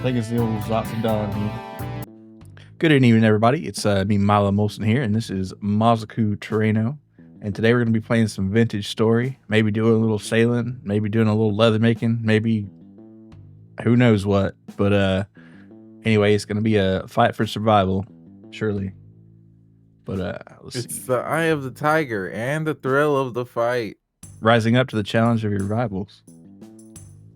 I think it's the old Zoxy Dog. Good evening, everybody. It's me, Milo Molson here, and this is Mazoku Trueno. And today we're going to be playing some vintage story, maybe doing a little sailing, maybe doing a little leather making, maybe who knows what. But anyway, it's going to be a fight for survival, surely. But let's It's see. the eye of the tiger and the thrill of the fight. Rising up to the challenge of your rivals.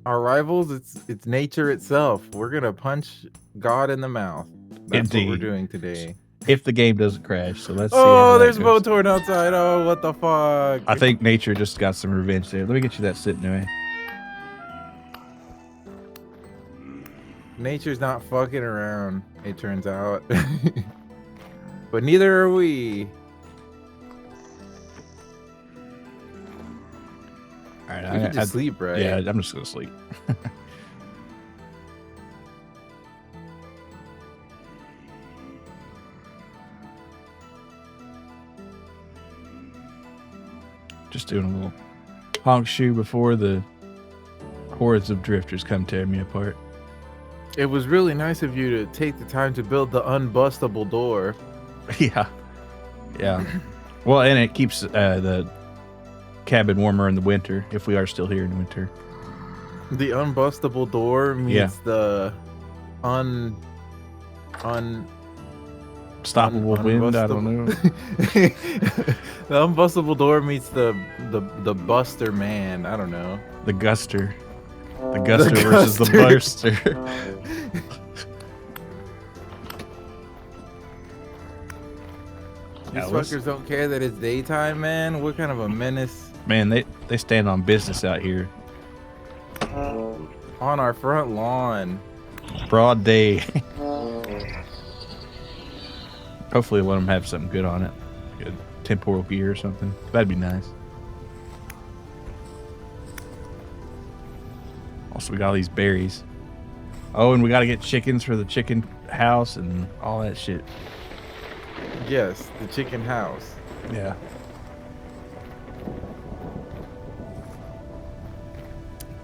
Our rivals, it's nature itself. We're gonna punch God in the mouth. That's what we're Indeed. doing today. If the game doesn't crash, so let's see how Oh, that there's goes. Motorn outside. Oh, what the fuck? I think nature just got some revenge there. Let me get you that sit anyway. Nature's not fucking around, it turns out. But neither are we. All right, We can just sleep, right? Yeah, I'm just gonna sleep. Just doing a little honk shoe before the hordes of drifters come tear me apart. It was really nice of you to take the time to build the unbustable door. Yeah. Well, and it keeps the cabin warmer in the winter if we are still here in winter. The unbustable door meets the unstoppable wind. I don't know. The unbustable door meets the buster man. I don't know. The guster versus the buster. These fuckers don't care that it's daytime, man. What kind of a menace? Man, they stand on business out here. On our front lawn. Broad day. Hopefully let them have something good on it. Good temporal gear or something. That'd be nice. Also, we got all these berries. Oh, and we got to get chickens for the chicken house and all that shit. Yes, the chicken house. Yeah.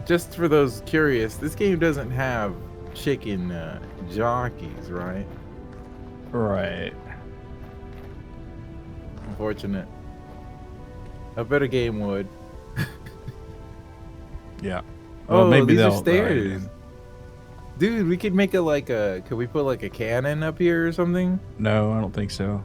Just for those curious, this game doesn't have chicken jockeys, right? Right. Unfortunate. A better game would. Yeah. Well, maybe these are stairs. Dude, we could make it like could we put like a cannon up here or something? No, I don't think so.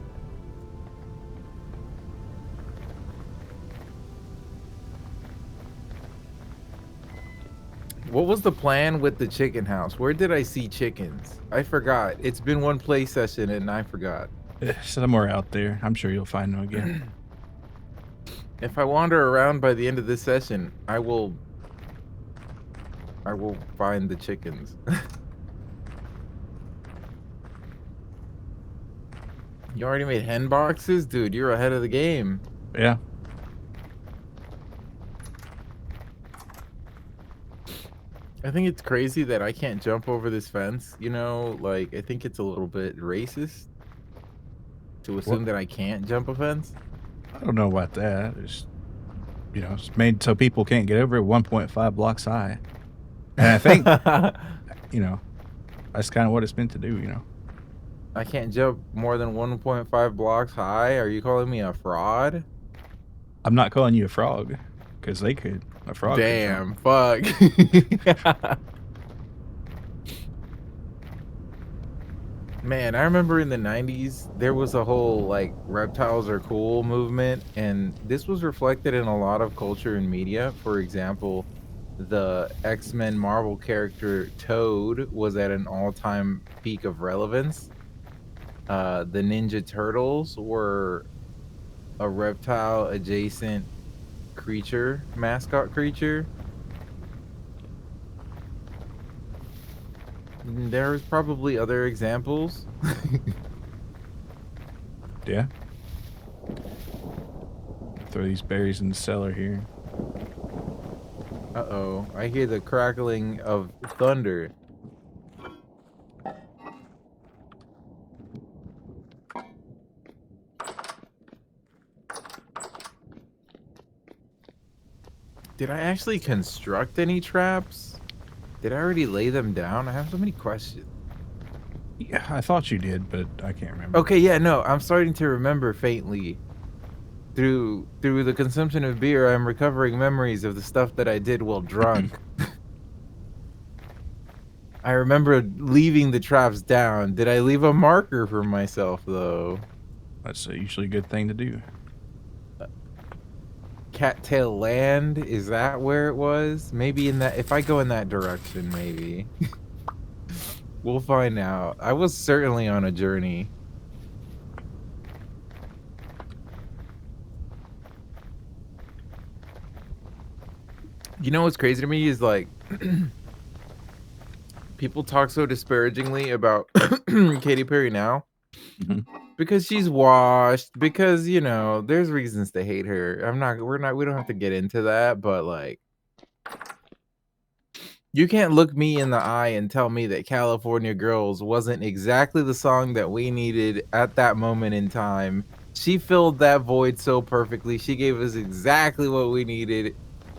What was the plan with the chicken house? Where did I see chickens? I forgot. It's been one play session and I forgot. Somewhere out there. I'm sure you'll find them again. If I wander around by the end of this session, I will find the chickens. You already made hen boxes? Dude, you're ahead of the game. Yeah. I think it's crazy that I can't jump over this fence, you know? Like, I think it's a little bit racist to assume that I can't jump a fence. I don't know about that. It's, it's made so people can't get over it 1.5 blocks high. And I think, that's kind of what it's meant to do, I can't jump more than 1.5 blocks high? Are you calling me a fraud? I'm not calling you a frog, because they could. A frog. Damn, fuck. Man, I remember in the 90s, there was a whole, like, reptiles are cool movement, and this was reflected in a lot of culture and media. For example, the X-Men Marvel character Toad was at an all-time peak of relevance. The Ninja Turtles were a reptile-adjacent creature, mascot creature. There's probably other examples. Yeah. Throw these berries in the cellar here. Uh-oh, I hear the crackling of thunder. Did I actually construct any traps? Did I already lay them down? I have so many questions. Yeah, I thought you did, but I can't remember. Okay, yeah, no, I'm starting to remember faintly. Through the consumption of beer, I'm recovering memories of the stuff that I did while drunk. I remember leaving the traps down. Did I leave a marker for myself, though? That's usually a good thing to do. Cattail Land? Is that where it was? Maybe in that... If I go in that direction, maybe. We'll find out. I was certainly on a journey. You know what's crazy to me is, like... people talk so disparagingly about Katy Perry now. Mm-hmm. Because she's washed, because, you know, there's reasons to hate her. We don't have to get into that, but like, you can't look me in the eye and tell me that California Girls wasn't exactly the song that we needed at that moment in time. She filled that void so perfectly. She gave us exactly what we needed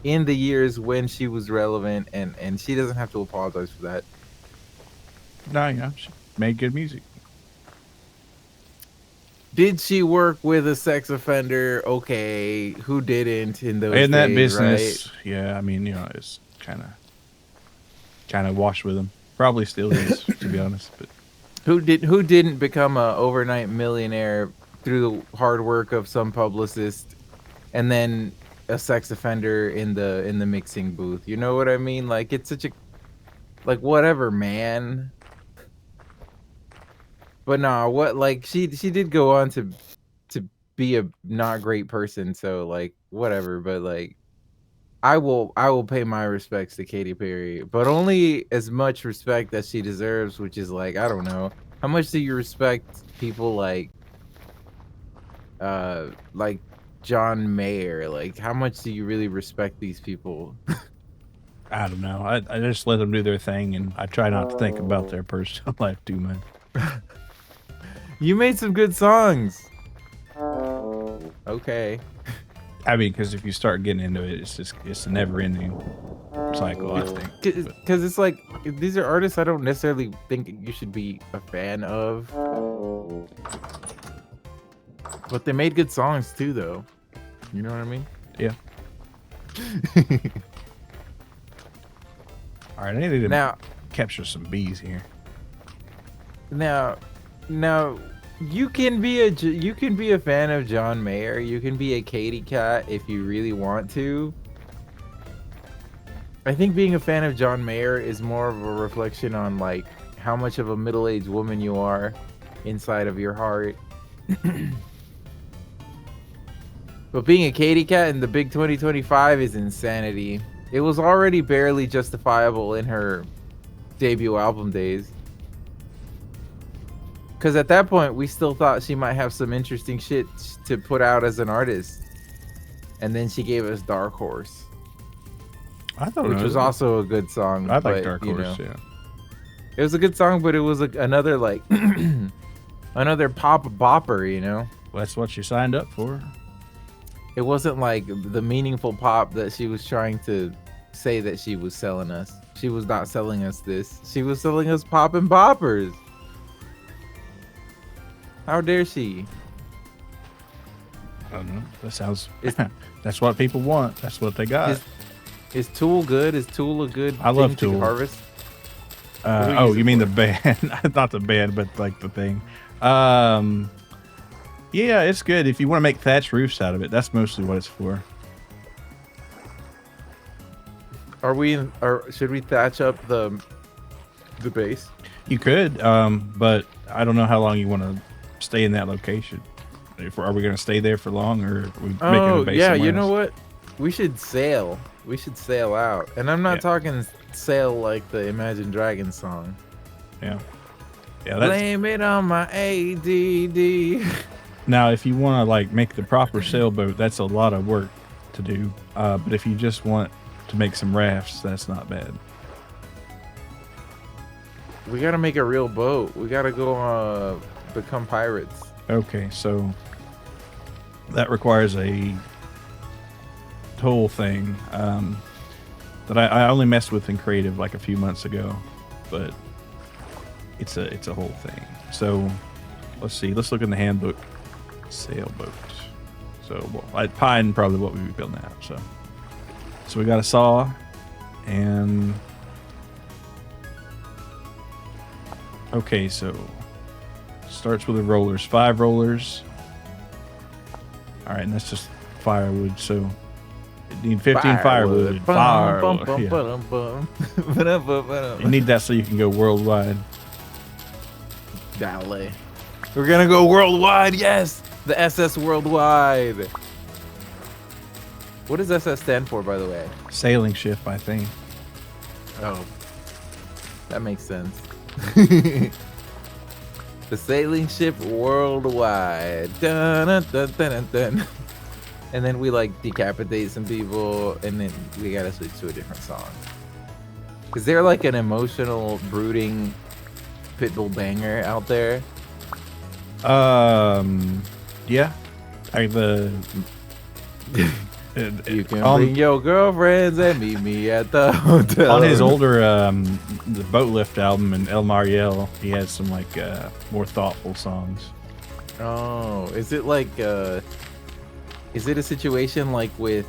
in the years when she was relevant, and she doesn't have to apologize for that. No, yeah, she made good music. Did she work with a sex offender? Okay, who didn't in those In that days, business, right? yeah, I mean, you know, it's kind of washed with them. Probably still is, to be honest. But Who didn't become a overnight millionaire through the hard work of some publicist and then a sex offender in the mixing booth? You know what I mean? Like, it's such a, like, whatever, man. But nah, what, like, she did go on to be a not great person, so like whatever, but like I will pay my respects to Katy Perry, but only as much respect as she deserves, which is like, I don't know. How much do you respect people like John Mayer? Like, how much do you really respect these people? I don't know. I just let them do their thing, and I try not to think about their personal life too much. You made some good songs. Okay. I mean, because if you start getting into it, it's a never-ending cycle, I think. Because it's like, these are artists I don't necessarily think you should be a fan of. But they made good songs too, though. You know what I mean? Yeah. All right, I need to Now, capture some bees here. now, you can be a fan of John Mayer. You can be a Katy cat if you really want to. I think being a fan of John Mayer is more of a reflection on like how much of a middle-aged woman you are inside of your heart. But being a Katy cat in the big 2025 is insanity. It was already barely justifiable in her debut album days. Because at that point, we still thought she might have some interesting shit to put out as an artist. And then she gave us Dark Horse. Which was also a good song. I like Dark Horse, yeah. It was a good song, but it was like another like another pop bopper, you know? Well, that's what you signed up for. It wasn't like the meaningful pop that she was trying to say that she was selling us. She was not selling us this. She was selling us pop and boppers. How dare she? I don't know. That sounds... that's what people want. That's what they got. Is Tool good? Is Tool a good I love thing Tool. to harvest? Oh, you mean the band? Not the band, but like the thing. Yeah, it's good. If you want to make thatched roofs out of it, that's mostly what it's for. Should we thatch up the base? You could, but I don't know how long you want to stay in that location. Are we going to stay there for long, or are we making a base yeah, somewhere you know else? what? We should sail. We should sail out. And I'm not talking sail like the Imagine Dragons song. Yeah. Yeah, that's... Blame it on my ADD. Now, if you want to like make the proper sailboat, that's a lot of work to do. But if you just want to make some rafts, that's not bad. We gotta make a real boat. We gotta go become pirates. Okay, so that requires a whole thing. that I only messed with in creative like a few months ago, but it's a whole thing. So let's see. Let's look in the handbook. Sailboat. So pine probably what we'd be building out. So we got a saw, and okay. So starts with the rollers. 5 rollers. All right, and that's just firewood. So you need 15 firewood. You need that so you can go worldwide. Dale. We're gonna go worldwide, yes! The SS Worldwide. What does SS stand for, by the way? Sailing ship, I think. Oh. That makes sense. The sailing ship worldwide. Dun, dun, dun, dun, dun. And then we like decapitate some people, and then we gotta switch to a different song. Is there like an emotional, brooding Pitbull banger out there? Yeah. You can bring your girlfriends and meet me at the hotel. On his older the Boat Lift album and El Mariel, he has some like more thoughtful songs. Oh, is it like is it a situation like with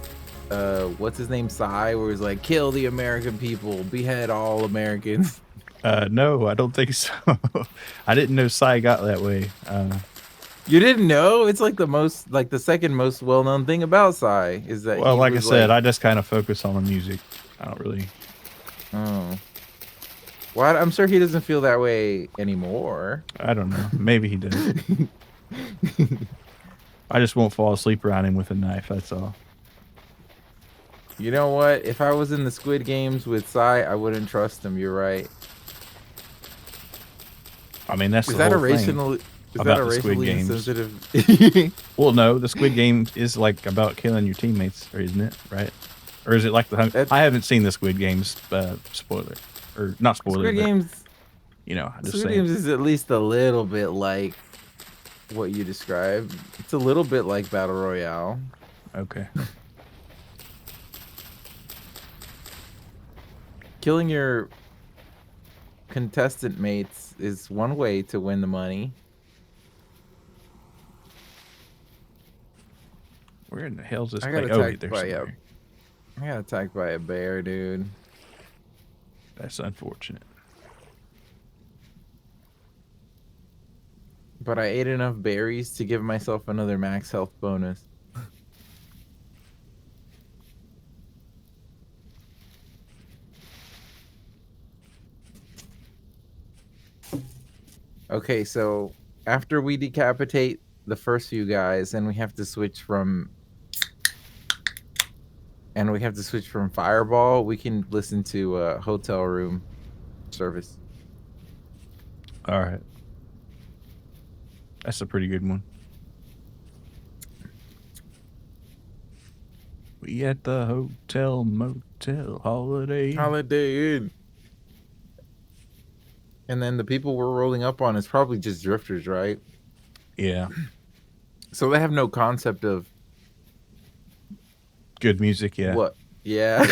what's his name, Psy, where he's like, kill the American people, behead all Americans? No, I don't think so. I didn't know Psy got that way. You didn't know? It's like the second most well-known thing about Psy is that. Well, like I said, I just kind of focus on the music. I don't really. Oh. Well, I'm sure he doesn't feel that way anymore. I don't know. Maybe he does. I just won't fall asleep around him with a knife. That's all. You know what? If I was in the Squid Games with Psy, I wouldn't trust him. You're right. I mean, that's is the that whole a racial? thing Is about that a the Squid racially Games. insensitive? Well, no, the Squid Game is like about killing your teammates, or isn't it? Right? Or is it like I haven't seen the Squid Games. Spoiler, or not spoiler. Squid Games. You know, just Squid saying. Games is at least a little bit like what you described. It's a little bit like Battle Royale. Okay. Killing your contestant mates is one way to win the money. Where in the hell's this I place? got Oh, attacked there's by somewhere. I got attacked by a bear, dude. That's unfortunate. But I ate enough berries to give myself another max health bonus. Okay, so after we decapitate the first few guys, and we have to switch from Fireball, we can listen to Hotel Room Service. All right. That's a pretty good one. We at the hotel, motel, Holiday Inn. And then the people we're rolling up on is probably just drifters, right? Yeah. So they have no concept of Good music, yeah. what? Yeah.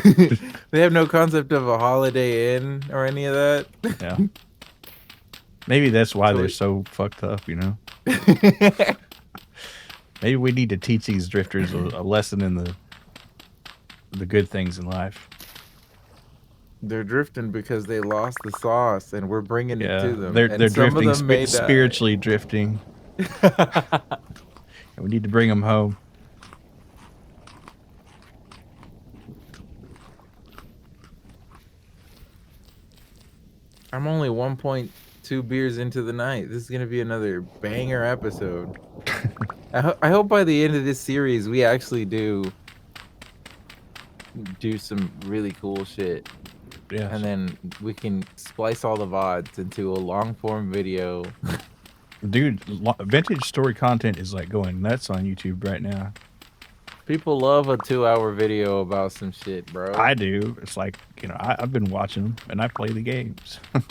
They have no concept of a Holiday Inn or any of that. Yeah. Maybe that's why they're so fucked up, you know? Maybe we need to teach these drifters a lesson in the good things in life. They're drifting because they lost the sauce, and we're bringing it to them. They're some drifting, of them may spiritually drifting. And we need to bring them home. I'm only 1.2 beers into the night. This is going to be another banger episode. I hope by the end of this series, we actually do some really cool shit. Yeah. And then we can splice all the VODs into a long form video. Dude, vintage story content is like going nuts on YouTube right now. People love a 2-hour video about some shit, bro. I do. It's like, you know, I've been watching them and I play the games. Well,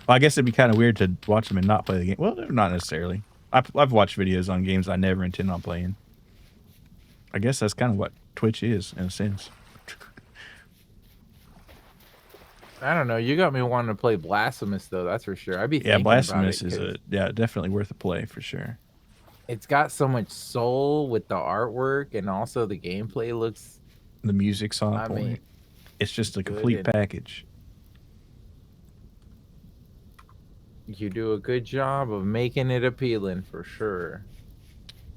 I guess it'd be kind of weird to watch them and not play the game. Well, not necessarily. I've watched videos on games I never intend on playing. I guess that's kind of what Twitch is, in a sense. I don't know. You got me wanting to play Blasphemous though. That's for sure. I'd be Yeah, thinking about it Blasphemous is because definitely worth a play for sure. it's got so much soul with the artwork, and also the gameplay looks. The music's on I mean, point. It's just a good, complete and package. you do a good job of making it appealing for sure.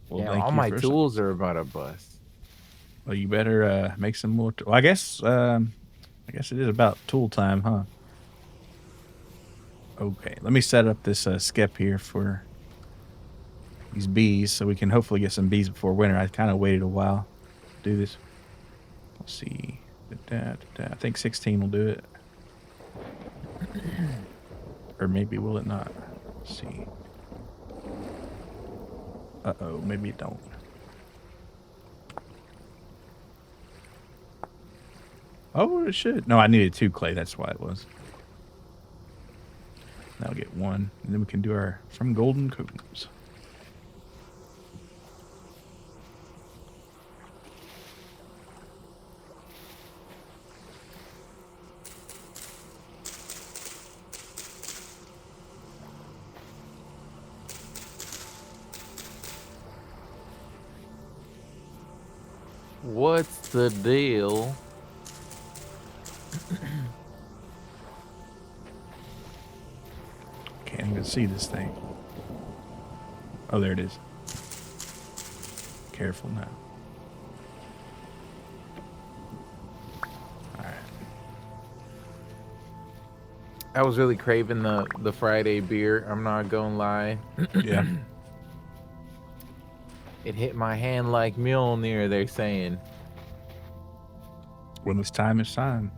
Well, Damn, all thank you my for. tools are about to bust. Well, you better make some more. Well, I guess it is about tool time, huh? Okay, let me set up this skep here for these bees, so we can hopefully get some bees before winter. I kind of waited a while to do this. Let's see. I think 16 will do it, or maybe will it not? Let's see. Uh-oh, maybe it don't. Oh, it should. No, I needed 2 clay. That's why it was. Now I'll get 1, and then we can do our from golden combs. What's the deal? Can't even see this thing. Oh, there it is. Careful now. All right. I was really craving the Friday beer. I'm not gonna lie. Yeah. It hit my hand like Mjolnir, they're saying. When it's time, it's time.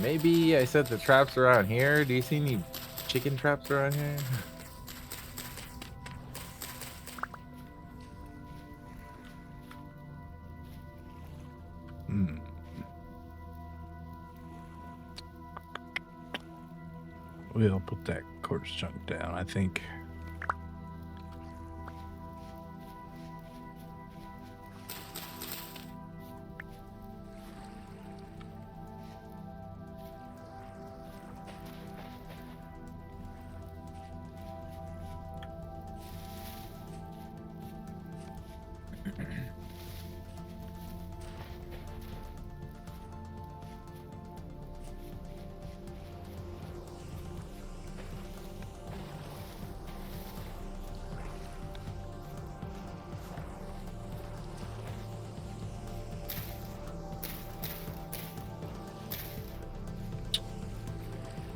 Maybe I set the traps around here. Do you see any chicken traps around here? Hmm. We'll put that quartz chunk down, I think.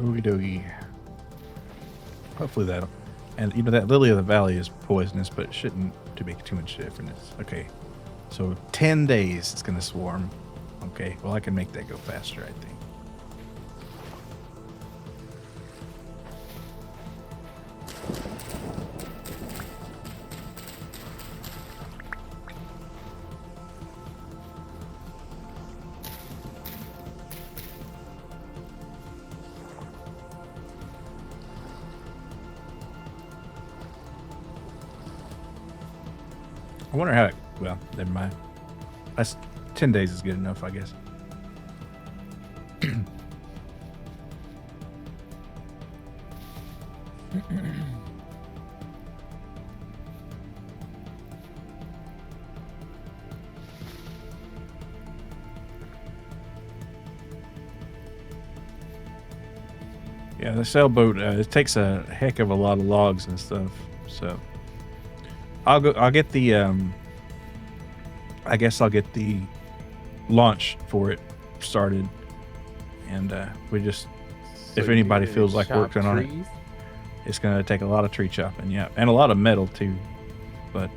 Oogie doogie. Hopefully that'll. And you know that lily of the valley is poisonous, but it shouldn't to make too much difference. Okay, so 10 days it's gonna swarm. Okay, well I can make that go faster, I think. I wonder how it, well, never mind. That's 10 days is good enough, I guess. Yeah, the sailboat it takes a heck of a lot of logs and stuff. So I'll get the I guess I'll get the launch for it started, and we just So if you're anybody gonna feels like chop working on it, trees? it's gonna take a lot of tree chopping, yeah, and a lot of metal too. But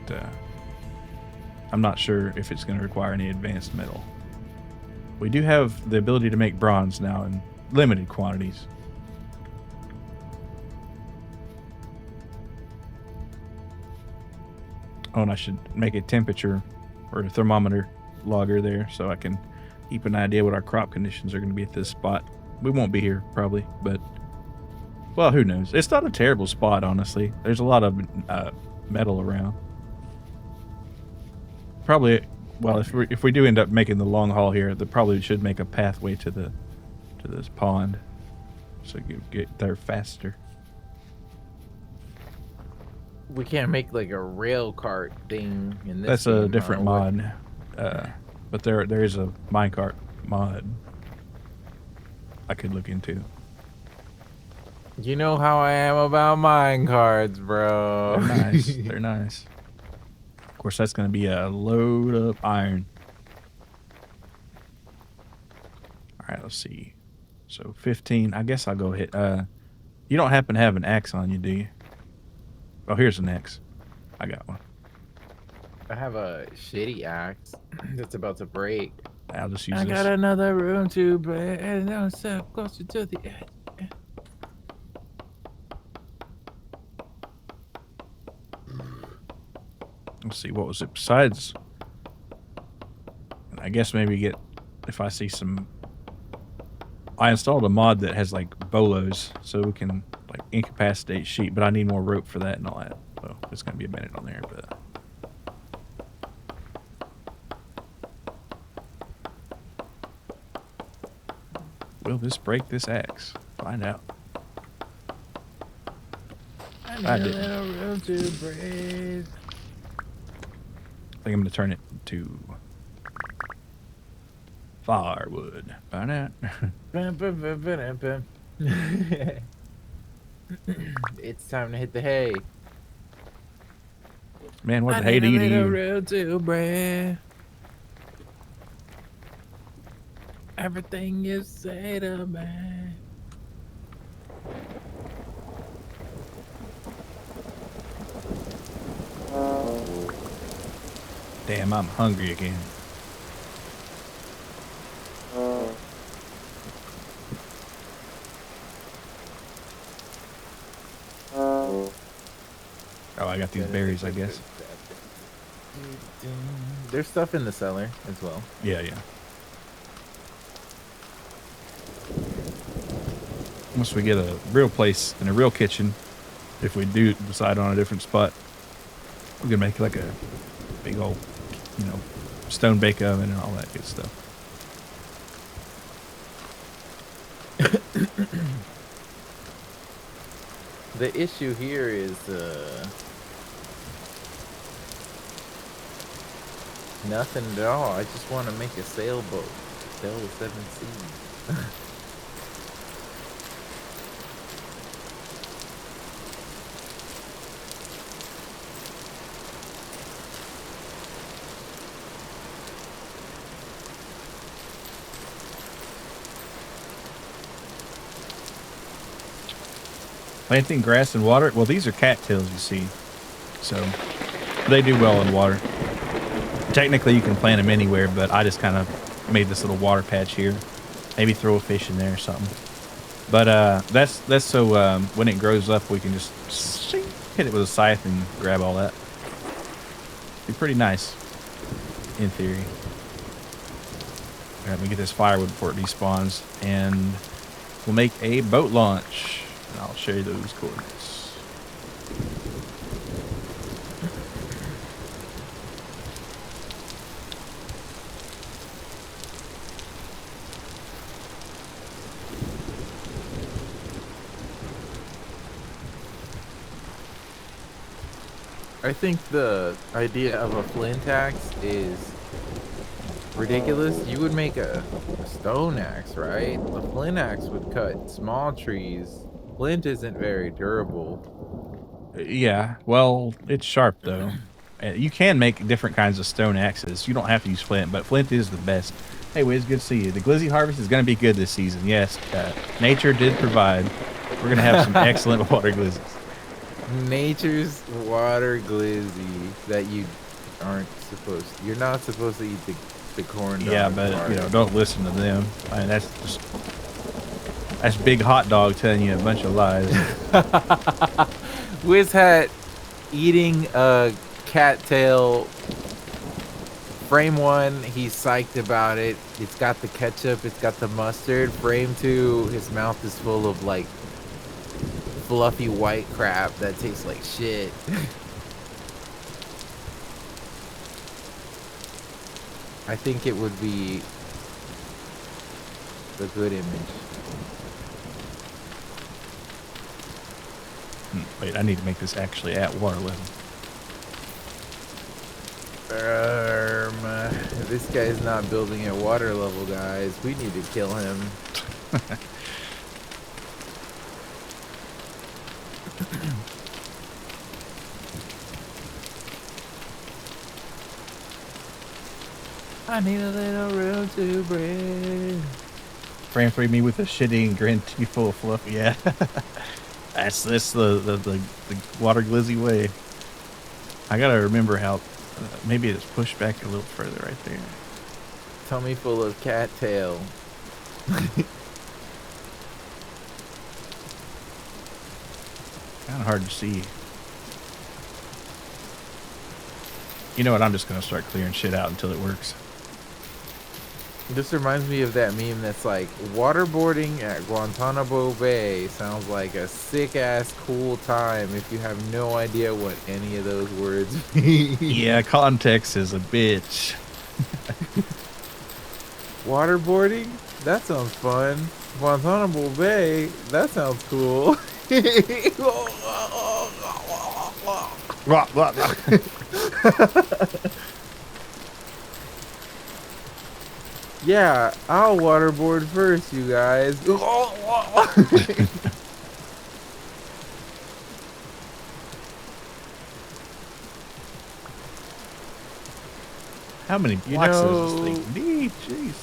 I'm not sure if it's gonna require any advanced metal. We do have the ability to make bronze now in limited quantities. Oh, and I should make a temperature or a thermometer logger there so I can keep an idea what our crop conditions are going to be at this spot. We won't be here probably, but well, who knows? It's not a terrible spot, honestly. There's a lot of metal around. Probably Well, if we do end up making the long haul here, they probably should make a pathway to this pond, so you get there faster. We can't make like a rail cart thing in this That's game, a different huh? mod, but there is a minecart mod I could look into. You know how I am about mine cards, bro. They're nice. They're nice. Of course, that's going to be a load of iron. All right, let's see. So 15. I guess I'll go hit. You don't happen to have an axe on you, do you? Oh, here's an axe. I got one. I have a shitty axe that's about to break. I'll just use I this. got another room to break, and I'm so closer to the edge. Let's see, what was it besides? I guess maybe get, if I see some. I installed a mod that has like bolos, so we can like incapacitate sheep, but I need more rope for that and all that. So it's gonna be a minute on there, but. Will this break this axe? Find out. I need a little room to breathe. I think I'm gonna turn it to firewood. Find out. It's time to hit the hay. Man, what the hay do you do? Room to breathe. Everything you say to me. Damn, I'm hungry again. Oh, I got these berries, I guess. There's stuff in the cellar as well. Yeah, yeah. Once we get a real place and a real kitchen, if we do decide on a different spot, we're gonna make like a big old, stone bake oven and all that good stuff. The issue here is nothing at all. I just want to make a sailboat. Sail the 7 seas. Planting grass and water. Well, these are cattails, you see, so they do well in water. Technically, you can plant them anywhere, but I just kind of made this little water patch here. Maybe throw a fish in there or something. But that's so when it grows up, we can just hit it with a scythe and grab all that. Be pretty nice, in theory. All right, let me get this firewood before it despawns, and we'll make a boat launch. And I'll show you those coordinates. I think the idea of a flint axe is ridiculous. You would make a stone axe, right? A flint axe would cut small trees. Flint isn't very durable. Yeah, well, it's sharp though. You can make different kinds of stone axes. You don't have to use flint, but flint is the best. Hey, Wiz, good to see you. The glizzy harvest is going to be good this season. Yes, nature did provide. We're going to have some excellent water glizzies. Nature's water glizzy that you aren't supposed to. You're not supposed to eat the corn dog. Yeah, but water. don't listen to them. I mean, that's big hot dog telling you a bunch of lies. Wiz Hat eating a cattail. Frame 1, he's psyched about it. It's got the ketchup, it's got the mustard. Frame 2, his mouth is full of like fluffy white crap that tastes like shit. I think it would be the good image. Wait, I need to make this actually at water level. This guy's not building at water level, guys. We need to kill him. I need a little room to breathe. Fran free me with a shitty grin too full of fluff. Yeah. That's the water glizzy way. I gotta remember how maybe it's pushed back a little further right there. Tummy full of cattail. Kind of hard to see. You know what? I'm just gonna start clearing shit out until it works. This reminds me of that meme that's like, waterboarding at Guantanamo Bay sounds like a sick-ass cool time if you have no idea what any of those words mean. Yeah, context is a bitch. Waterboarding? That sounds fun. Guantanamo Bay? That sounds cool. Yeah, I'll waterboard first, you guys. How many blocks does this thing need? Jeez.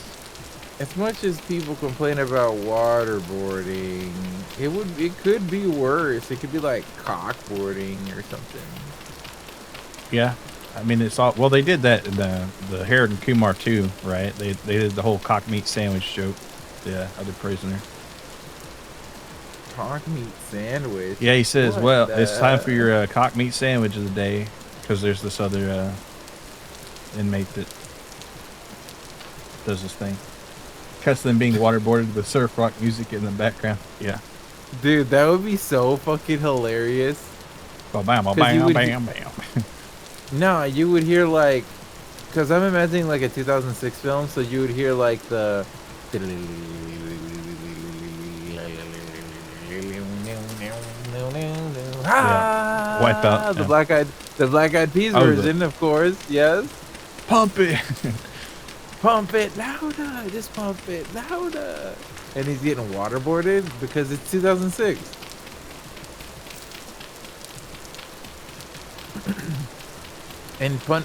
As much as people complain about waterboarding, it could be worse. It could be like cockboarding or something. Yeah. I mean, it's all, well, they did that in the Harold and Kumar too, right? They did the whole cock meat sandwich joke. The other prisoner. Cock meat sandwich? Yeah, he says, What well, the- it's time for your cock meat sandwich of the day, because there's this other inmate that does this thing. Cuts them being waterboarded with surf rock music in the background. Yeah. Dude, that would be so fucking hilarious. Bam, bam, 'Cause bam, you would- bam, bam. No, you would hear like, because I'm imagining like a 2006 film, so you would hear like the. Yeah. Wipe out. The Black Eyed Peas Oh, version, of course. Yes. Pump it. Pump it louder. Just pump it louder. And he's getting waterboarded because it's 2006.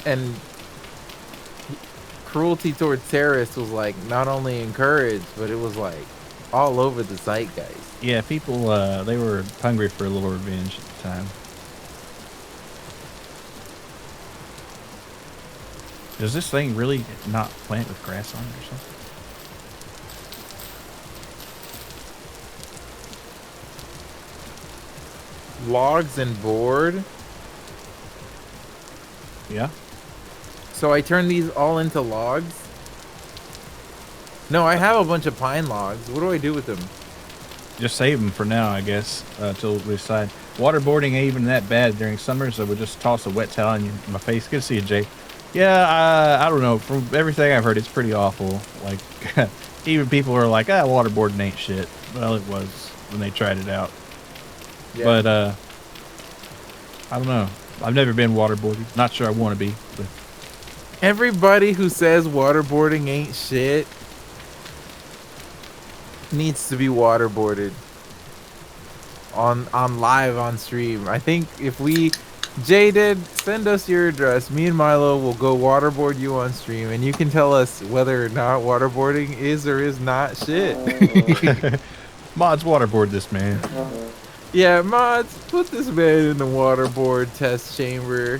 and cruelty towards terrorists was like not only encouraged, but it was like all over the zeitgeist. Yeah, people, they were hungry for a little revenge at the time. Does this thing really not plant with grass on it or something? Logs and board. Yeah. So I turn these all into logs. No, I have a bunch of pine logs. What do I do with them? Just save them for now, I guess, till we decide. Waterboarding ain't even that bad during summer, so we'll just toss a wet towel in my face. Good to see you, Jay. Yeah, I don't know. From everything I've heard, it's pretty awful. Like, even people are like, waterboarding ain't shit. Well, it was when they tried it out. Yeah. But, I don't know. I've never been waterboarded. Not sure I want to be. But Everybody who says waterboarding ain't shit needs to be waterboarded on live on stream. I think if we Jaded, send us your address. Me and Milo will go waterboard you on stream, and you can tell us whether or not waterboarding is or is not shit. Mods waterboard this man. Yeah, mods, put this man in the waterboard test chamber.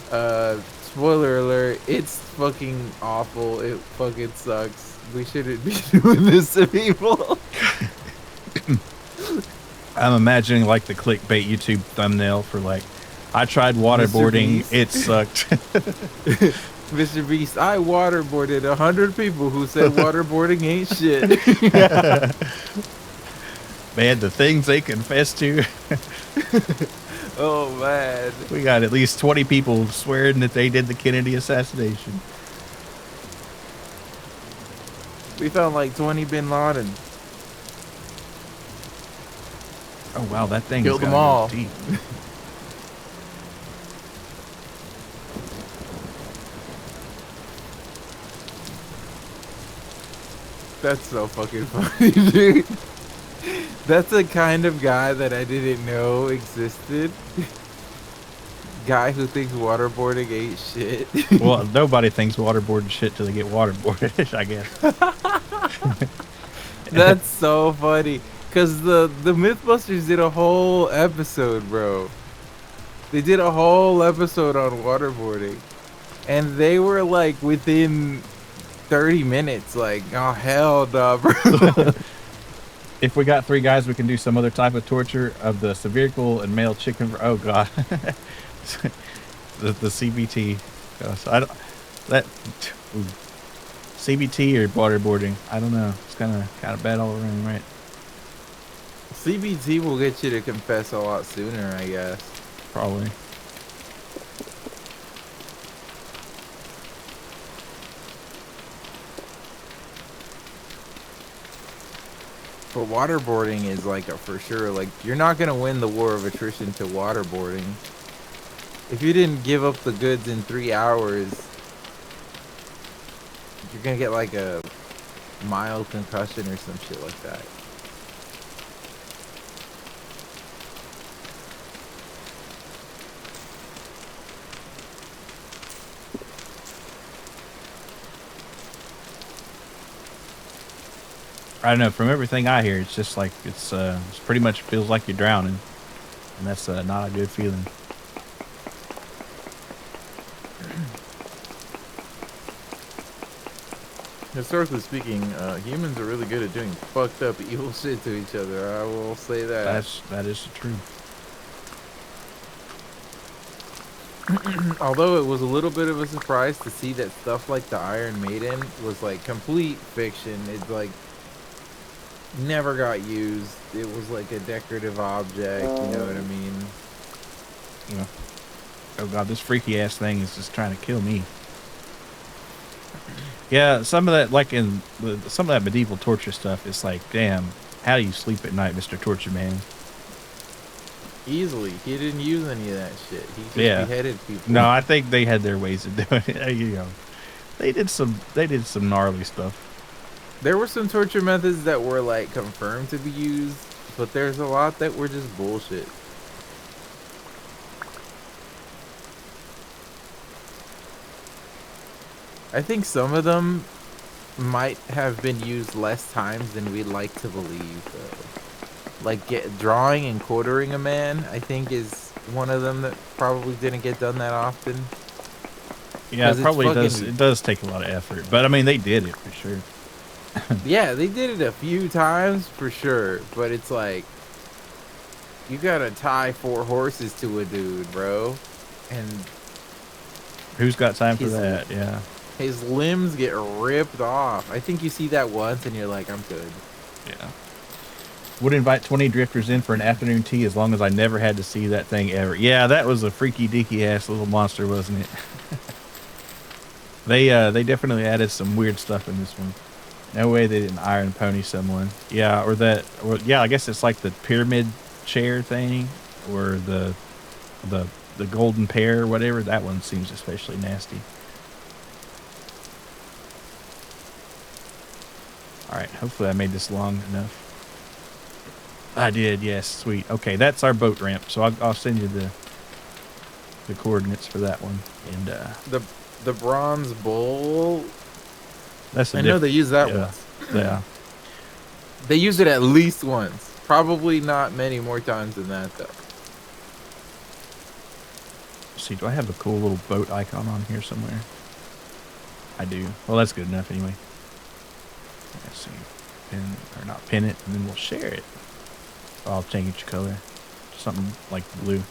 Spoiler alert, it's fucking awful. It fucking sucks. We shouldn't be doing this to people. I'm imagining like the clickbait YouTube thumbnail for like, I tried waterboarding, it sucked. Mr. Beast, I waterboarded 100 people who said waterboarding ain't shit. Man, the things they confess to. Oh man. We got at least 20 people swearing that they did the Kennedy assassination. We found like 20 bin Laden. Oh wow, that thing has Killed got them to go all. deep. That's so fucking funny, dude. That's the kind of guy that I didn't know existed. Guy who thinks waterboarding ain't shit. Well, nobody thinks waterboard shit till they get waterboarded, I guess. That's so funny. Cause the Mythbusters did a whole episode, bro. They did a whole episode on waterboarding. And they were like within 30 minutes, like, oh hell no, bro. If we got 3 guys, we can do some other type of torture of the cervical and male chicken. Oh god, the CBT. Gosh, I don't that ooh. CBT or waterboarding. I don't know. It's kind of bad all around, right? CBT will get you to confess a lot sooner, I guess. Probably. But waterboarding is like a for sure. Like, you're not gonna win the war of attrition to waterboarding. If you didn't give up the goods in 3 hours, you're gonna get like a mild concussion or some shit like that. I don't know. From everything I hear, it's just like it's pretty much feels like you're drowning, and that's not a good feeling. Historically speaking, humans are really good at doing fucked up evil shit to each other. I will say that. That is the truth. Although it was a little bit of a surprise to see that stuff like the Iron Maiden was like complete fiction. It like never got used. It was like a decorative object, you know what I mean? You know. Oh god, this freaky ass thing is just trying to kill me. Yeah, some of that, like in some of that medieval torture stuff, it's like, damn, how do you sleep at night, Mr. Torture Man? Easily. He didn't use any of that shit. He just beheaded people. No, I think they had their ways of doing it. You know, they did some gnarly stuff. There were some torture methods that were like confirmed to be used, but there's a lot that were just bullshit. I think some of them might have been used less times than we'd like to believe, though. Like drawing and quartering a man, I think, is one of them that probably didn't get done that often. Yeah, it probably does. It does take a lot of effort, but I mean, they did it for sure. Yeah, they did it a few times for sure, but it's like you gotta tie 4 horses to a dude, bro, and who's got time for that? Yeah. His limbs get ripped off. I think you see that once and you're like, I'm good. Yeah. Would invite 20 drifters in for an afternoon tea as long as I never had to see that thing ever. Yeah, that was a freaky deaky ass little monster, wasn't it? They definitely added some weird stuff in this one. No way they didn't iron pony someone. Yeah, or that. Or, yeah, I guess it's like the pyramid chair thing, or the golden pear, or whatever. That one seems especially nasty. All right, hopefully I made this long enough. I did, yes, sweet. Okay, that's our boat ramp. So I'll send you the coordinates for that one. And the bronze bull. That's I know they use that one. Yeah. They use it at least once. Probably not many more times than that, though. Let's see, do I have a cool little boat icon on here somewhere? I do. Well, that's good enough anyway. Let's see. Pin, or not pin it, and then we'll share it. I'll change your color. Something like blue.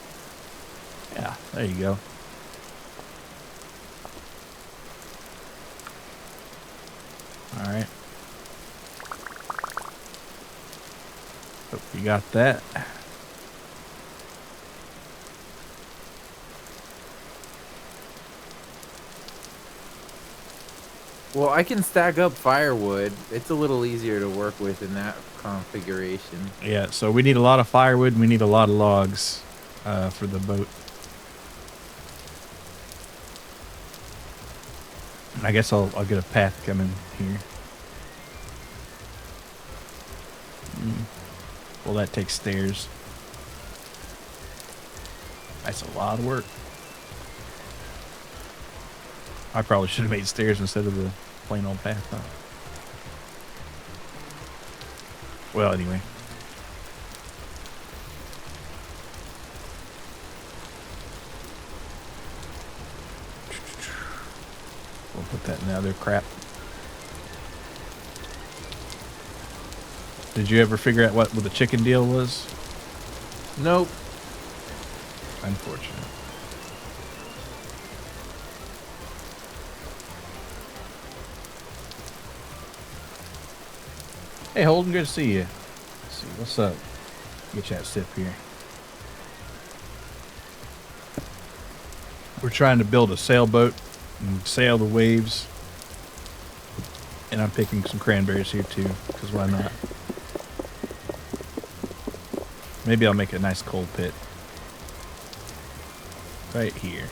Yeah, there you go. Alright. Hope you got that. Well, I can stack up firewood. It's a little easier to work with in that configuration. Yeah, so we need a lot of firewood and we need a lot of logs for the boat. I guess I'll get a path coming here. Well, that takes stairs. That's a lot of work. I probably should have made stairs instead of the plain old path, huh? Well, anyway. We'll put that in the other crap. Did you ever figure out what the chicken deal was? Nope. Unfortunate. Hey, Holden, good to see you. Let's see, what's up? Get you that sip here. We're trying to build a sailboat and sail the waves. And I'm picking some cranberries here too, because why not? Maybe I'll make a nice coal pit. Right here.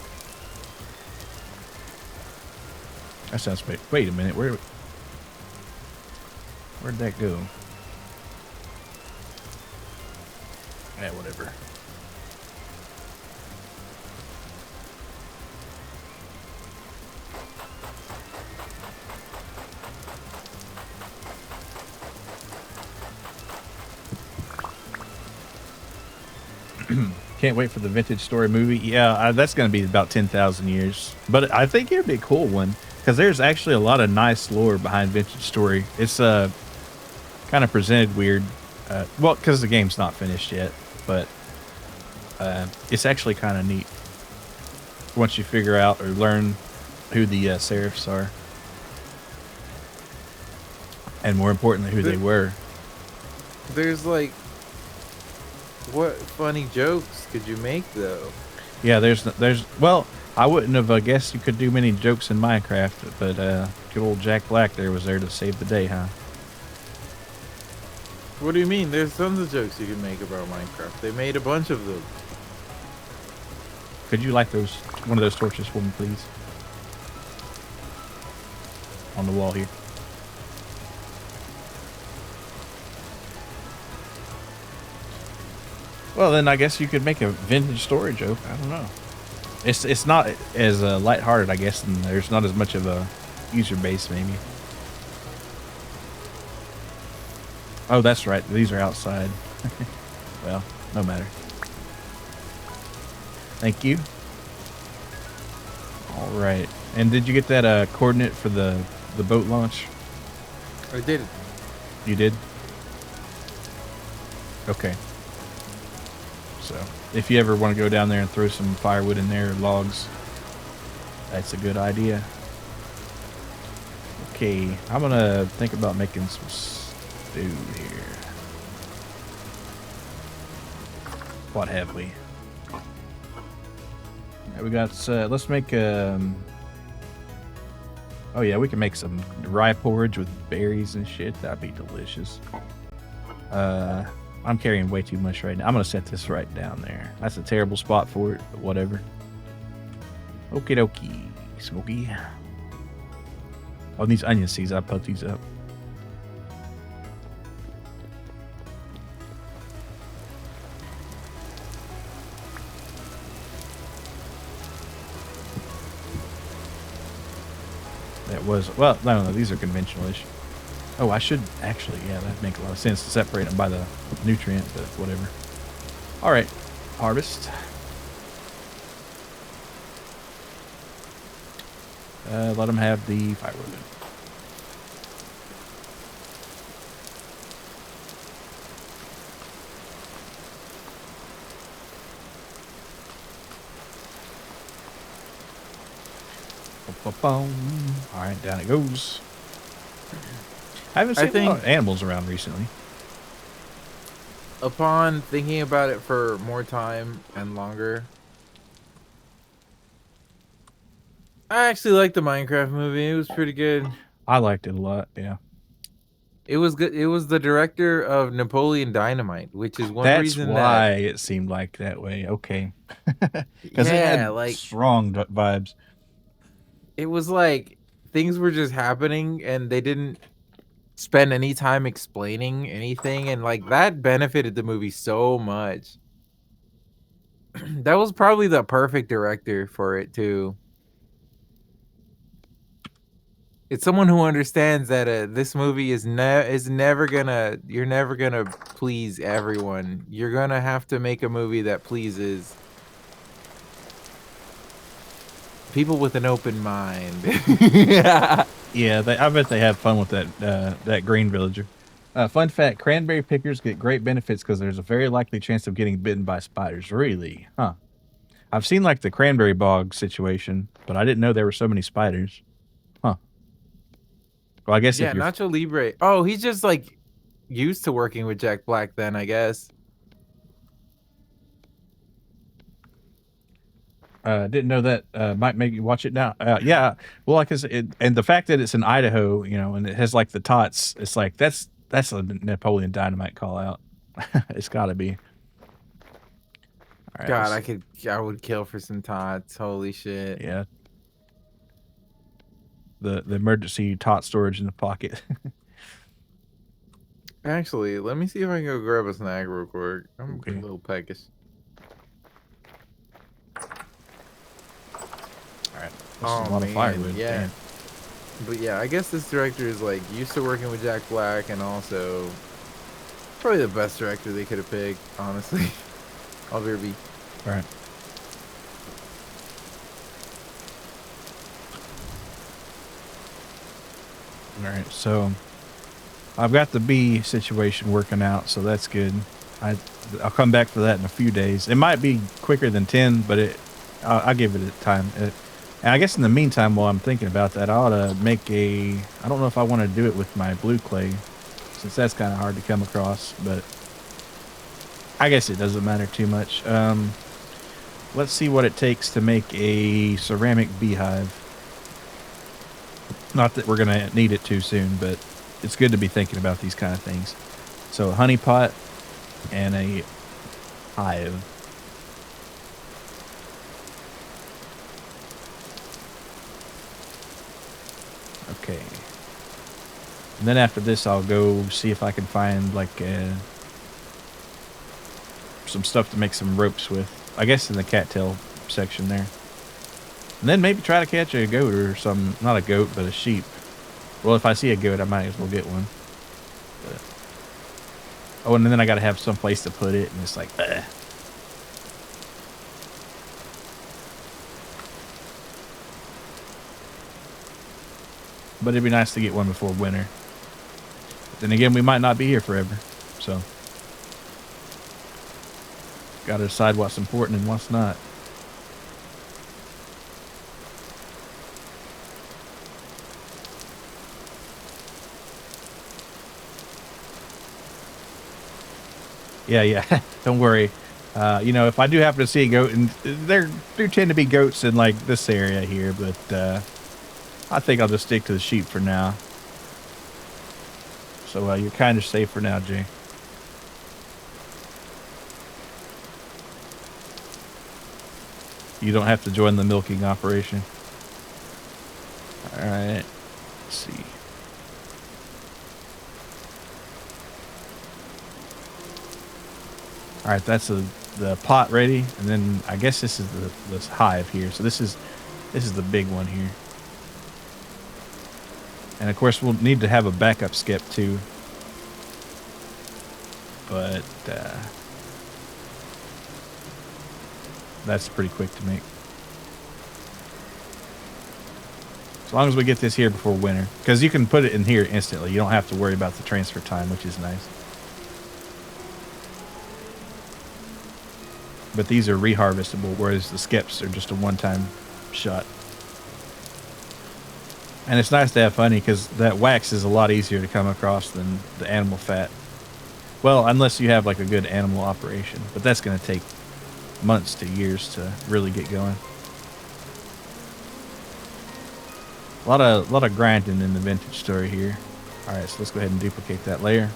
That sounds great. Wait a minute, where'd that go? Yeah, whatever. Can't wait for the Vintage Story movie. Yeah, that's going to be about 10,000 years. But I think it'd be a cool one because there's actually a lot of nice lore behind Vintage Story. It's kind of presented weird. Well, because the game's not finished yet, but it's actually kind of neat once you figure out or learn who the serifs are. And more importantly, who they were. There's like, what funny jokes could you make though? Yeah, well, I wouldn't have guessed you could do many jokes in Minecraft, but good old Jack Black there was there to save the day, huh? What do you mean? There's tons of jokes you can make about Minecraft. They made a bunch of them. Could you light one of those torches for me, please? On the wall here. Well, then I guess you could make a Vintage Story joke. I don't know. It's not as lighthearted, I guess, and there's not as much of a user base, maybe. Oh, that's right. These are outside. Well, no matter. Thank you. All right. And did you get that coordinate for the boat launch? I did. You did? Okay. So, if you ever want to go down there and throw some firewood in there, or logs, that's a good idea. Okay, I'm gonna think about making some stew here. What have we? We got, let's make, oh yeah, we can make some rye porridge with berries and shit. That'd be delicious. I'm carrying way too much right now. I'm gonna set this right down there. That's a terrible spot for it, but whatever. Okie dokie, Smokey. Oh, these onion seeds, I put these up. That was, well, no, these are conventional-ish. Oh, I should actually, yeah, that'd make a lot of sense to separate them by the nutrient, but whatever. All right, harvest. Let them have the firewood. All right, down it goes. I haven't seen a lot of animals around recently. Upon thinking about it for more time and longer, I actually liked the Minecraft movie. It was pretty good. I liked it a lot. Yeah. It was good. It was the director of Napoleon Dynamite, which is one That's reason that, why it seemed like that way. Okay. Because it yeah, had like strong vibes. it was like things were just happening and they didn't spend any time explaining anything, and like that benefited the movie so much. That was probably the perfect director for it too. It's someone who understands that this movie is never gonna, you're never gonna please everyone. You're gonna have to make a movie that pleases people with an open mind. Yeah. Yeah, I bet they have fun with that green villager. Fun fact: cranberry pickers get great benefits because there's a very likely chance of getting bitten by spiders. Really? Huh? I've seen like the cranberry bog situation, but I didn't know there were so many spiders. Huh? Well, I guess if Yeah, you're Nacho Libre. Oh, he's just like used to working with Jack Black then, I guess. didn't know that might make you watch it now. Yeah, well, like I said, and the fact that it's in Idaho, you know, and it has like the tots, it's like that's a Napoleon Dynamite call out. It's got to be. All right, God, let's. I would kill for some tots. Holy shit. Yeah, the emergency tot storage in the pocket. Actually, let me see if I can go grab a snack real quick. I'm a Okay. little peckish. All right. This is a Oh lot of man, firewood. yeah. Damn. But yeah, I guess this director is like used to working with Jack Black and also probably the best director they could have picked, honestly. I'll be. All right. All right. So I've got the bee situation working out, so that's good. I I'll come back for that in a few days. It might be quicker than 10, but I'll give it a time. And I guess in the meantime, while I'm thinking about that, I ought to make a. I don't know if I want to do it with my blue clay, since that's kind of hard to come across, but I guess it doesn't matter too much. Let's see what it takes to make a ceramic beehive. Not that we're gonna need it too soon, but it's good to be thinking about these kind of things. So a honey pot and a hive. Okay. And then after this, I'll go see if I can find like some stuff to make some ropes with. I guess in the cattail section there. And then maybe try to catch a goat or some, not a goat, but a sheep. Well, if I see a goat, I might as well get one. But, oh, and then I got to have some place to put it, and it's like, ugh. But it'd be nice to get one before winter. But then again, we might not be here forever, so got to decide what's important and what's not. Yeah, yeah. Don't worry. You know, if I do happen to see a goat, and there do tend to be goats in like this area here, but I think I'll just stick to the sheep for now. So you're kind of safe for now, Jay. You don't have to join the milking operation. All right. Let's see. All right, that's the pot ready, and then I guess this is this hive here. So this is the big one here, and of course we'll need to have a backup skip too. But that's pretty quick to make. As long as we get this here before winter, because you can put it in here instantly. You don't have to worry about the transfer time, which is nice. But these are reharvestable, whereas the skips are just a one-time shot. And it's nice to have honey because that wax is a lot easier to come across than the animal fat. Well, unless you have like a good animal operation, but that's going to take months to years to really get going. A lot of grinding in the vintage story here. All right, so let's go ahead and duplicate that layer.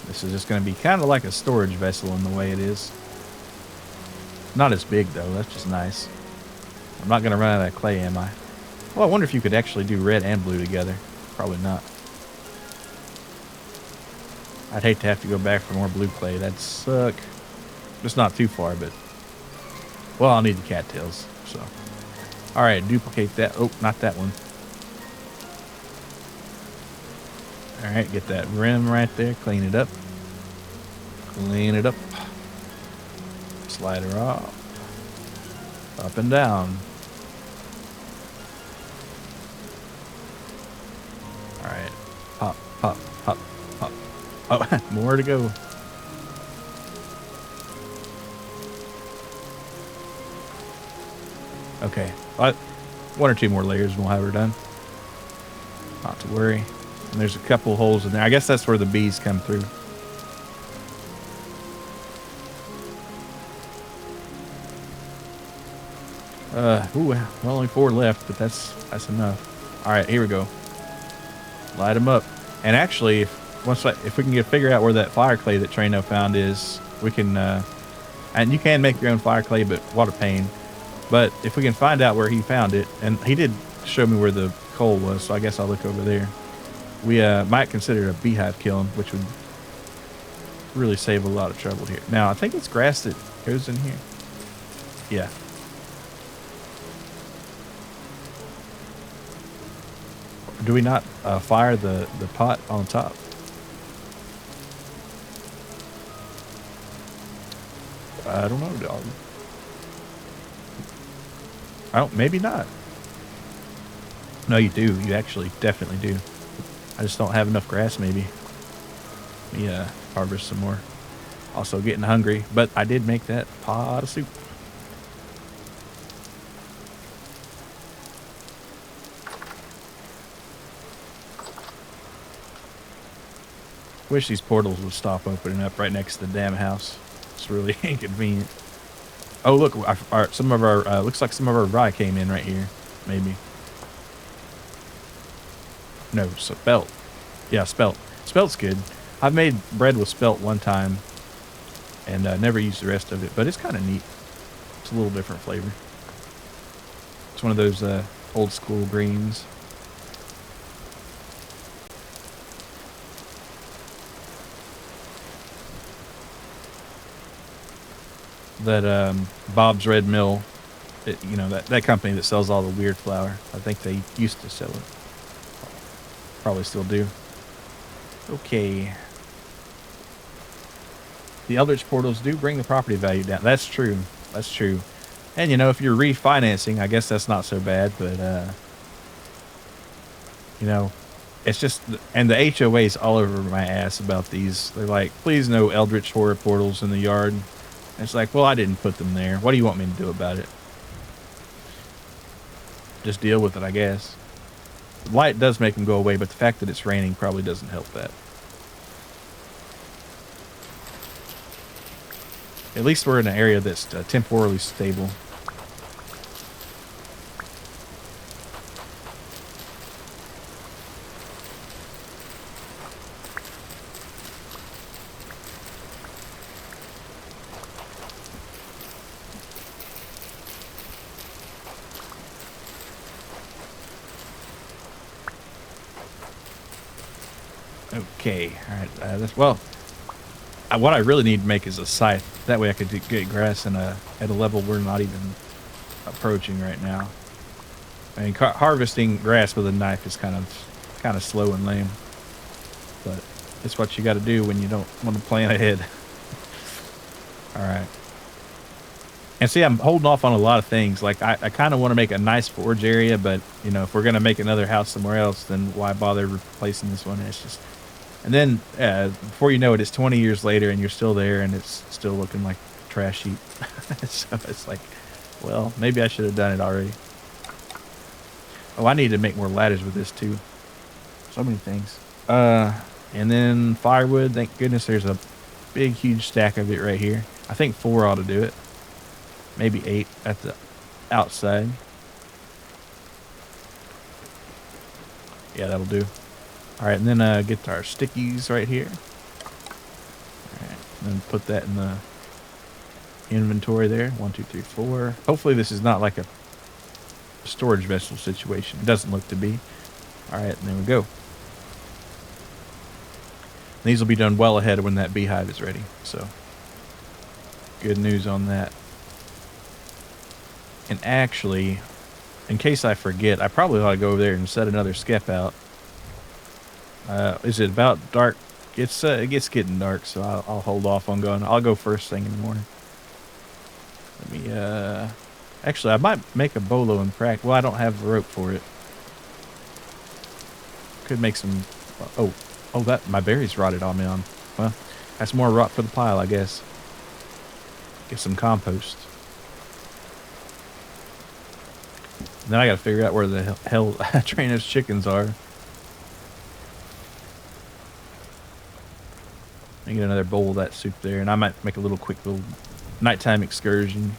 This is just going to be kind of like a storage vessel in the way it is. Not as big though. That's just nice. I'm not going to run out of clay, am I? Well, I wonder if you could actually do red and blue together. Probably not. I'd hate to have to go back for more blue clay. That'd suck. It's not too far, but... Well, I'll need the cattails, so... Alright, duplicate that. Oh, not that one. Alright, get that rim right there. Clean it up. Clean it up. Slide her off. Up and down. Alright. Pop, pop, pop, pop. Oh, more to go. Okay. One or two more layers and we'll have her done. Not to worry. And there's a couple holes in there. I guess that's where the bees come through. Ooh, well, only 4 left, but that's enough. All right, here we go. Light them up. And actually, if we can figure out where that fire clay that Trueno found is, we can, and you can make your own fire clay, but what a pain. But if we can find out where he found it, and he did show me where the coal was, so I guess I'll look over there. We might consider a beehive kiln, which would really save a lot of trouble here. Now, I think it's grass that goes in here. Yeah. Do we not fire the pot on top? I don't know, dog. I don't. Maybe not. No, you do. You actually definitely do. I just don't have enough grass. Maybe. Let me harvest some more. Also getting hungry, but I did make that pot of soup. Wish these portals would stop opening up right next to the damn house. It's really inconvenient. Oh, look, some of our, looks like some of our rye came in right here. Maybe. No, spelt. Yeah, spelt. Spelt's good. I've made bread with spelt one time and never used the rest of it, but it's kind of neat. It's a little different flavor. It's one of those old school greens. That Bob's Red Mill, you know, that company that sells all the weird flour. I think they used to sell it. Probably still do. Okay. The Eldritch portals do bring the property value down. That's true. That's true. And, you know, if you're refinancing, I guess that's not so bad. But, you know, it's just... And the HOA's all over my ass about these. They're like, please no Eldritch Horror portals in the yard. And it's like, well, I didn't put them there. What do you want me to do about it? Just deal with it, I guess. The light does make them go away, but the fact that it's raining probably doesn't help that. At least we're in an area that's temporarily stable. Okay, all right. That's well. What I really need to make is a scythe. That way, I could get grass at a level we're not even approaching right now. I mean, harvesting grass with a knife is kind of slow and lame, but it's what you got to do when you don't want to plan ahead. All right. And see, I'm holding off on a lot of things. Like, I kind of want to make a nice forge area, but, you know, if we're going to make another house somewhere else, then why bother replacing this one? It's just... And then, before you know it, it's 20 years later, and you're still there, and it's still looking like a trash heap. So it's like, well, maybe I should have done it already. Oh, I need to make more ladders with this, too. So many things. And then firewood. Thank goodness there's a big, huge stack of it right here. I think 4 ought to do it. Maybe 8 at the outside. Yeah, that'll do. All right, and then get our stickies right here. All right, and then put that in the inventory there. 1, 2, 3, 4. Hopefully this is not like a storage vessel situation. It doesn't look to be. All right, and there we go. These will be done well ahead of when that beehive is ready. So good news on that. And actually, in case I forget, I probably ought to go over there and set another skep out. Is it about dark? It gets getting dark, so I'll hold off on going. I'll go first thing in the morning. Let me, actually, I might make a bolo and crack. Well, I don't have the rope for it. Could make some, oh, that, my berries rotted on me on. Well, that's more rot for the pile, I guess. Get some compost. Now I gotta figure out where the hell Trueno's chickens are. I get another bowl of that soup there, and I might make a quick little nighttime excursion.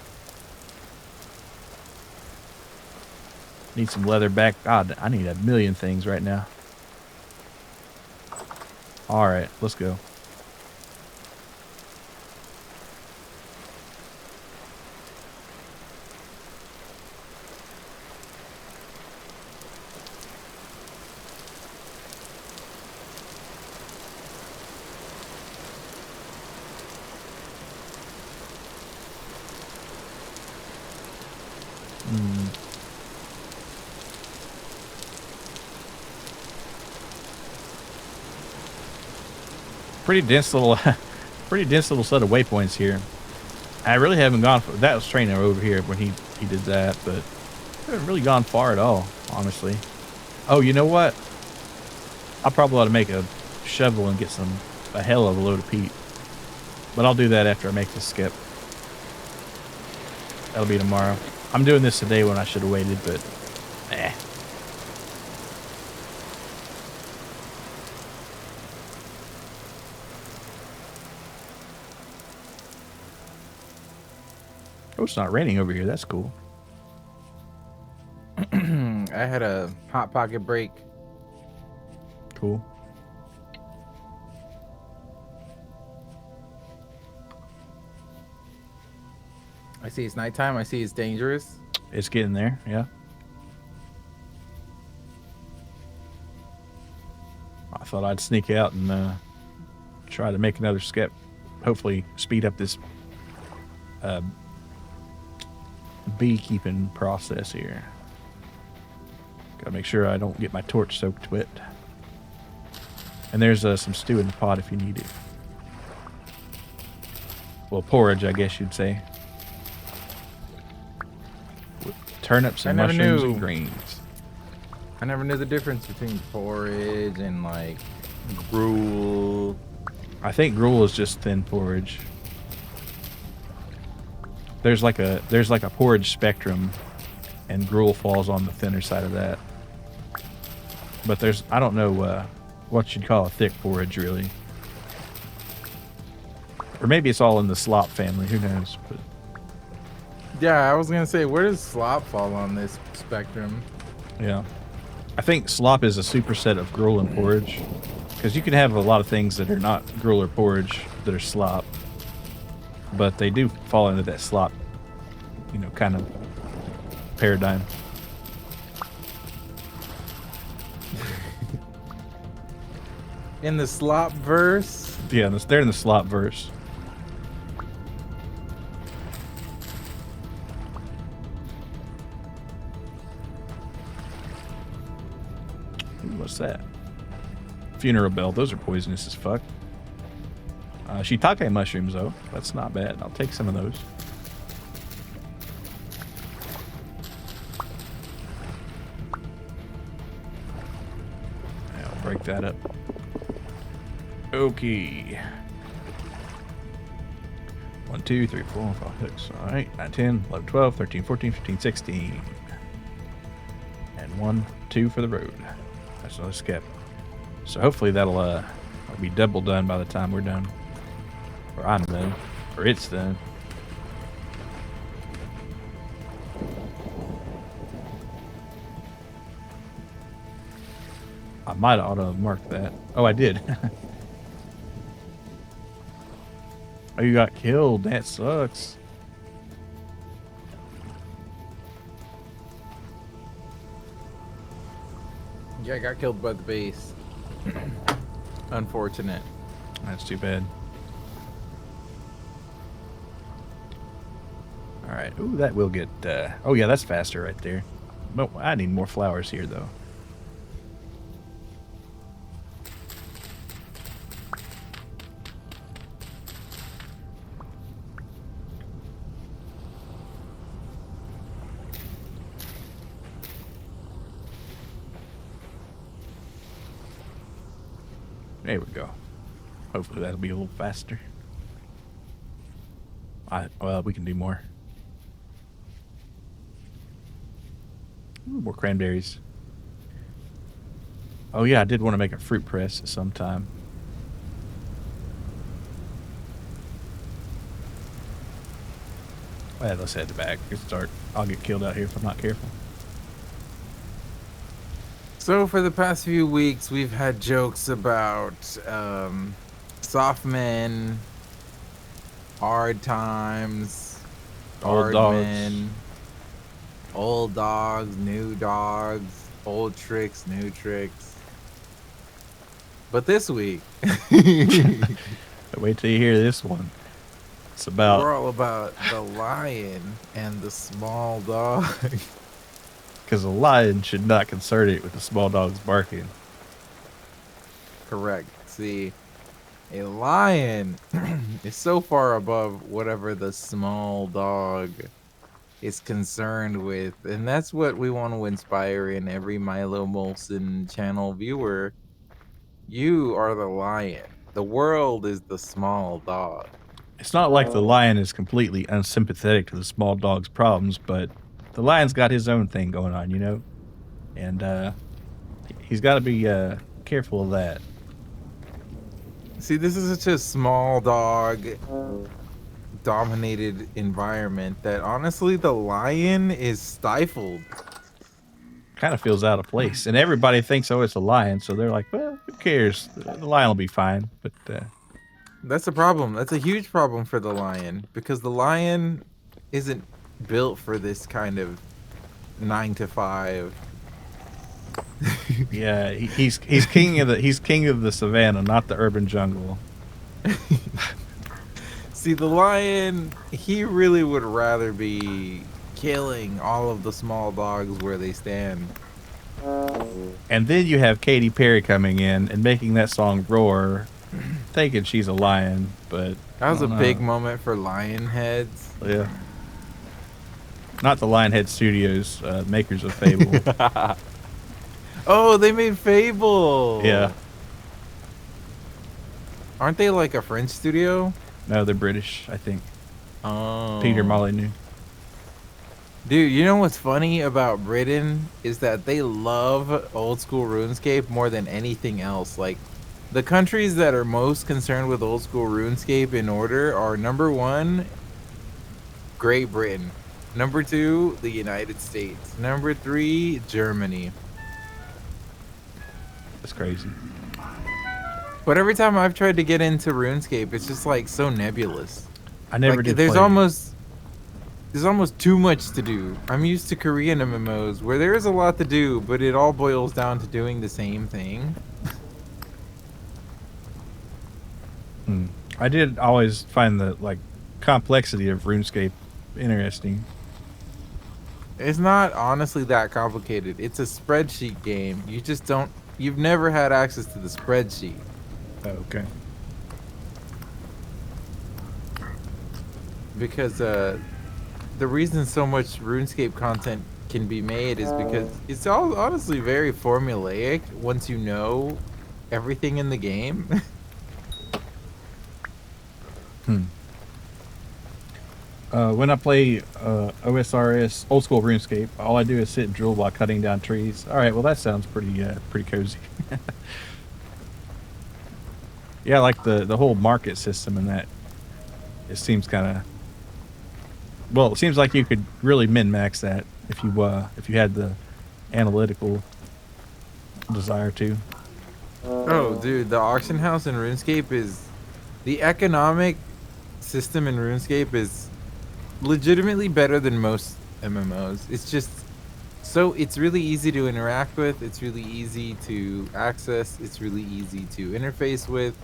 Need some leather back. God, I need a million things right now. All right, let's go. Pretty dense little set of waypoints here. I really haven't gone for that. Was Trueno over here when he did that, but I haven't really gone far at all, honestly. Oh, you know what? I probably ought to make a shovel and get a hell of a load of peat. But I'll do that after I make the skip. That'll be tomorrow. I'm doing this today when I should have waited, but eh. Oh, it's not raining over here. That's cool. I had a hot pocket break. Cool. I see it's nighttime. I see it's dangerous. It's getting there, yeah. I thought I'd sneak out and try to make another skip. Hopefully speed up this beekeeping process here. Gotta make sure I don't get my torch soaked wet. And there's some stew in the pot if you need it. Well, porridge, I guess you'd say. With turnips and mushrooms and greens. I never knew the difference between porridge and like gruel. I think gruel is just thin porridge. There's like a porridge spectrum, and gruel falls on the thinner side of that. But I don't know what you'd call a thick porridge, really. Or maybe it's all in the slop family. Who knows? But yeah, I was gonna say, where does slop fall on this spectrum? Yeah, I think slop is a superset of gruel and porridge, because you can have a lot of things that are not gruel or porridge that are slop, but they do fall into that slop, kind of paradigm. In the slop verse? Yeah, they're in the slop verse. Ooh, what's that? Funeral bell. Those are poisonous as fuck. Shiitake mushrooms, though. That's not bad. I'll take some of those. I'll break that up. Okay. 1, 2, 3, 4, 5, 6. All right. 9, 10, 11, 12, 13, 14, 15, 16. And 1, 2 for the road. That's another skip. So hopefully that'll be double done by the time we're done. Or I'm done. Or it's done. I might ought to mark that. Oh, I did. Oh, you got killed. That sucks. Yeah, I got killed by the base. Unfortunate. That's too bad. All right. Ooh, that will get. Oh yeah, that's faster right there. But I need more flowers here though. There we go. Hopefully that'll be a little faster. Well, we can do more. Ooh, more cranberries. Oh yeah, I did want to make a fruit press at some time. Well, let's head back. I'll get killed out here if I'm not careful. So for the past few weeks, we've had jokes about soft men, hard times, Old hard dogs. men, old dogs, old tricks, new tricks. But this week, Wait till you hear this one. It's about we're all about the lion and the small dog. because a lion should not concern it with the small dogs barking. Correct. See, a lion is so far above whatever the small dog is concerned with, and that's what we want to inspire in every Milo Molson channel viewer. You are the lion. The world is the small dog. It's not like the lion is completely unsympathetic to the small dog's problems, but the lion's got his own thing going on, you know? And he's got to be careful of that. See, this is such a small dog dominated environment that honestly the lion is stifled. Kind of feels out of place. And everybody thinks, oh, it's a lion. So they're like, well, who cares? The lion will be fine. But That's a problem. That's a huge problem for the lion because the lion isn't built for this kind of 9 to 5. yeah, he's king of the savannah, not the urban jungle. See, the lion, he really would rather be killing all of the small dogs where they stand. And then you have Katy Perry coming in and making that song Roar, thinking she's a lion, but That was a big moment for lion heads. Yeah. Not the Lionhead Studios, makers of Fable. Oh, they made Fable. Yeah. Aren't they like a French studio? No, they're British, I think. Oh. Peter Molyneux. Dude, you know what's funny about Britain is that they love old school RuneScape more than anything else. Like, the countries that are most concerned with old school RuneScape in order are number 1, Great Britain. Number 2, the United States. Number 3, Germany. That's crazy. But every time I've tried to get into RuneScape, it's just like so nebulous. I never Like, did there's play. almost too much to do. I'm used to Korean MMOs where there is a lot to do, but it all boils down to doing the same thing. I did always find the complexity of RuneScape interesting. It's not honestly that complicated. It's a spreadsheet game. You've never had access to the spreadsheet. Oh, okay. Because the reason so much RuneScape content can be made is because it's all honestly very formulaic once you know everything in the game. When I play OSRS, old school RuneScape, all I do is sit and drill while cutting down trees. All right, well that sounds pretty cozy. Yeah, I like the whole market system in that. It seems kind of well. It seems like you could really min-max that if you had the analytical desire to. Oh, dude, the auction house in RuneScape is the economic system in RuneScape is legitimately better than most MMOs. It's just so it's really easy to interact with, it's really easy to access, it's really easy to interface with.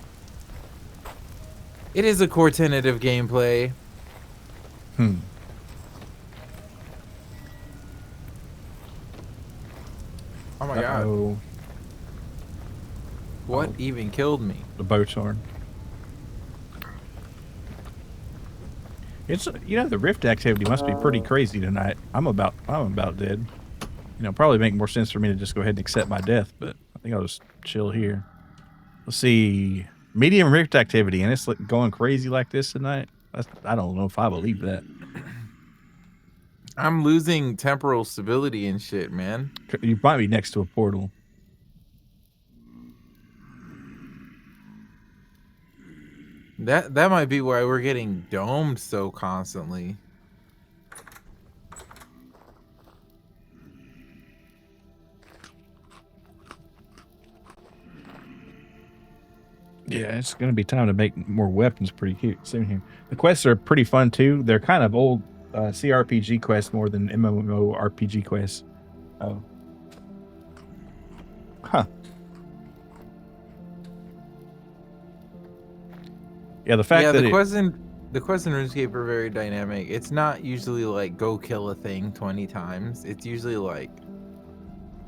It is a core tenet of gameplay. Hmm. Oh my god. Uh-oh. What Oh, even killed me? the boat's horn. It's the rift activity must be pretty crazy tonight. I'm about dead. Probably make more sense for me to just go ahead and accept my death, but I think I'll just chill here. Let's see. Medium rift activity, and it's like going crazy like this tonight. I don't know if I believe that. I'm losing temporal stability and shit, man. You might be next to a portal. That might be why we're getting domed so constantly. Yeah, it's going to be time to make more weapons pretty soon here. The quests are pretty fun too. They're kind of old CRPG quests more than MMORPG quests. Oh. Huh. Yeah, the fact that the quests in RuneScape are very dynamic. It's not usually like go kill a thing 20 times. It's usually like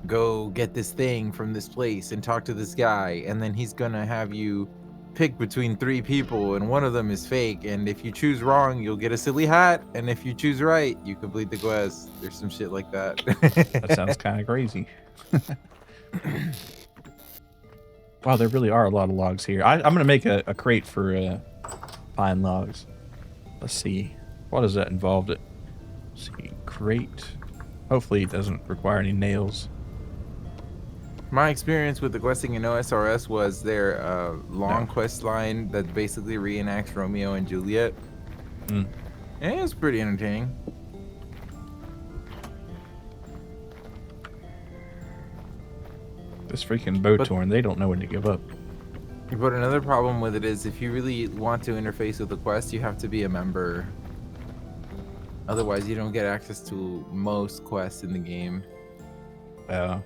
go get this thing from this place and talk to this guy, and then he's gonna have you pick between 3 people, and one of them is fake. And if you choose wrong, you'll get a silly hat, and if you choose right, you complete the quest. There's some shit like that sounds that. kind of crazy. Wow, there really are a lot of logs here. I'm going to make a crate for pine logs. Let's see. What does that involve? Let's see. Crate. Hopefully it doesn't require any nails. My experience with the questing in OSRS was their long quest line that basically reenacts Romeo and Juliet. Mm. And it was pretty entertaining. This freaking Botorn, they don't know when to give up. But another problem with it is if you really want to interface with the quest, you have to be a member. Otherwise, you don't get access to most quests in the game. Well,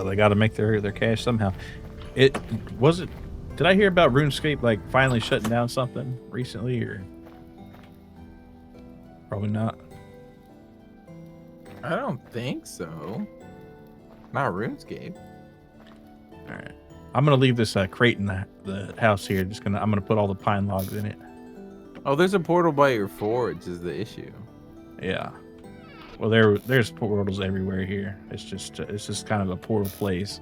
they got to make their cash somehow. Did I hear about RuneScape like finally shutting down something recently, or probably not? I don't think so. Not RuneScape. All right, I'm gonna leave this crate in the house here. I'm gonna put all the pine logs in it. Oh, there's a portal by your forge is the issue. Yeah. Well, there's portals everywhere here. It's just kind of a portal place.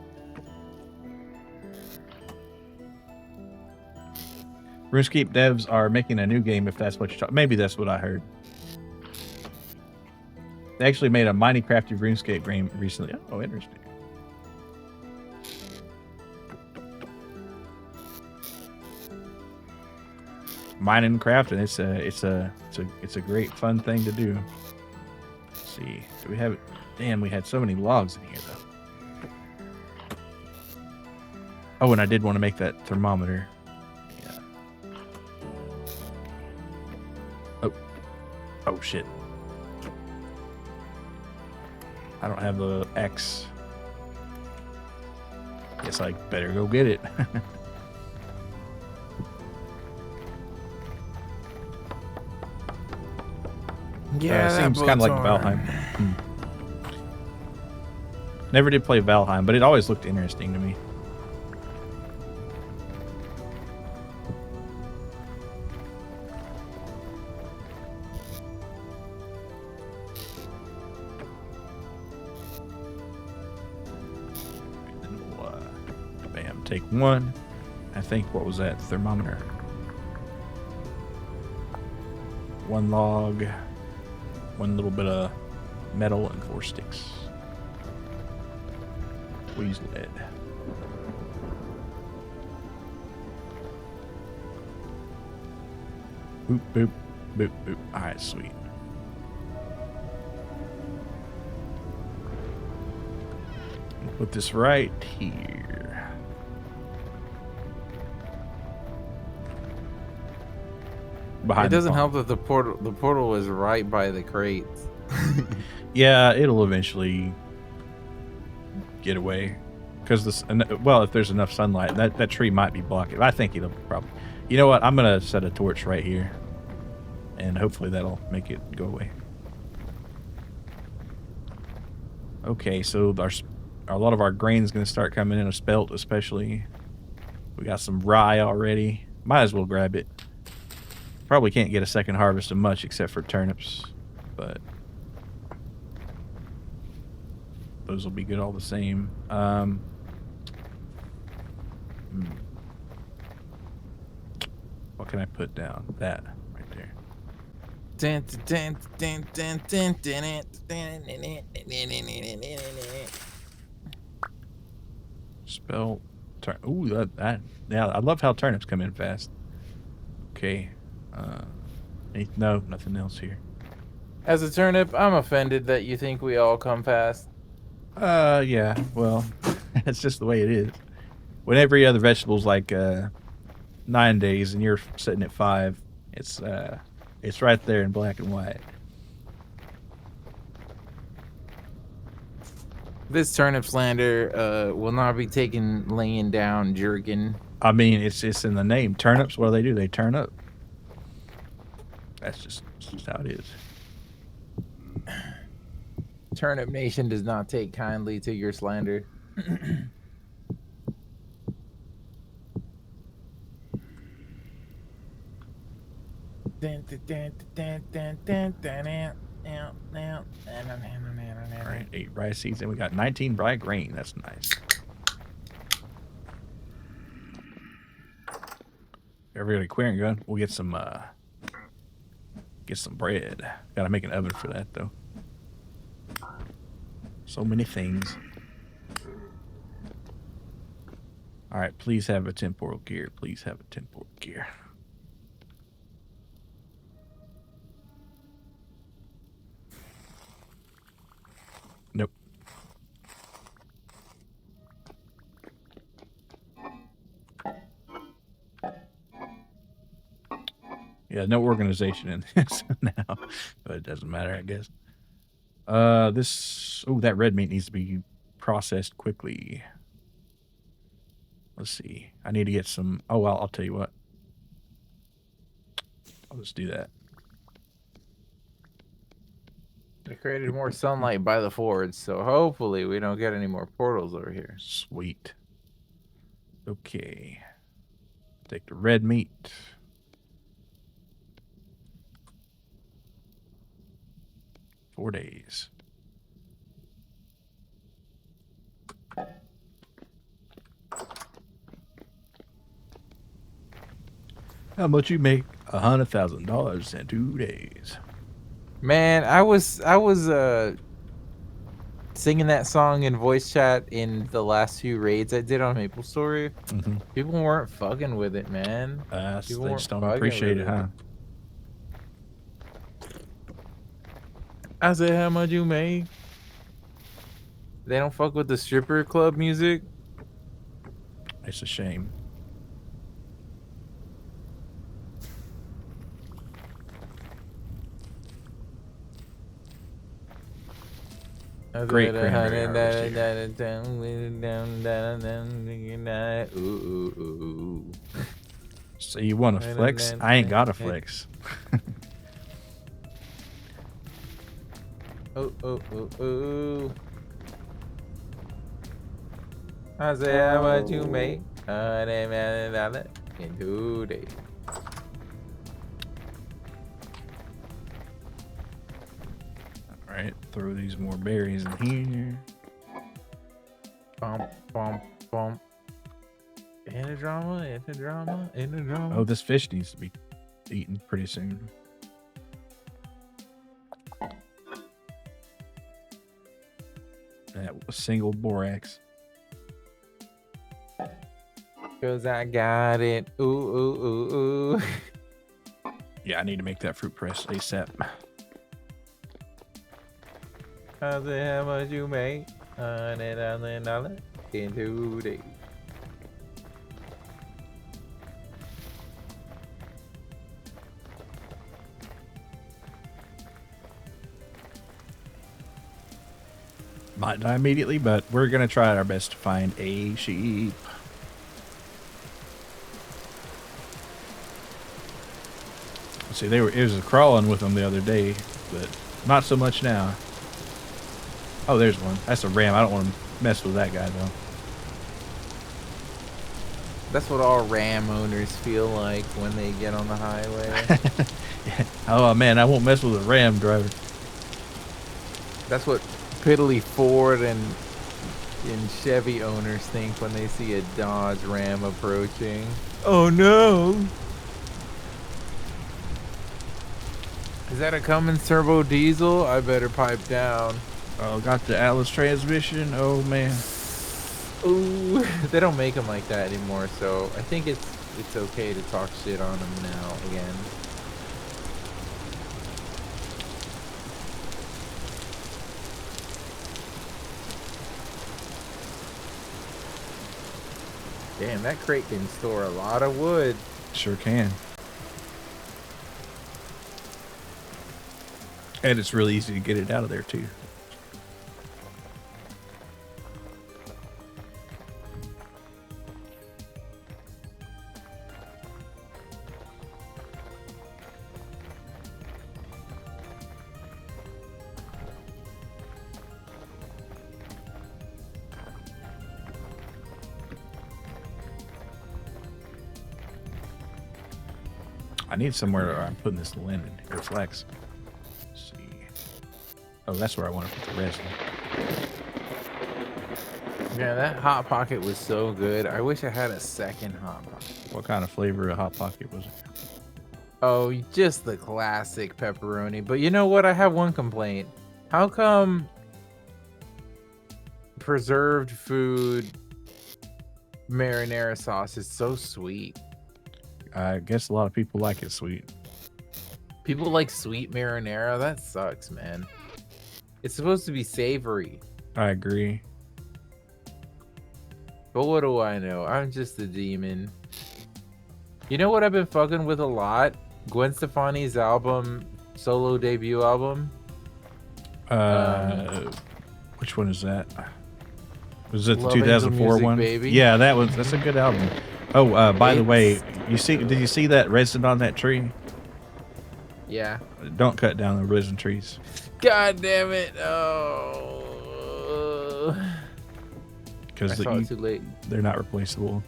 RuneScape devs are making a new game. If that's what you're talking, maybe that's what I heard. They actually made a Minecraft RuneScape game recently. Oh, interesting. Minecraft, and it's a great fun thing to do. Let's see, do we have it? Damn, we had so many logs in here though. Oh, and I did want to make that thermometer. Yeah. Oh shit. I don't have the X. Guess I better go get it. Yeah, seems kind of like Valheim. Never did play Valheim, but it always looked interesting to me. Bam, take one. I think, what was that? Thermometer. One log. One little bit of metal and 4 sticks. Squeeze lead. Boop, boop, boop, boop. All right, sweet. Put this right here. Behind It the doesn't help pond. that the portal is right by the crates. Yeah, it'll eventually get away. Because this, well, if there's enough sunlight, that tree might be blocking. I think it'll probably. You know what? I'm gonna set a torch right here, and hopefully that'll make it go away. Okay, so a lot of our grain's gonna start coming in, a spelt especially. We got some rye already. Might as well grab it. Probably can't get a second harvest of much except for turnips, but those will be good all the same. What can I put down? That right there. Spell turn. Ooh, that yeah. I love how turnips come in fast. Okay. No, nothing else here. As a turnip, I'm offended that you think we all come fast. Yeah. Well, that's just the way it is. When every other vegetable's like 9 days and you're sitting at 5, it's right there in black and white. This turnip slander will not be taken laying down jerkin. I mean, it's in the name. Turnips. What do? They turn up. That's just how it is. Turnip Nation does not take kindly to your slander. All right, 8 rice seeds, and we got 19 dry grain. That's nice. Everybody clearing gun. We'll get some bread. Gotta make an oven for that though. So many things. All right, please have a temporal gear. Please have a temporal gear. Nope. Yeah, no organization in this now, but it doesn't matter, I guess. That red meat needs to be processed quickly. Let's see. I need to get some. Oh, well, I'll tell you what. I'll just do that. They created more sunlight by the forge, so hopefully we don't get any more portals over here. Sweet. Okay. Take the red meat. Four days. How much you make? $100,000 in 2 days. Man, I was singing that song in voice chat in the last few raids I did on Maple Story. Mm-hmm. People weren't fucking with it, man. People They weren't just don't fucking appreciate with it, huh? I said, how much you make? They don't fuck with the stripper club music. It's a shame. Great cranberry harvest here. So you want to flex? I ain't got a flex. Oh. I say, how much you make? $100,000 in 2 days. All right, throw these more berries in here. Bum. In the drama. Oh, this fish needs to be eaten pretty soon. That was single borax. Cause I got it. Ooh. Yeah, I need to make that fruit press ASAP. How much you make? $100 in 2 days. Might die immediately, but we're gonna try our best to find a sheep. See, it was crawling with them the other day, but not so much now. Oh, there's one. That's a ram. I don't want to mess with that guy though. That's what all ram owners feel like when they get on the highway. Yeah. Oh man, I won't mess with a ram driver. That's what piddly Ford and Chevy owners think when they see a Dodge Ram approaching. Oh no! Is that a Cummins turbo diesel? I better pipe down. Oh, got the Atlas transmission. Oh man. Ooh, they don't make them like that anymore, so I think it's okay to talk shit on them now again. Damn, that crate can store a lot of wood. Sure can. And it's really easy to get it out of there too. I need somewhere where I'm putting this linen or flex. Let's see. Oh, that's where I want to put the resin. Yeah, that Hot Pocket was so good. I wish I had a second Hot Pocket. What kind of flavor of Hot Pocket was it? Oh, just the classic pepperoni. But you know what? I have one complaint. How come preserved food marinara sauce is so sweet? I guess a lot of people like it sweet. People like sweet marinara? That sucks, man. It's supposed to be savory. I agree. But what do I know? I'm just a demon. You know what I've been fucking with a lot? Gwen Stefani's album, solo debut album. Which one is that? Was it the Love Angel 2004 Music, one? Baby. Yeah, that's a good album. Oh, by the way, did you see that resin on that tree? Yeah. Don't cut down the resin trees. God damn it! Oh. Because too late. They're not replaceable.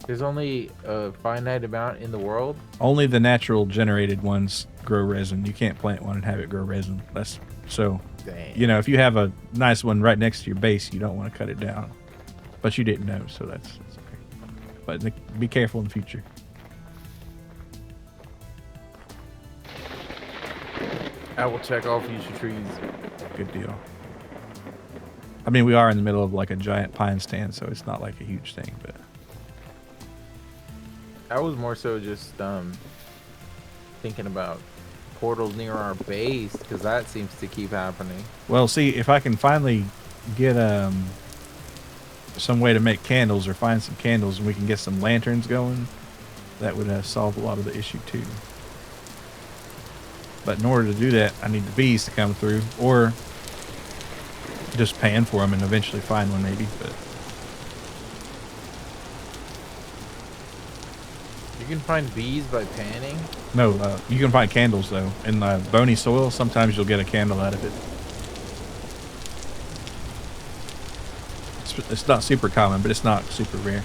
There's only a finite amount in the world. Only the natural generated ones grow resin. You can't plant one and have it grow resin. That's so. Dang. You know, if you have a nice one right next to your base, you don't want to cut it down. But you didn't know, so that's okay. But be careful in the future. I will check all future trees. Good deal. I mean, we are in the middle of like a giant pine stand, so it's not like a huge thing, but I was more so just thinking about portals near our base because that seems to keep happening. well, see if I can finally get some way to make candles or find some candles and we can get some lanterns going, that would solve a lot of the issue too. But in order to do that, I need the bees to come through, or just pan for them and eventually find one maybe. But You can find bees by panning. no, you can find candles though. In bony soil, sometimes you'll get a candle out of it. It's not super common, but it's not super rare.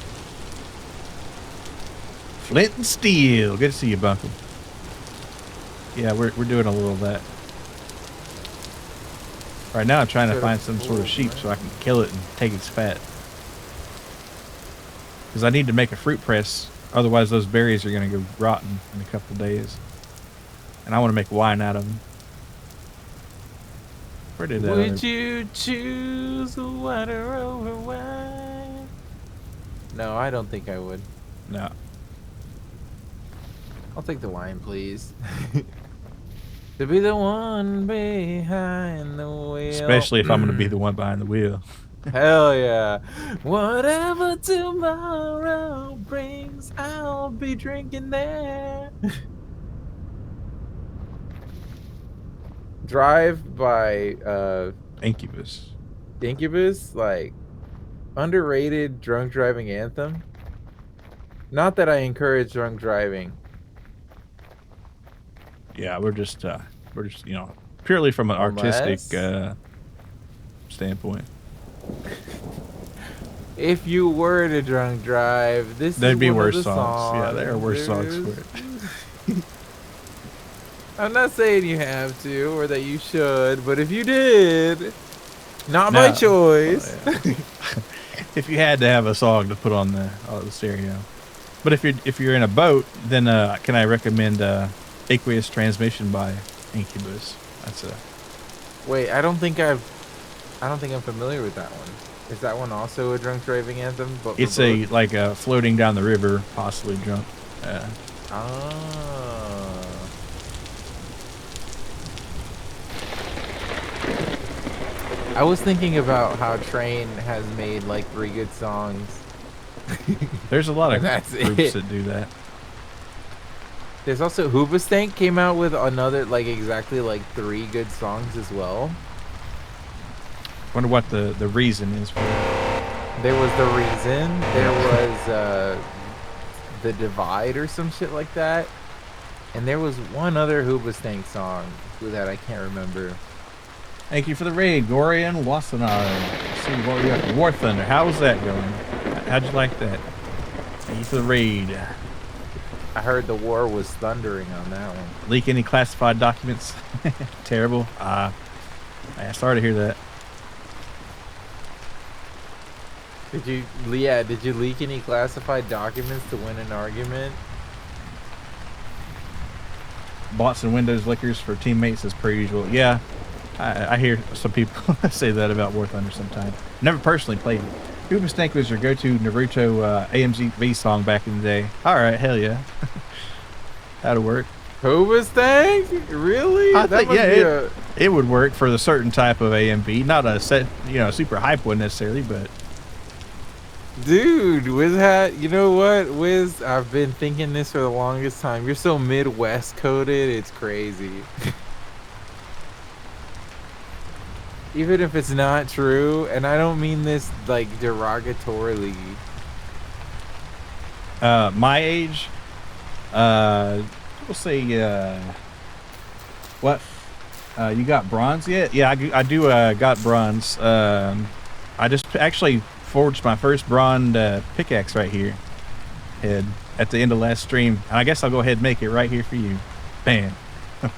Flint and steel. Good to see you, Bunkle. Yeah, we're doing a little of that. Right now I'm trying to find some sort of sheep so I can kill it and take its fat. Because I need to make a fruit press, otherwise those berries are going to go rotten in a couple of days. And I want to make wine out of them. Where did that Would you choose water over wine? No, I don't think I would. No. I'll take the wine, please. To be the one behind the wheel. Especially if I'm gonna be the one behind the wheel. Hell yeah. Whatever tomorrow brings, I'll be drinking there. Drive by Incubus. Incubus, like underrated drunk driving anthem. Not that I encourage drunk driving. Yeah, we're just purely from an artistic Unless standpoint. if you were to drunk drive, this is There'd be one of worse the songs. Yeah, there are songs. worse songs for it. I'm not saying you have to or that you should, but if you did, not by Now, choice. yeah. If you had to have a song to put on the stereo, but if you're in a boat, then can I recommend Aqueous Transmission by Incubus? That's a Wait, I don't think I'm familiar with that one. Is that one also a drunk driving anthem? But it's a like a floating down the river, possibly drunk. Ah. I was thinking about how Train has made like 3 good songs. There's a lot of That's groups it. that do that. There's also Hoobastank came out with another like exactly like 3 good songs as well. Wonder what the reason is for it. There was The Reason. There was The Divide or some shit like that. And there was one other Hoobastank song that I can't remember. Thank you for the raid, Gorian Wasanar. Let's see what we got. War Thunder. How was that going? How'd you like that? Thank you for the raid. I heard the war was thundering on that one. Leak any classified documents? Terrible. Sorry to hear that. Did you leak any classified documents to win an argument? Bought some Windows liquors for teammates as per usual. Yeah, I hear some people say that about War Thunder sometimes. Never personally played it. Uber Snake was your go-to Naruto AMV song back in the day. All right, hell yeah. That'll work. Hoobastank? Really? I think, yeah, it would work for the certain type of AMV. Not a set, super hype one necessarily, but... Dude, Wiz hat, you know what, Wiz? I've been thinking this for the longest time. You're so Midwest coded, it's crazy. Even if it's not true, and I don't mean this like derogatorily. My age, we'll say, what? You got bronze yet? Yeah, I do got bronze. I just actually forged my first bronze pickaxe right here at the end of last stream. And I guess I'll go ahead and make it right here for you. Bam.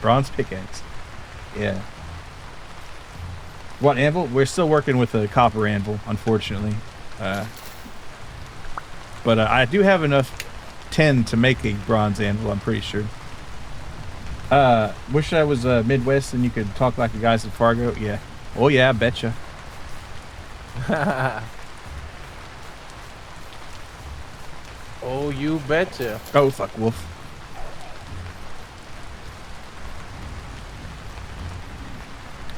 Bronze pickaxe. Yeah. What anvil? We're still working with a copper anvil, unfortunately. But I do have enough tin to make a bronze anvil, I'm pretty sure. Wish I was Midwest and you could talk like the guys at Fargo. Yeah. Oh yeah, I betcha. Oh, you betcha. Oh, fuck, wolf.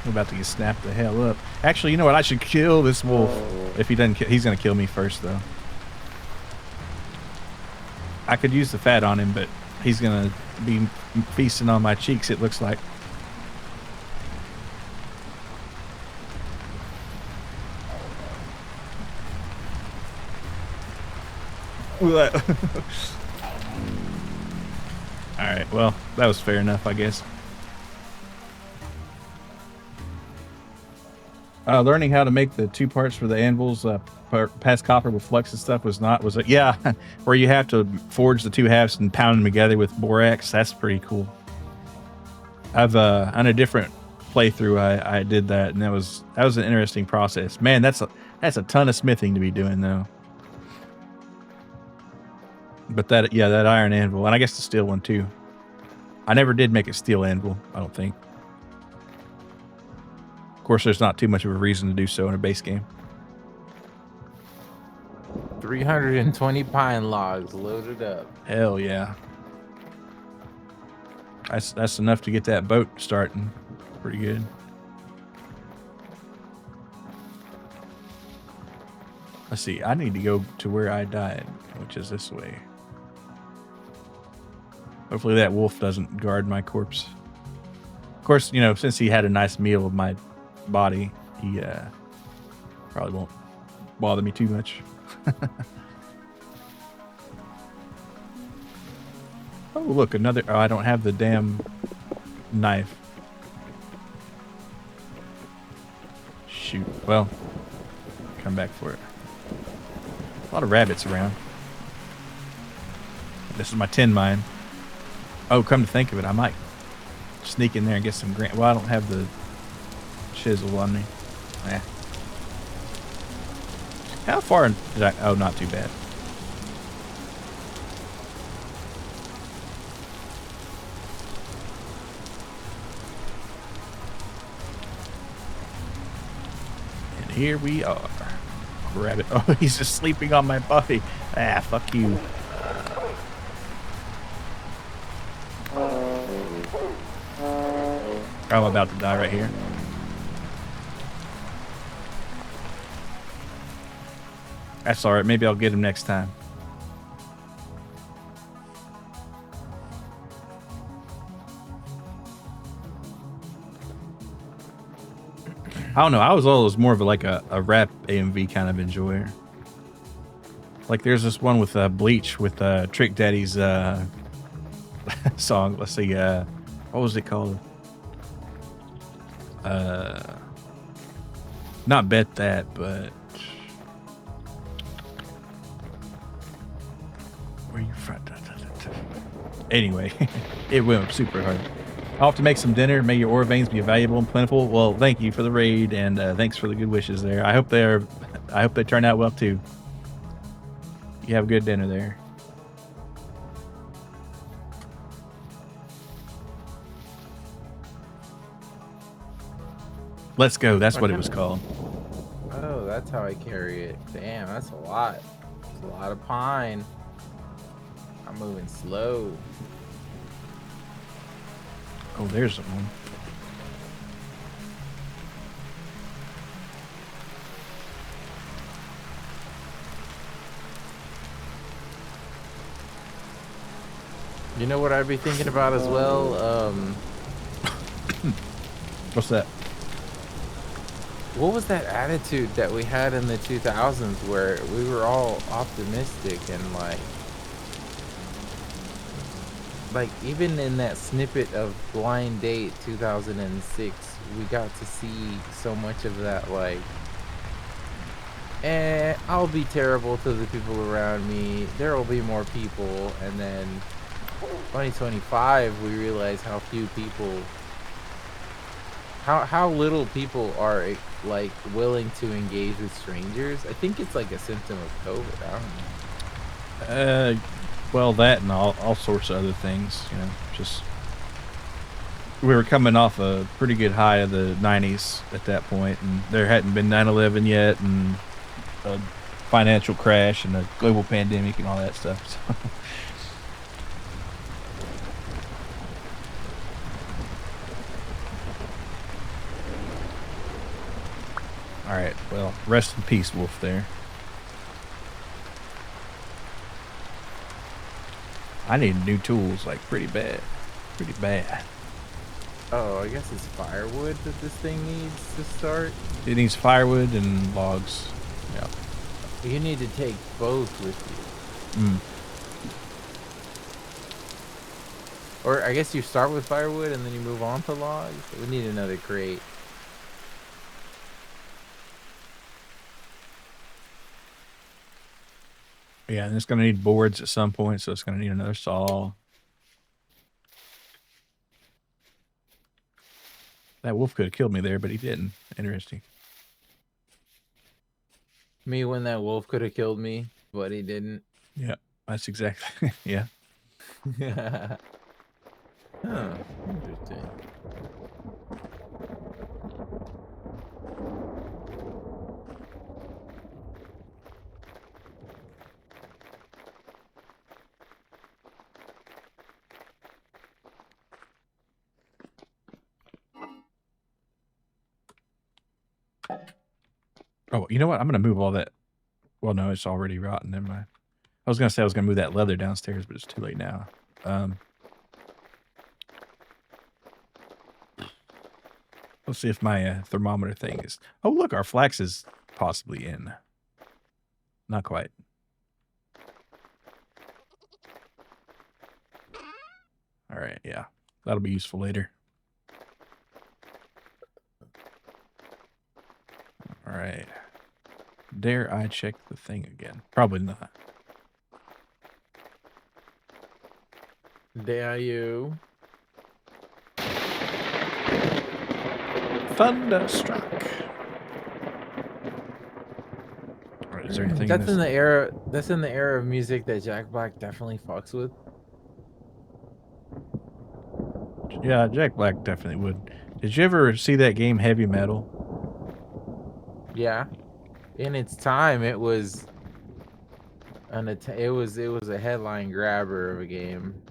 I'm about to get snapped the hell up. Actually, you know what? I should kill this wolf. If he doesn't kill, he's gonna kill me first, though. I could use the fat on him, but he's gonna be feasting on my cheeks, it looks like. Alright, well, that was fair enough, I guess. Learning how to make the 2 parts for the anvils, past copper with flux and stuff was it? Yeah, where you have to forge the 2 halves and pound them together with borax. That's pretty cool. I've on a different playthrough, I did that, and that was an interesting process. Man, that's a ton of smithing to be doing though. But that iron anvil, and I guess the steel one too. I never did make a steel anvil, I don't think. Of course, there's not too much of a reason to do so in a base game. 320 pine logs loaded up. Hell yeah. That's enough to get that boat starting. Pretty good. Let's see. I need to go to where I died, which is this way. Hopefully that wolf doesn't guard my corpse. Of course, you know, since he had a nice meal of my body, he probably won't bother me too much. Oh, look, another. Oh, I don't have the damn knife. Shoot. Well, come back for it. A lot of rabbits around. This is my tin mine. Oh, come to think of it, I might sneak in there and get some granite. Well, I don't have the chisel on me. Eh. How far did I? Oh, not too bad. And here we are. Rabbit. Oh, he's just sleeping on my body. Ah, fuck you. I'm about to die right here. That's alright. Maybe I'll get him next time. I don't know. I was always more of like a rap AMV kind of enjoyer. Like there's this one with Bleach with Trick Daddy's song. Let's see. What was it called? Not Bet That, but where you from? Anyway, it went super hard. I'll have to make some dinner. May your ore veins be valuable and plentiful. Well, thank you for the raid, and thanks for the good wishes there. I hope they turn out well too. You have a good dinner there. Let's go. That's what it was called. Oh, that's how I carry it. Damn, that's a lot. That's a lot of pine. I'm moving slow. Oh, there's someone. You know what I'd be thinking about as well? What's that? What was that attitude that we had in the 2000s where we were all optimistic and like even in that snippet of Blind Date 2006, we got to see so much of that, like, I'll be terrible to the people around me, there will be more people, and then 2025 we realize how few people, how little people are like willing to engage with strangers. I think it's like a symptom of COVID. I don't know. Well, that and all sorts of other things. You know, just we were coming off a pretty good high of the 90s at that point, and there hadn't been 9/11 yet, and a financial crash, and a global pandemic, and all that stuff. So. All right. Well, rest in peace, Wolf. There. I need new tools, like pretty bad. Pretty bad. Oh, I guess it's firewood that this thing needs to start. It needs firewood and logs. Yeah. You need to take both with you. Or I guess you start with firewood and then you move on to logs. We need another crate. Yeah, and it's going to need boards at some point, so it's going to need another saw. That wolf could have killed me there, but he didn't. Interesting. Me when that wolf could have killed me, but he didn't. Yeah, that's exactly. Yeah. Huh, interesting. Oh, you know what? I'm gonna move all that. Well, no, it's already rotten. Never mind. I was gonna say I was gonna move that leather downstairs, but it's too late now. Let's see if my thermometer thing is. Oh, look, our flax is possibly in. Not quite. All right, yeah, that'll be useful later. All right. Dare I check the thing again? Probably not. Dare you? Thunderstruck. All right, is there anything in That's this? in the era. That's in the era of music that Jack Black definitely fucks with. Yeah, Jack Black definitely would. Did you ever see that game Heavy Metal? Yeah, in its time, it was it was a headline grabber of a game.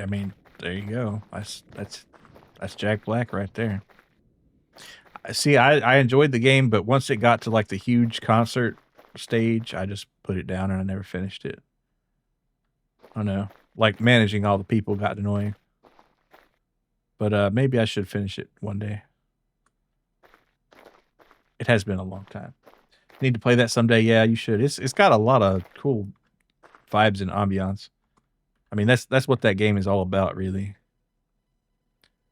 I mean, there you go. That's Jack Black right there. See, I enjoyed the game, but once it got to like the huge concert stage, I just put it down and I never finished it. I don't know. Like managing all the people got annoying. But maybe I should finish it one day. It has been a long time. Need to play that someday. Yeah, you should. It's got a lot of cool vibes and ambiance. I mean, that's what that game is all about, really.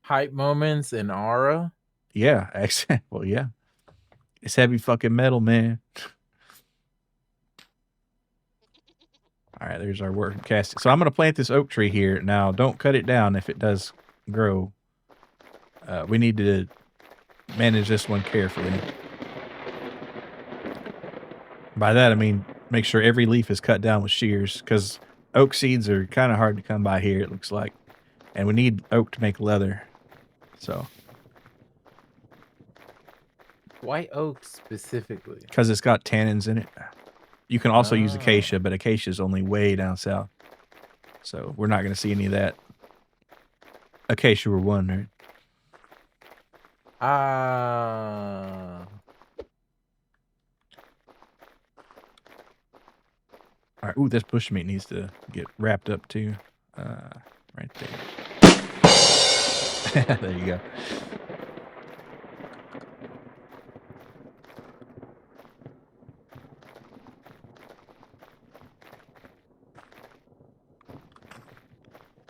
Hype moments and aura. Yeah, well, yeah. It's heavy fucking metal, man. All right, there's our work casting. So I'm gonna plant this oak tree here. Now, don't cut it down if it does grow. We need to manage this one carefully. By that I mean make sure every leaf is cut down with shears, because oak seeds are kind of hard to come by here. It looks like, and we need oak to make leather. So. Why oak specifically? Because it's got tannins in it. You can also use acacia, but acacia is only way down south. So we're not going to see any of that. Acacia were one, right? All right. Ooh, this bushmeat needs to get wrapped up too. Right there. There you go.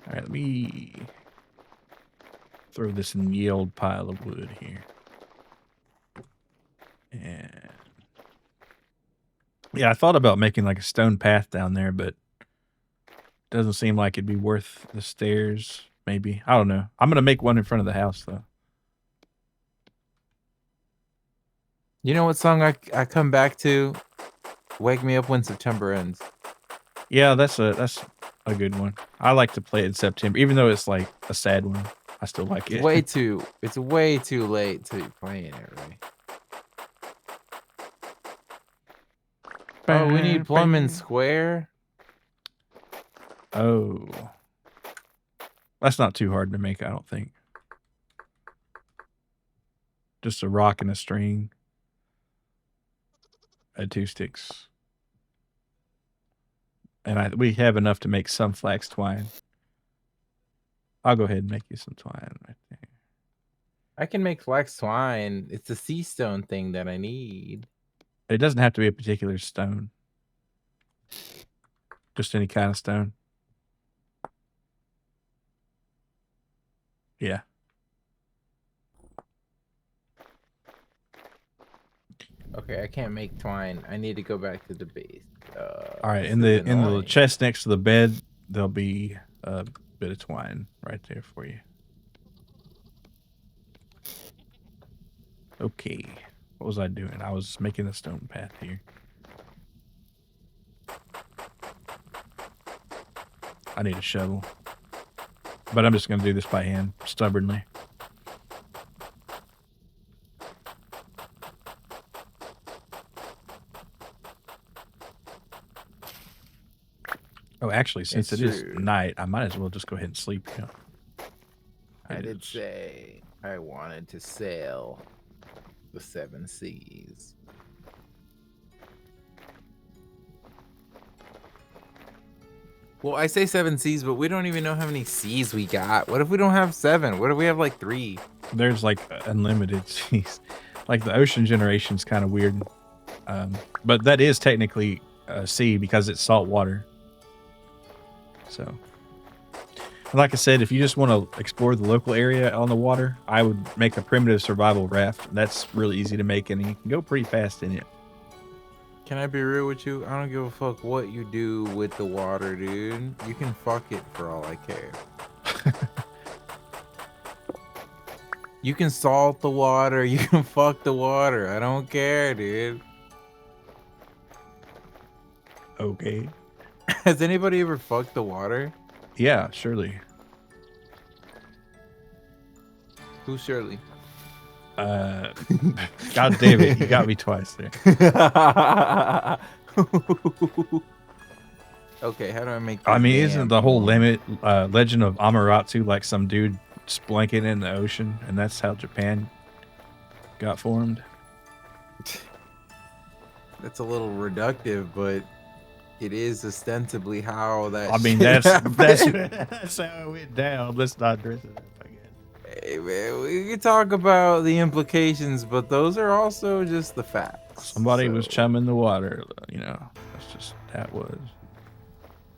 All right, let me throw this in the old pile of wood here. And yeah, I thought about making like a stone path down there, but doesn't seem like it'd be worth the stairs. Maybe. I don't know. I'm going to make one in front of the house, though. You know what song I come back to? Wake Me Up When September Ends. Yeah, that's a good one. I like to play it in September, even though it's like a sad one. I still like it. It's way too late to be playing it, right? Oh, we need Plum Square. Oh. That's not too hard to make, I don't think. Just a rock and a string. And 2 sticks. And we have enough to make some flax twine. I'll go ahead and make you some twine right there. I can make flax twine. It's the sea stone thing that I need. It doesn't have to be a particular stone. Just any kind of stone. Yeah. Okay, I can't make twine. I need to go back to the base. All right, in the chest next to the bed, there'll be a bit of twine right there for you. Okay. What was I doing? I was making a stone path here. I need a shovel. But I'm just going to do this by hand, stubbornly. Oh, actually, since it is night, I might as well just go ahead and sleep. You know? I did say I wanted to sail. The seven seas. Well, I say seven seas, but we don't even know how many seas we got. What if we don't have seven? What if we have like 3? There's like unlimited seas. Like the ocean generation's kind of weird. But that is technically a sea because it's salt water. So, like I said, if you just want to explore the local area on the water, I would make a primitive survival raft. That's really easy to make, and you can go pretty fast in it. Can I be real with you? I don't give a fuck what you do with the water, dude. You can fuck it for all I care. You can salt the water. You can fuck the water. I don't care, dude. Okay. Has anybody ever fucked the water? Yeah, surely. Who's Shirley? God damn it, you got me twice there. Okay, how do I make this I mean, isn't damn the whole point? legend of Amaterasu like some dude splanking in the ocean, and that's how Japan got formed? That's a little reductive, but it is ostensibly how that I mean, shit that's happened. that's how it went down. Let's not dress it up again. Hey, man, we can talk about the implications, but those are also just the facts. Somebody was So, chumming the water, you know. That's just that was.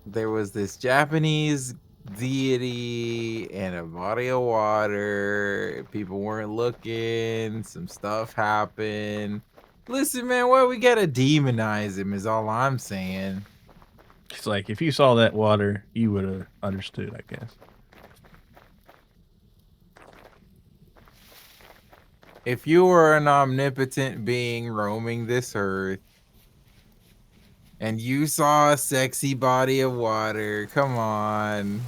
there was this Japanese deity and a body of water. People weren't looking. Some stuff happened. Listen, man, why we gotta demonize him is all I'm saying. It's like if you saw that water, you would have understood, I guess. If you were an omnipotent being roaming this earth and you saw a sexy body of water, come on.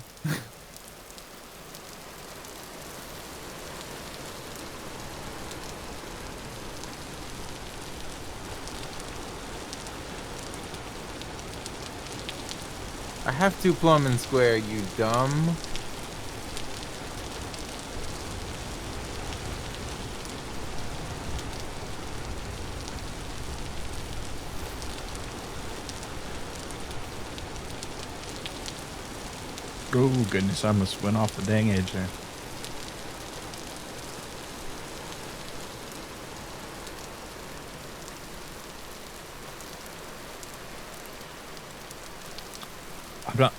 I have to plumb and square, you dumb. Oh goodness, I almost went off the dang edge there.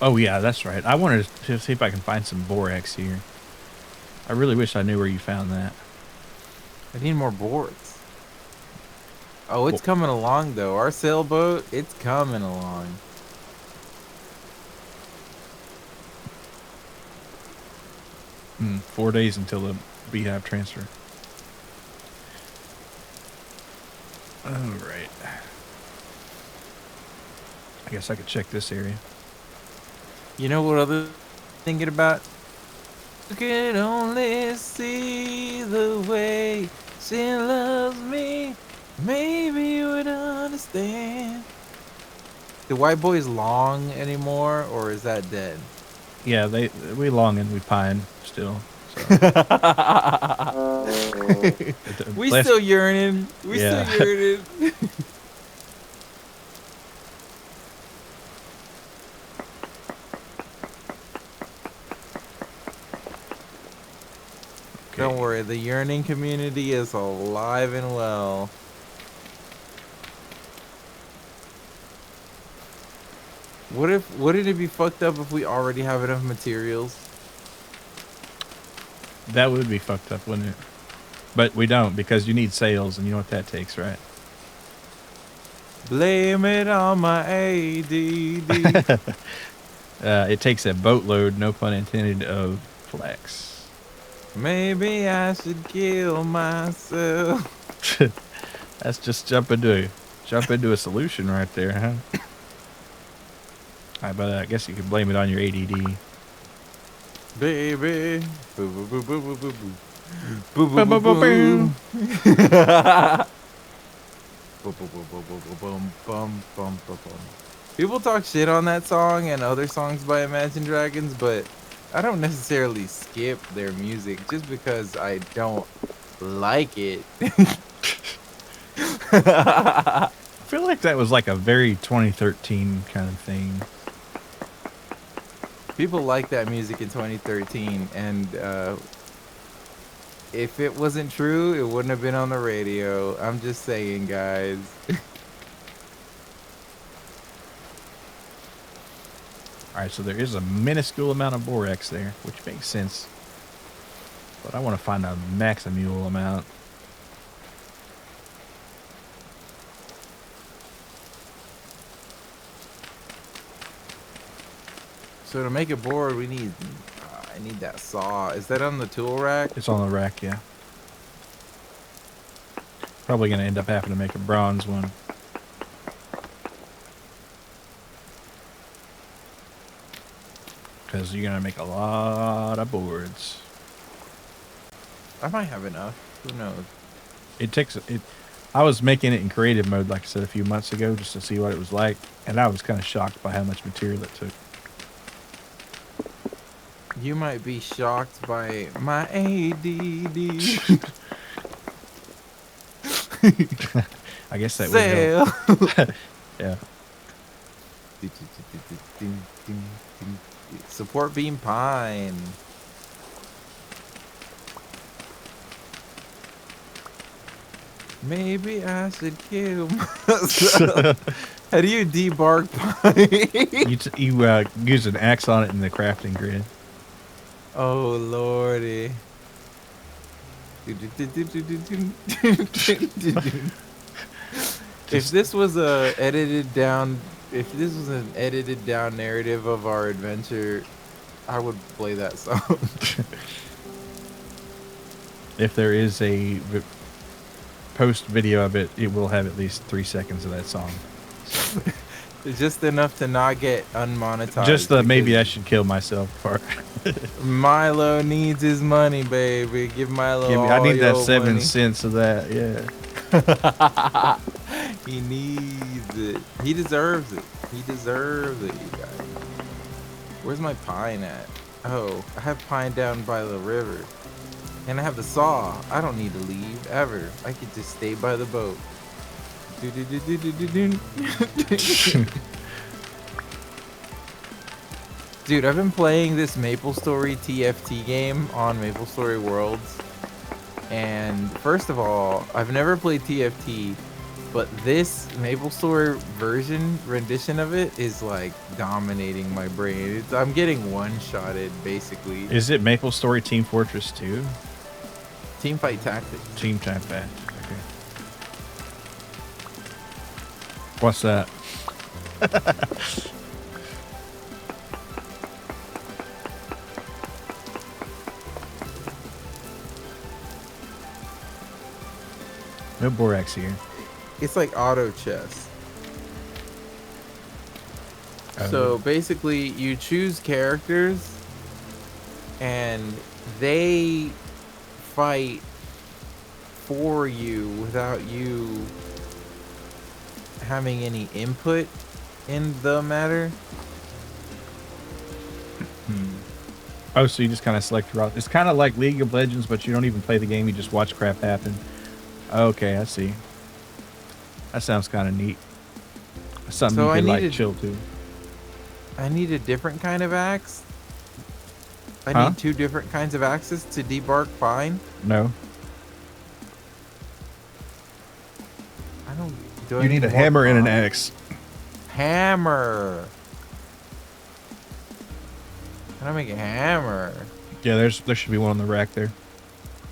Oh yeah, that's right. I wanted to see if I can find some borax here. I really wish I knew where you found that. I need more boards. Oh, it's coming along though. Our sailboat, it's coming along. 4 days until the beehive transfer. All right. I guess I could check this area. You know what other thinking about? You can only see the way she loves me. Maybe you would understand. Do white boys long anymore, or is that dead? Yeah, we long and we pine still. So. We still yearning. We yeah. still yearning. Okay. Don't worry, the yearning community is alive and well. Wouldn't it be fucked up if we already have enough materials? That would be fucked up, wouldn't it? But we don't, because you need sails, and you know what that takes, right? Blame it on my ADD. It takes a boatload, no pun intended, of flax. Maybe I should kill myself. That's just jump into a solution right there, huh? But I guess you could blame it on your ADD. Baby. Boo, boo, boo, boo, boo, boo, boo. Boo, boo, boo, boo, boo. People talk shit on that song and other songs by Imagine Dragons, but I don't necessarily skip their music just because I don't like it. I feel like that was like a very 2013 kind of thing. People like that music in 2013, and if it wasn't true, it wouldn't have been on the radio. I'm just saying, guys. All right, so there is a minuscule amount of borax there, which makes sense. But I want to find a maximal amount. So to make a board, we need. I need that saw. Is that on the tool rack? It's on the rack, yeah. Probably going to end up having to make a bronze one. Because you're going to make a lot of boards. I might have enough. Who knows? It takes it. I was making it in creative mode, like I said a few months ago, just to see what it was like, and I was kind of shocked by how much material it took. You might be shocked by my ADD. I guess that Sail. would help. Yeah. Support beam pine. Maybe I should kill myself. How do you debark pine? You use an axe on it in the crafting grid. Oh lordy. If this was a edited down, if this was an edited down narrative of our adventure, I would play that song. If there is a post video of it, it will have at least 3 seconds of that song. Just enough to not get unmonetized. Just the maybe I should kill myself part. Milo needs his money, baby. Give Milo all I need that your 7 money. cents of that, yeah. He needs it. He deserves it. He deserves it, you guys. Where's my pine at? Oh, I have pine down by the river. And I have the saw. I don't need to leave, ever. I could just stay by the boat. Dude, I've been playing this MapleStory TFT game on MapleStory Worlds. And first of all, I've never played TFT, but this MapleStory rendition of it is like dominating my brain. I'm getting one-shotted, basically. Is it MapleStory Team Fortress 2? Teamfight Tactics. Team Tactics. Okay. What's that? No borax here. It's like auto chess. So basically, you choose characters, and they fight for you without you having any input in the matter. Oh, so you just kind of select your route. It's kind of like League of Legends, but you don't even play the game. You just watch crap happen. Okay, I see. That sounds kind of neat. That's something So you I can like needed- chill to. I need a different kind of axe. I Huh? need 2 different kinds of axes to debark pine. No. I don't. Do I You need a more hammer and an pine? axe. Hammer. How do I make a hammer? Yeah, there should be one on the rack there.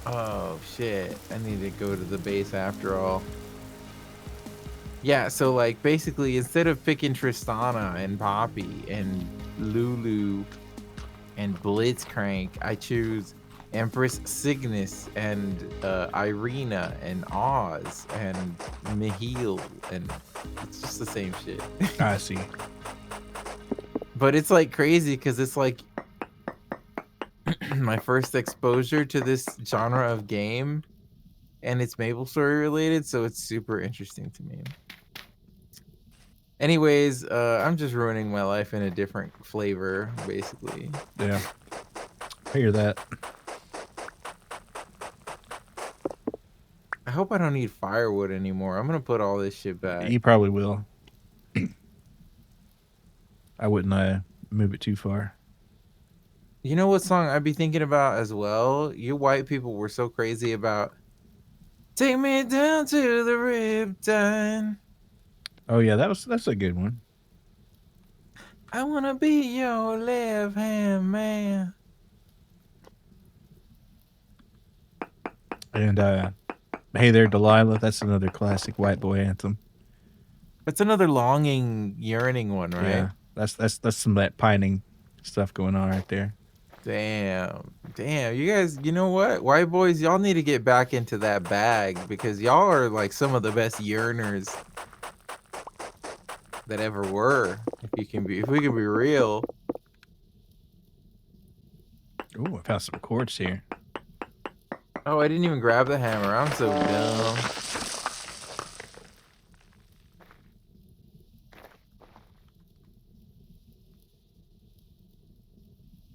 Oh shit! I need to go to the base after all. Yeah, so like basically, instead of picking Tristana and Poppy and Lulu and Blitzcrank, I choose Empress Cygnus and Irina and Oz and Mihil, and it's just the same shit. I see. But it's like crazy because it's like my first exposure to this genre of game, and it's MapleStory related, so it's super interesting to me. Anyways, I'm just ruining my life in a different flavor, basically. Yeah. I hear that. hope I don't need firewood anymore. I'm gonna put all this shit back. You probably will. I wouldn't move it too far. You know what song I'd be thinking about as well? You white people were so crazy about "Take Me Down to the Riptide." Oh yeah, that's a good one. I wanna be your left hand man. And Hey There Delilah, that's another classic white boy anthem. That's another longing, yearning one, right? Yeah, that's some of that pining stuff going on right there. Damn. You guys, you know what? White boys, y'all need to get back into that bag because y'all are like some of the best yearners that ever were. If we can be real. Oh, I found some chords here. Oh, I didn't even grab the hammer. I'm so dumb.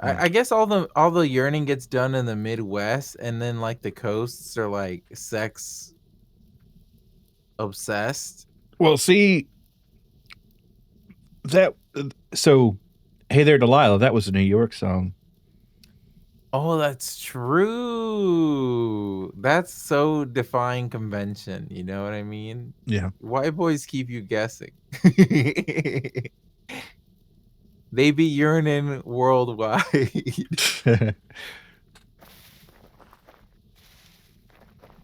I guess all the yearning gets done in the Midwest, and then like the coasts are like sex obsessed. Well, see that so Hey There Delilah, that was a New York song. Oh, that's true. That's so defying convention. You know what I mean? Yeah. White boys keep you guessing. They be yearning worldwide.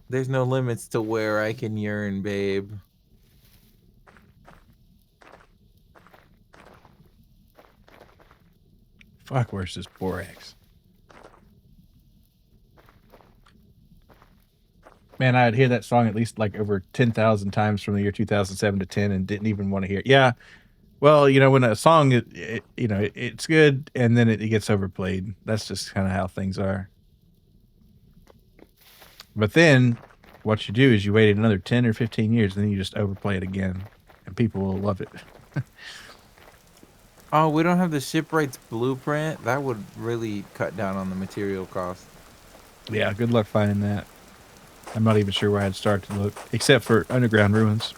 There's no limits to where I can yearn, babe. Fuck, where's this borax? Man, I'd hear that song at least like over 10,000 times from the year 2007 to 10 and didn't even want to hear it. Yeah. Well, you know, when a song, it's good and then it gets overplayed. That's just kind of how things are. But then what you do is you wait another 10 or 15 years and then you just overplay it again and people will love it. Oh, we don't have the shipwright's blueprint. That would really cut down on the material cost. Yeah, good luck finding that. I'm not even sure where I'd start to look, except for underground ruins.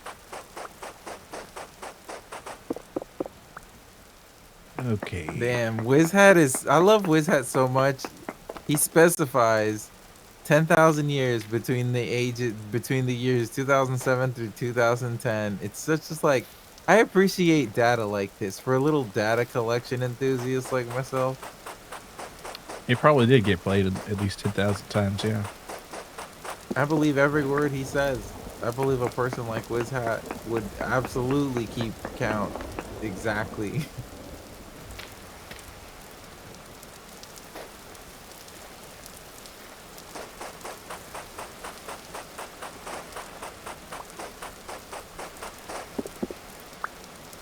Okay. Damn, Wizhat is. I love Wizhat so much. He specifies 10,000 years between the years 2007 through 2010. It's such just like I appreciate data like this for a little data collection enthusiast like myself. It probably did get played at least 10,000 times, yeah. I believe every word he says. I believe a person like Wizhat would absolutely keep count exactly.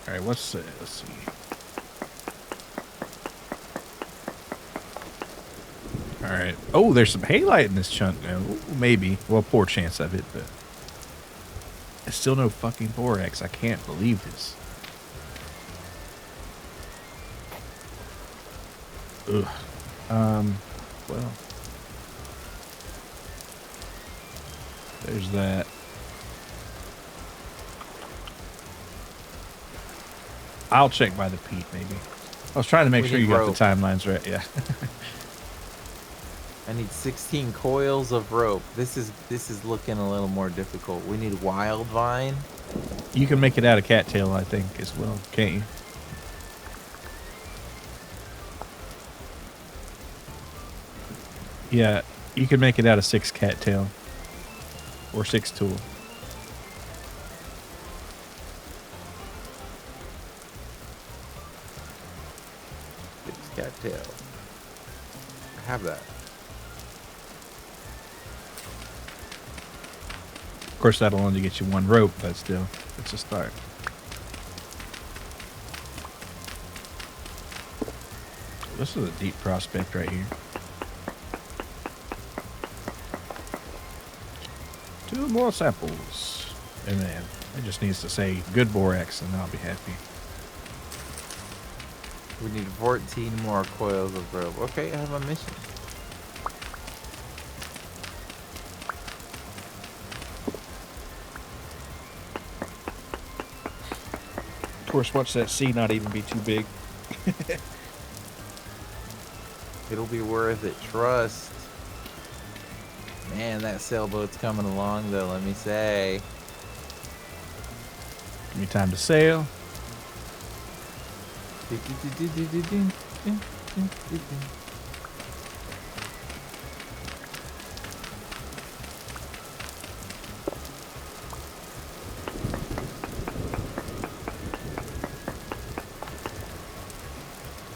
All right, let's see. All right. Oh, there's some halite in this chunk now. Ooh, maybe. Well, poor chance of it, but it's still no fucking borax. I can't believe this. Ugh. Well, there's that. I'll check by the peat, maybe. I was trying to make We sure need you got rope. the timelines right. Yeah. I need 16 coils of rope. This is looking a little more difficult. We need wild vine. You can make it out of cattail, I think, as well, can't you? Yeah, you can make it out of 6 cattail. Or 6 tool. Six cattail. I have that. Of course, that'll only get you 1 rope, but still, it's a start. This is a deep prospect right here. 2 more samples. And man, it just needs to say good borax and I'll be happy. We need 14 more coils of rope. Okay, I have a mission. course, watch that sea not even be too big. It'll be worth it. Trust. Man, that sailboat's coming along, though, let me say. Give me time to sail.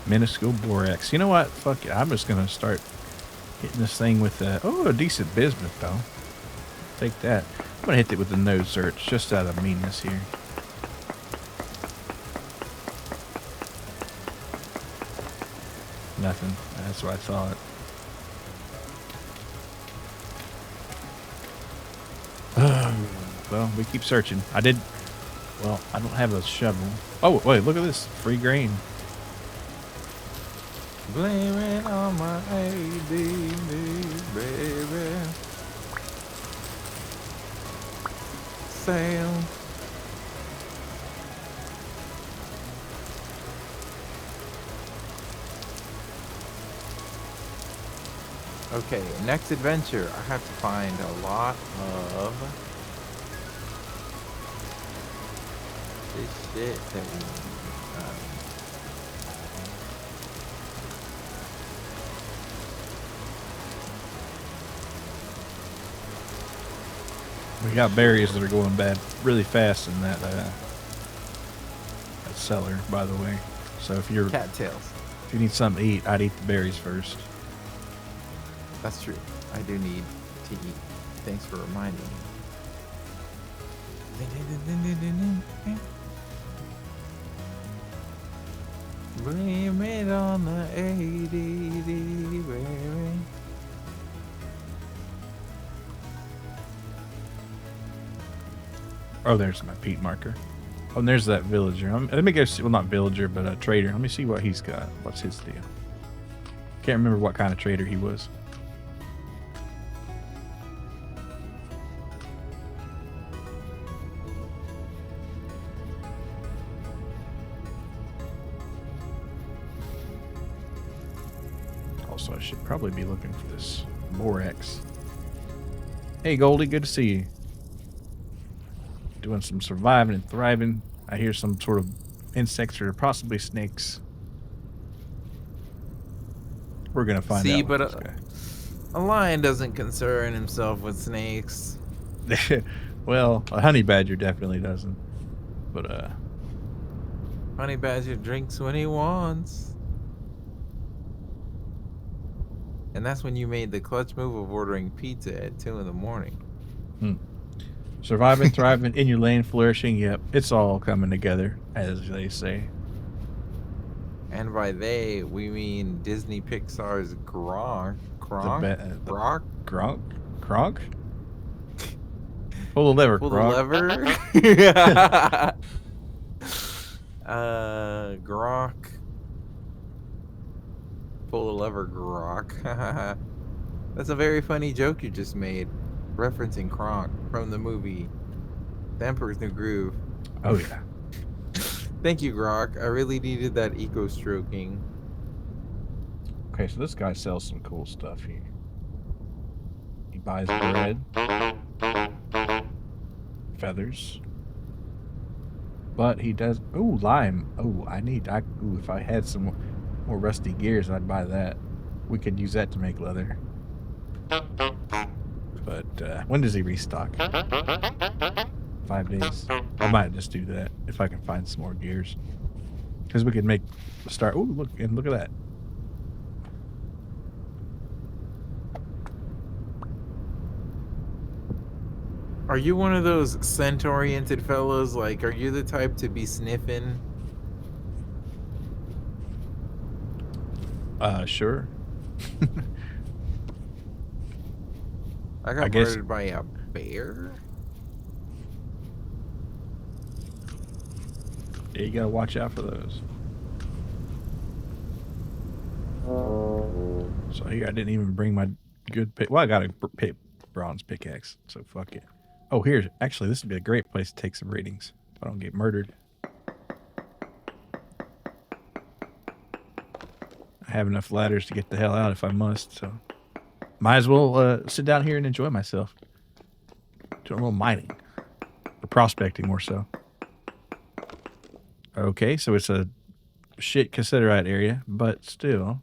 Minuscule borax. You know what? Fuck it. I'm just gonna start hitting this thing with a decent bismuth though. Take that. I'm gonna hit it with the nose search just out of meanness here. Nothing. That's what I thought. Well, we keep searching. Well, I don't have a shovel. Oh, wait, look at this. Free grain. Blame it on my ADD, baby. Sail. Okay, next adventure. I have to find a lot of this shit that we need. We got berries that are going bad really fast in that cellar, by the way. So if you need something to eat, I'd eat the berries first. That's true. I do need to eat. Thanks for reminding me. Blame it on the ADD, baby. Oh, there's my peat marker. Oh, and there's that villager. Let me go see. Well, not villager, but a trader. Let me see what he's got. What's his deal? Can't remember what kind of trader he was. Also, I should probably be looking for this borax. Hey, Goldie, good to see you. Doing some surviving and thriving. I hear some sort of insects or possibly snakes. We're gonna find out. But a lion doesn't concern himself with snakes. Well, a honey badger definitely doesn't. But honey badger drinks when he wants. And that's when you made the clutch move of ordering pizza at 2 in the morning. Surviving, thriving, in your lane, flourishing. Yep, it's all coming together, as they say. And by they, we mean Disney Pixar's Gronk. Pull the lever, Pull Gronk. the lever. Gronk. Pull the lever, Gronk. That's a very funny joke you just made, referencing Kronk from the movie The Emperor's New Groove. Oh, yeah. Thank you, Grok. I really needed that eco stroking. Okay, so this guy sells some cool stuff here. He buys bread, feathers, but he does. Ooh, lime. Oh, ooh, if I had some more rusty gears, I'd buy that. We could use that to make leather. But when does he restock? 5 days. I might just do that if I can find some more gears, because we could make a start. Ooh, look at that. Are you one of those scent-oriented fellows? Like, are you the type to be sniffing? Sure. I got murdered by a bear? Yeah, you gotta watch out for those. So here, I didn't even bring my good pick. Well, I got a bronze pickaxe, so fuck it. Oh, actually, this would be a great place to take some readings if I don't get murdered. I have enough ladders to get the hell out if I must. So might as well sit down here and enjoy myself. Do a little mining or prospecting more so. Okay, so it's a shit cassiterite area, but still.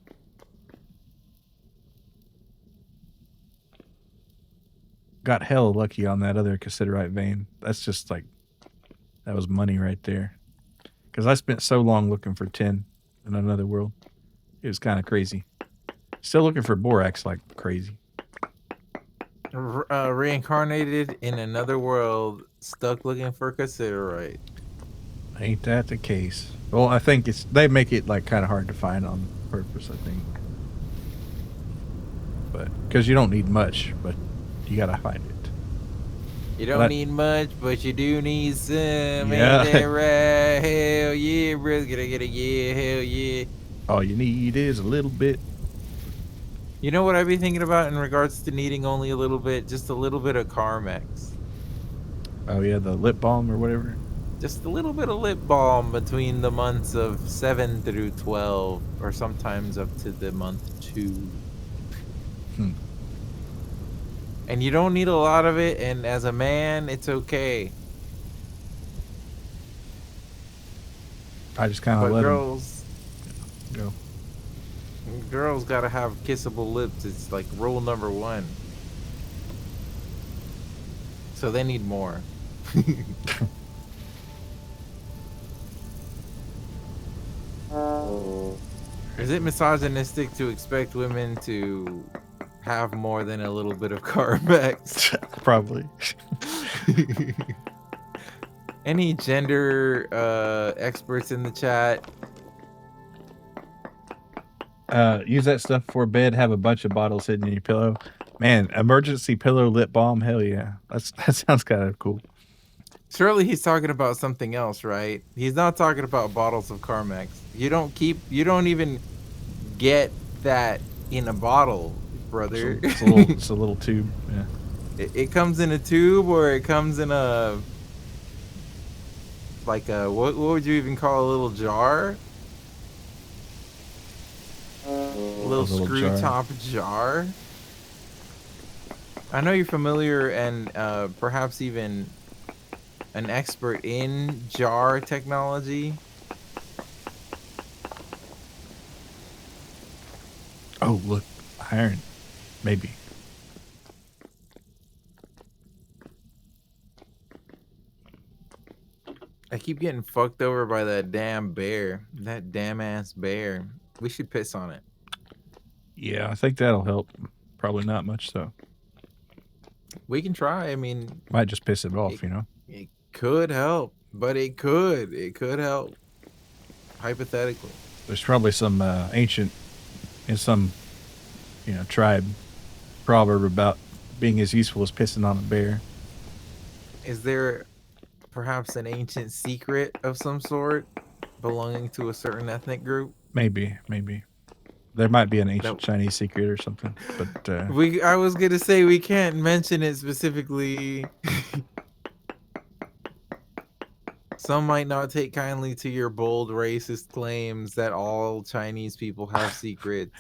Got hella lucky on that other cassiterite vein. That's just like, that was money right there. Because I spent so long looking for tin in another world. It was kind of crazy. Still looking for borax like crazy. Reincarnated in another world, stuck looking for cassiterite. Ain't that the case? Well, I think they make it like kind of hard to find on purpose, I think. But because you don't need much, but you gotta find it. You don't need much, but you do need some. Yeah. Ain't that right? Hell yeah, bro. Get a yeah, hell yeah. All you need is a little bit. You know what I'd be thinking about in regards to needing only a little bit? Just a little bit of Carmex. Oh yeah, the lip balm or whatever. Just a little bit of lip balm between the months of 7 through 12, or sometimes up to the month 2. And you don't need a lot of it, and as a man, it's okay. I just kind of But let girls, them go. girls gotta have kissable lips. It's like rule number 1. So they need more. Is it misogynistic to expect women to have more than a little bit of Carmex? Probably. Any gender experts in the chat? Use that stuff before bed. Have a bunch of bottles hidden in your pillow. Man, emergency pillow lip balm. Hell yeah, that sounds kind of cool. Surely he's talking about something else, right? He's not talking about bottles of Carmex. You don't even get that in a bottle, brother. It's a little tube. Yeah. It comes in a tube, or it comes in a, like a, what would you even call a little jar? A little screw top jar. I know you're familiar and perhaps even an expert in jar technology. Oh, look, iron. Maybe. I keep getting fucked over by that damn bear. That damn ass bear. We should piss on it. Yeah, I think that'll help. Probably not much though. We can try. I mean, might just piss it off, you know. It could help, but it could help. Hypothetically, there's probably some ancient, in some, tribe proverb about being as useful as pissing on a bear. Is there perhaps an ancient secret of some sort belonging to a certain ethnic group? Maybe. There might be an ancient Chinese secret or something, but I was gonna say we can't mention it specifically. Some might not take kindly to your bold racist claims that all Chinese people have secrets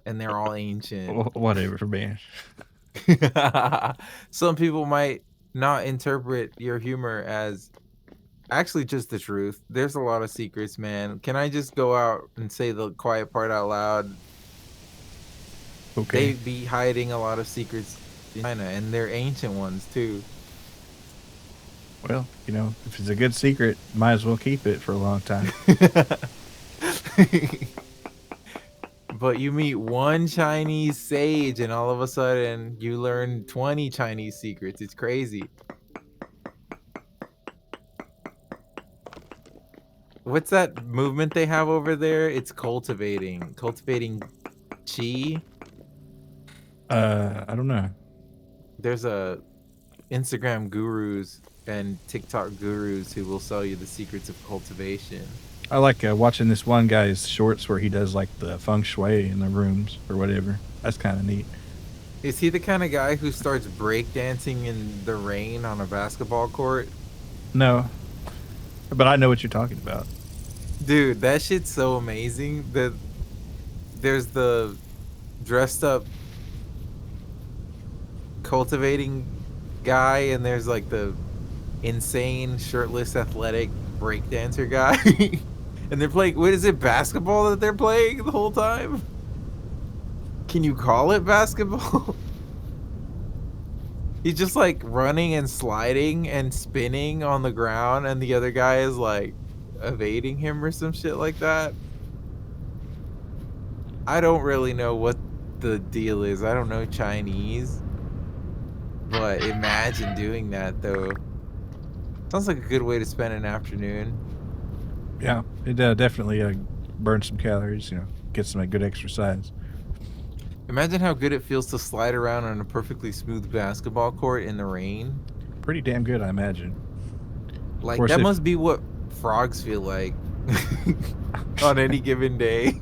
and they're all ancient. Whatever, man. Some people might not interpret your humor as actually just the truth. There's a lot of secrets, man. Can I just go out and say the quiet part out loud? Okay. They be hiding a lot of secrets in China, and they're ancient ones too. Well, if it's a good secret, might as well keep it for a long time. But you meet one Chinese sage and all of a sudden you learn 20 Chinese secrets. It's crazy. What's that movement they have over there? It's cultivating chi. I don't know. There's a Instagram gurus and TikTok gurus who will sell you the secrets of cultivation. I like watching this one guy's shorts where he does like the feng shui in the rooms or whatever. That's kind of neat. Is he the kind of guy who starts breakdancing in the rain on a basketball court? No, but I know what you're talking about. Dude, that shit's so amazing. there's the dressed up cultivating guy, and there's like the insane shirtless athletic breakdancer guy. And they're playing, what is it, basketball that they're playing the whole time? Can you call it basketball? He's just like running and sliding and spinning on the ground, and the other guy is like evading him or some shit like that. I don't really know what the deal is. I don't know Chinese, but imagine doing that though. Sounds like a good way to spend an afternoon. Yeah, it definitely burns some calories. Get some good exercise. Imagine how good it feels to slide around on a perfectly smooth basketball court in the rain. Pretty damn good, I imagine. Of Like course, that if must be what frogs feel like on any given day.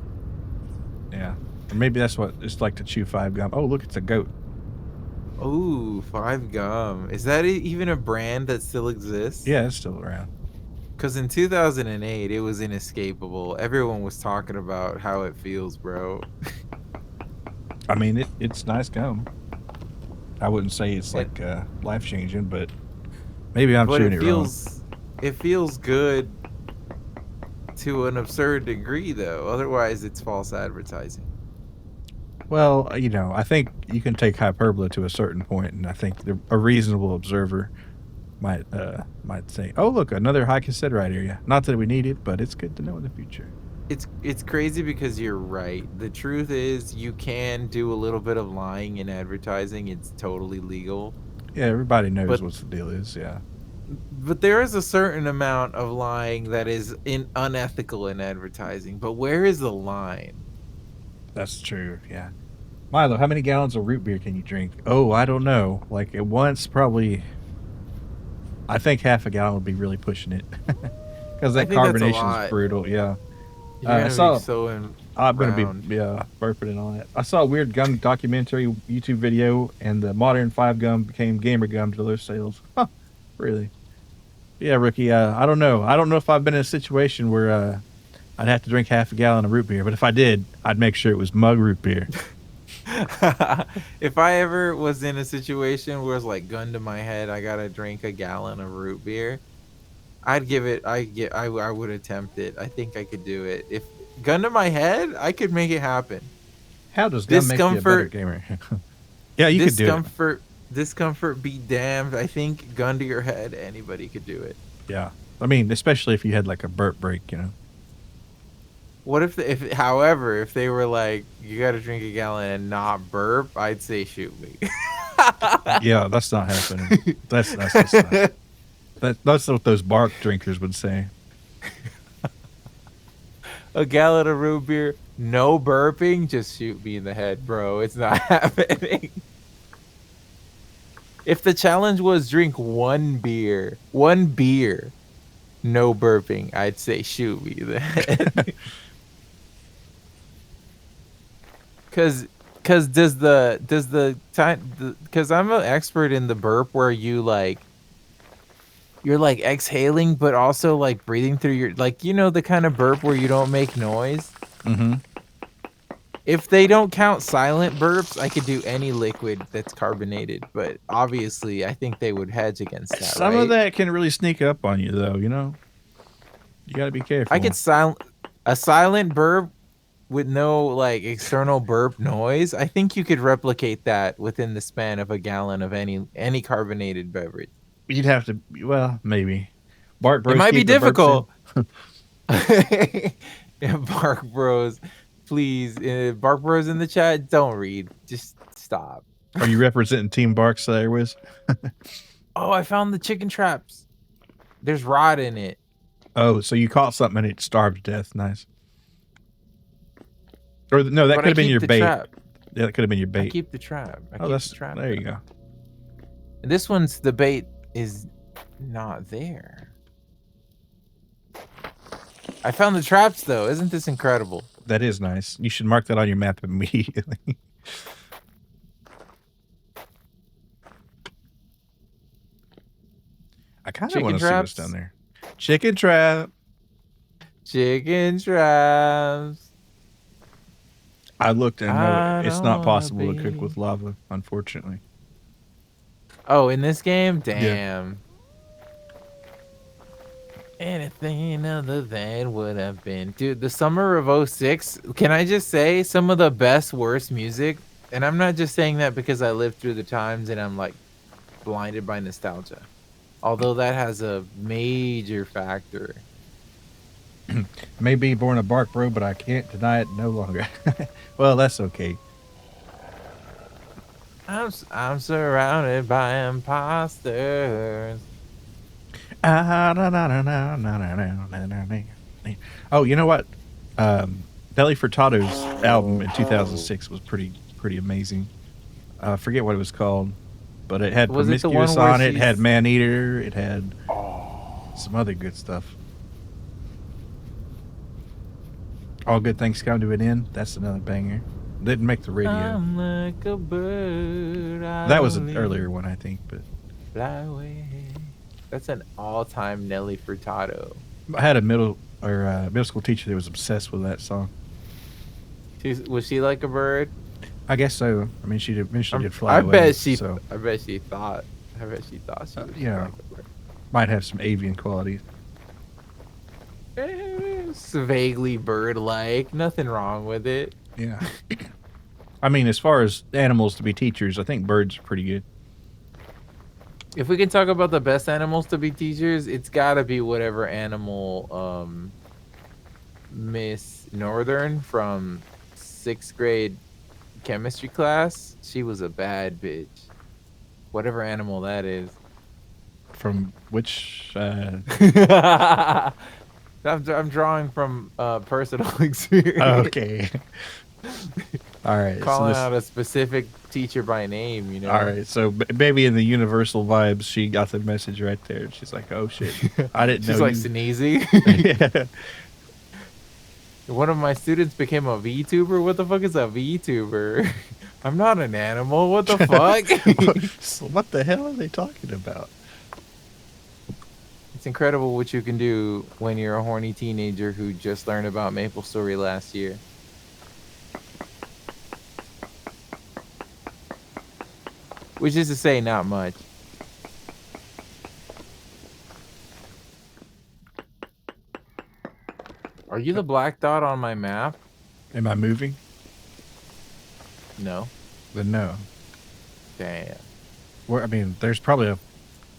yeah, or maybe that's what it's like to chew five gum. Oh, look, it's a goat. Ooh, Five Gum. Is that even a brand that still exists? Yeah, it's still around. Because in 2008, it was inescapable. Everyone was talking about how it feels, bro. I mean, it's nice gum. I wouldn't say it's And, like life changing, but maybe I'm but chewing it wrong. it feels good to an absurd degree, though. Otherwise, it's false advertising. Well, I think you can take hyperbole to a certain point, and I think a reasonable observer might say, "Oh, look, another high considerate area." Not that we need it, but it's good to know in the future. It's crazy because you're right. The truth is, you can do a little bit of lying in advertising. It's totally legal. Yeah, everybody knows But what the deal is. Yeah, there is a certain amount of lying that is unethical in advertising. But where is the line? that's true. Yeah, Milo, how many gallons of root beer can you drink? Oh, I don't know. Like at once, probably. I think half a gallon would be really pushing it, because I that think that's a carbonation is lot. brutal. Yeah, You're I gonna be saw. so I'm gonna be brown. burping it on it. I saw a weird gum documentary YouTube video, and the modern five gum became gamer gum to lose sales. Huh, really? Yeah, Rookie. I don't know. I don't know if I've been in a situation where I'd have to drink half a gallon of root beer, but if I did, I'd make sure it was mug root beer. If I ever was in a situation where it's like gun to my head, I gotta drink a gallon of root beer. I'd give it. I would attempt it. I think I could do it. If gun to my head, I could make it happen. How does gum make you a better Discomfort, gamer? Yeah, you could do it. discomfort, discomfort. Be damned. I think gun to your head, anybody could do it. Yeah, I mean, especially if you had like a burp break. What if, however, if they were like, you got to drink a gallon and not burp, I'd say shoot me. Yeah, that's not happening. That's not. That's what those bark drinkers would say. A gallon of root beer, no burping, just shoot me in the head, bro. It's not happening. If the challenge was drink one beer, no burping, I'd say shoot me in the head. Cause does the time, because I'm an expert in the burp where you're like exhaling but also like breathing through your, like, the kind of burp where you don't make noise. Mm-hmm. If they don't count silent burps, I could do any liquid that's carbonated, but obviously I think they would hedge against that, Some of right? that can really sneak up on you, though. You got to be I careful. could a silent burp with no like external burp noise. I think you could replicate that within the span of a gallon of any carbonated beverage. You'd have to. Well, maybe. Bark It Bros might be keep their burps in. difficult. Yeah, Bark Bros, please. Bark Bros in the chat, don't read. Just stop. Are you representing Team Barks there, Wiz? Oh, I found the chicken traps. There's rod in it. Oh, so you caught something and it starved to death. Nice. Or no, that But could I have been keep your the bait. trap. Yeah, that could have been your I bait. keep the trap. I Oh, keep the trap. there you go. And this one's the bait is not there. I found the traps though. Isn't this incredible? That is nice. You should mark that on your map immediately. I kind of want to see what's down there. Chicken trap. Chicken traps. I looked and no, I it's don't not wanna possible to cook be. with lava, unfortunately. Oh, in this game? Yeah. Damn. Anything other than would have been. Dude, the summer of '06, can I just say some of the best, worst music? And I'm not just saying that because I lived through the times and I'm like blinded by nostalgia. Although that has a major factor. May be born a bark bro, but I can't deny it no longer. Well, that's okay. I'm surrounded by imposters. Oh, you know what? Nelly Furtado's album in 2006 was pretty amazing. I forget what it was called, but it had Was it the one Promiscuous where on it. It had she's Man Eater. It had Oh, some other good stuff. All good things come to an end. That's another banger. Didn't make the radio. I'm like a bird, I That was an only earlier one, I think. But fly away. That's an all-time Nelly Furtado. I had a middle school teacher that was obsessed with that song. Was she like a bird? I guess so. I mean, she eventually did fly I away. bet she. So I bet she thought. I bet she thought she was you know, like a bird. might have some avian qualities. It's vaguely bird-like. Nothing wrong with it. Yeah. I mean, as far as animals to be teachers, I think birds are pretty good. If we can talk about the best animals to be teachers, it's got to be whatever animal Miss Northern from 6th grade chemistry class. She was a bad bitch. Whatever animal that is. From which? I'm drawing from personal experience. Okay. All right. So Calling this. out a specific teacher by name, you know. All right. So maybe in the universal vibes, she got the message right there. She's like, "Oh shit, I didn't know She's like you." sneezy. Yeah. One of my students became a VTuber. What the fuck is a VTuber? I'm not an animal. What the fuck? So what the hell are they talking about? It's incredible what you can do when you're a horny teenager who just learned about MapleStory last year. Which is to say, not much. Are you the black dot on my map? Am I moving? No. Then no. Damn. I mean, there's probably a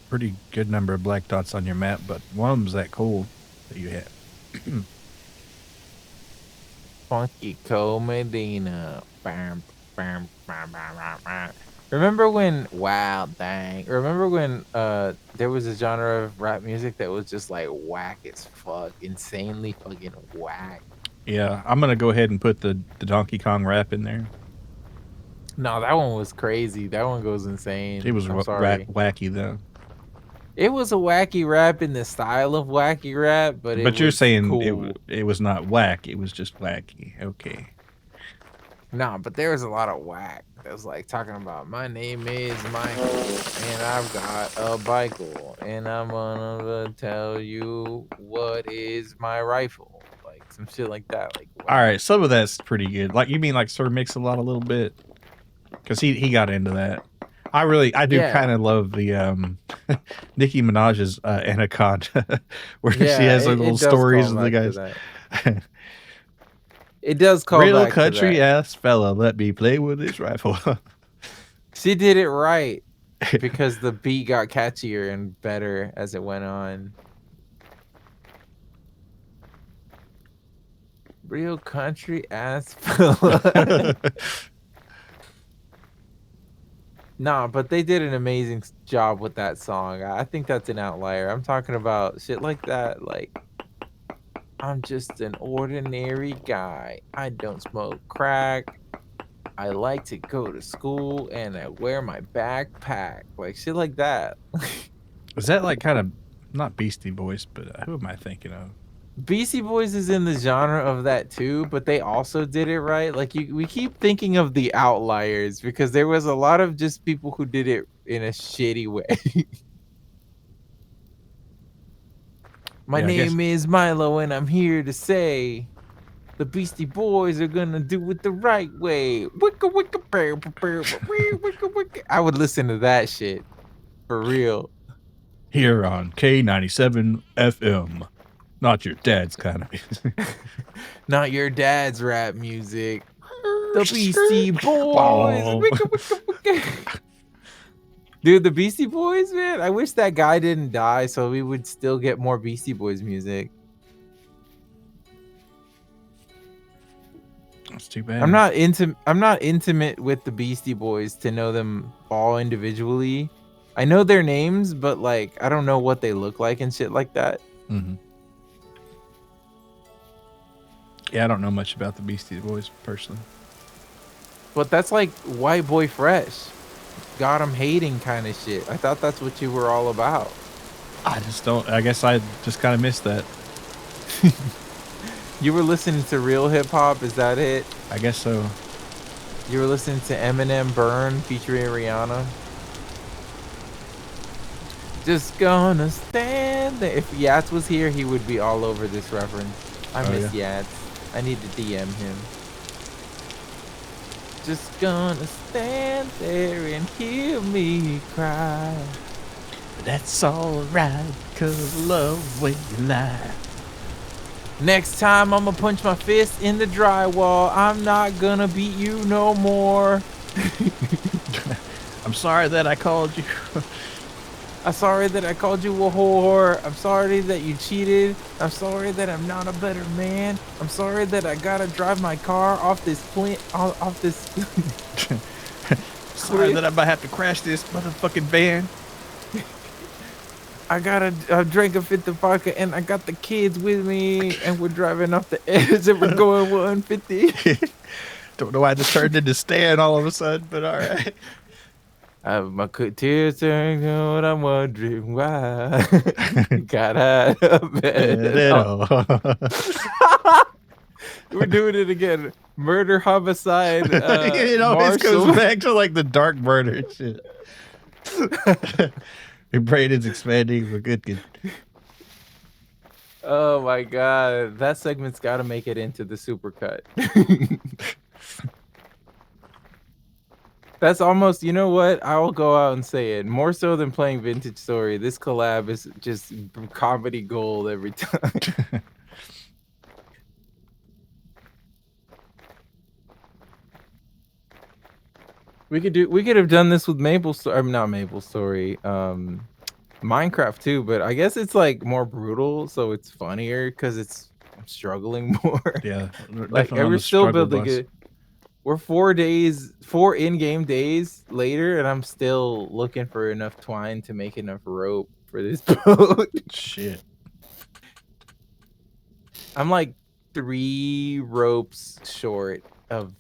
pretty good number of black dots on your map, but one of them's that cold that you hit. Funky Cole Medina. Bam, bam, bam, bam, bam, bam. Remember when Remember when there was a genre of rap music that was just like whack as fuck, insanely fucking whack. Yeah, I'm gonna go ahead and put the Donkey Kong rap in there. No, that one was crazy. That one goes insane. It was I'm sorry. wacky though. It was a wacky rap in the style of wacky rap, but it But you're was saying cool. it was not whack. It was just wacky. Okay. Nah, but there was a lot of whack. That was like talking about my name is Michael and I've got a bicycle and I'm gonna tell you what is my rifle. Like some shit like that. Like All right, some of that's pretty good. Like you mean like Sir Mix-a-Lot a little bit, because he got into that. I do yeah. kind of love the Nicki Minaj's Anaconda, where she Yeah, has like little it does stories call of the back to guys. that. It does call Real back to country that. ass fella, let me play with this rifle. She did it right because the beat got catchier and better as it went on. Real country ass fella. Nah, but they did an amazing job with that song. I think that's an outlier. I'm talking about shit like that. Like, I'm just an ordinary guy. I don't smoke crack. I like to go to school and I wear my backpack. Like, shit like that. Is that like kind of not Beastie Boys, but who am I thinking of? Beastie Boys is in the genre of that too, but they also did it right. Like we keep thinking of the outliers because there was a lot of just people who did it in a shitty way. My Yeah, I guess. name is Milo and I'm here to say The Beastie Boys are gonna do it the right way. Wicka wicka bear, bear, wicka wicka. I would listen to that shit for real. Here on K97 FM. Not your dad's kind of music. Not your dad's rap music. The Beastie Boys. Oh. Wicka wicka wicka. Dude, the Beastie Boys, man. I wish that guy didn't die so we would still get more Beastie Boys music. That's too bad. I'm not intimate with the Beastie Boys to know them all individually. I know their names, but like I don't know what they look like and shit like that. Mm-hmm. Yeah, I don't know much about the Beastie Boys personally. But that's like White Boy Fresh. Got 'em hating kind of shit. I thought that's what you were all about. I just don't. I guess I just kind of missed that. You were listening to real hip hop, is that it? I guess so. You were listening to Eminem Burn featuring Rihanna. Just gonna stand there. If Yats was here, he would be all over this reference. I miss Yats. I need to DM him. Just gonna stand there and hear me cry. That's alright, cause love will lie. Next time I'ma punch my fist in the drywall. I'm not gonna beat you no more. I'm sorry that I called you. I'm sorry that I called you a whore. I'm sorry that you cheated. I'm sorry that I'm not a better man. I'm sorry that I gotta drive my car off this off this. Sorry that I might have to crash this motherfucking van. I gotta drink a fifth of vodka and I got the kids with me and we're driving off the edge and we're going 150. Don't know why I just turned into Stan all of a sudden, but all right. I have my tears turning cold. I'm wondering why. Got out of bed. We're doing it again. Murder, homicide. It always goes back to like the dark murder shit. Your brain is expanding. We're good. Oh my god, that segment's got to make it into the supercut. That's almost, you know what? I will go out and say it. More so than playing Vintage Story, this collab is just comedy gold every time. We could have done this with Maple Story. I mean, not Maple Story. Minecraft too, but I guess it's like more brutal, so it's funnier because it's struggling more. Yeah, like we're still building it. We're 4 in-game days later, and I'm still looking for enough twine to make enough rope for this boat. Shit. I'm like 3 ropes short of.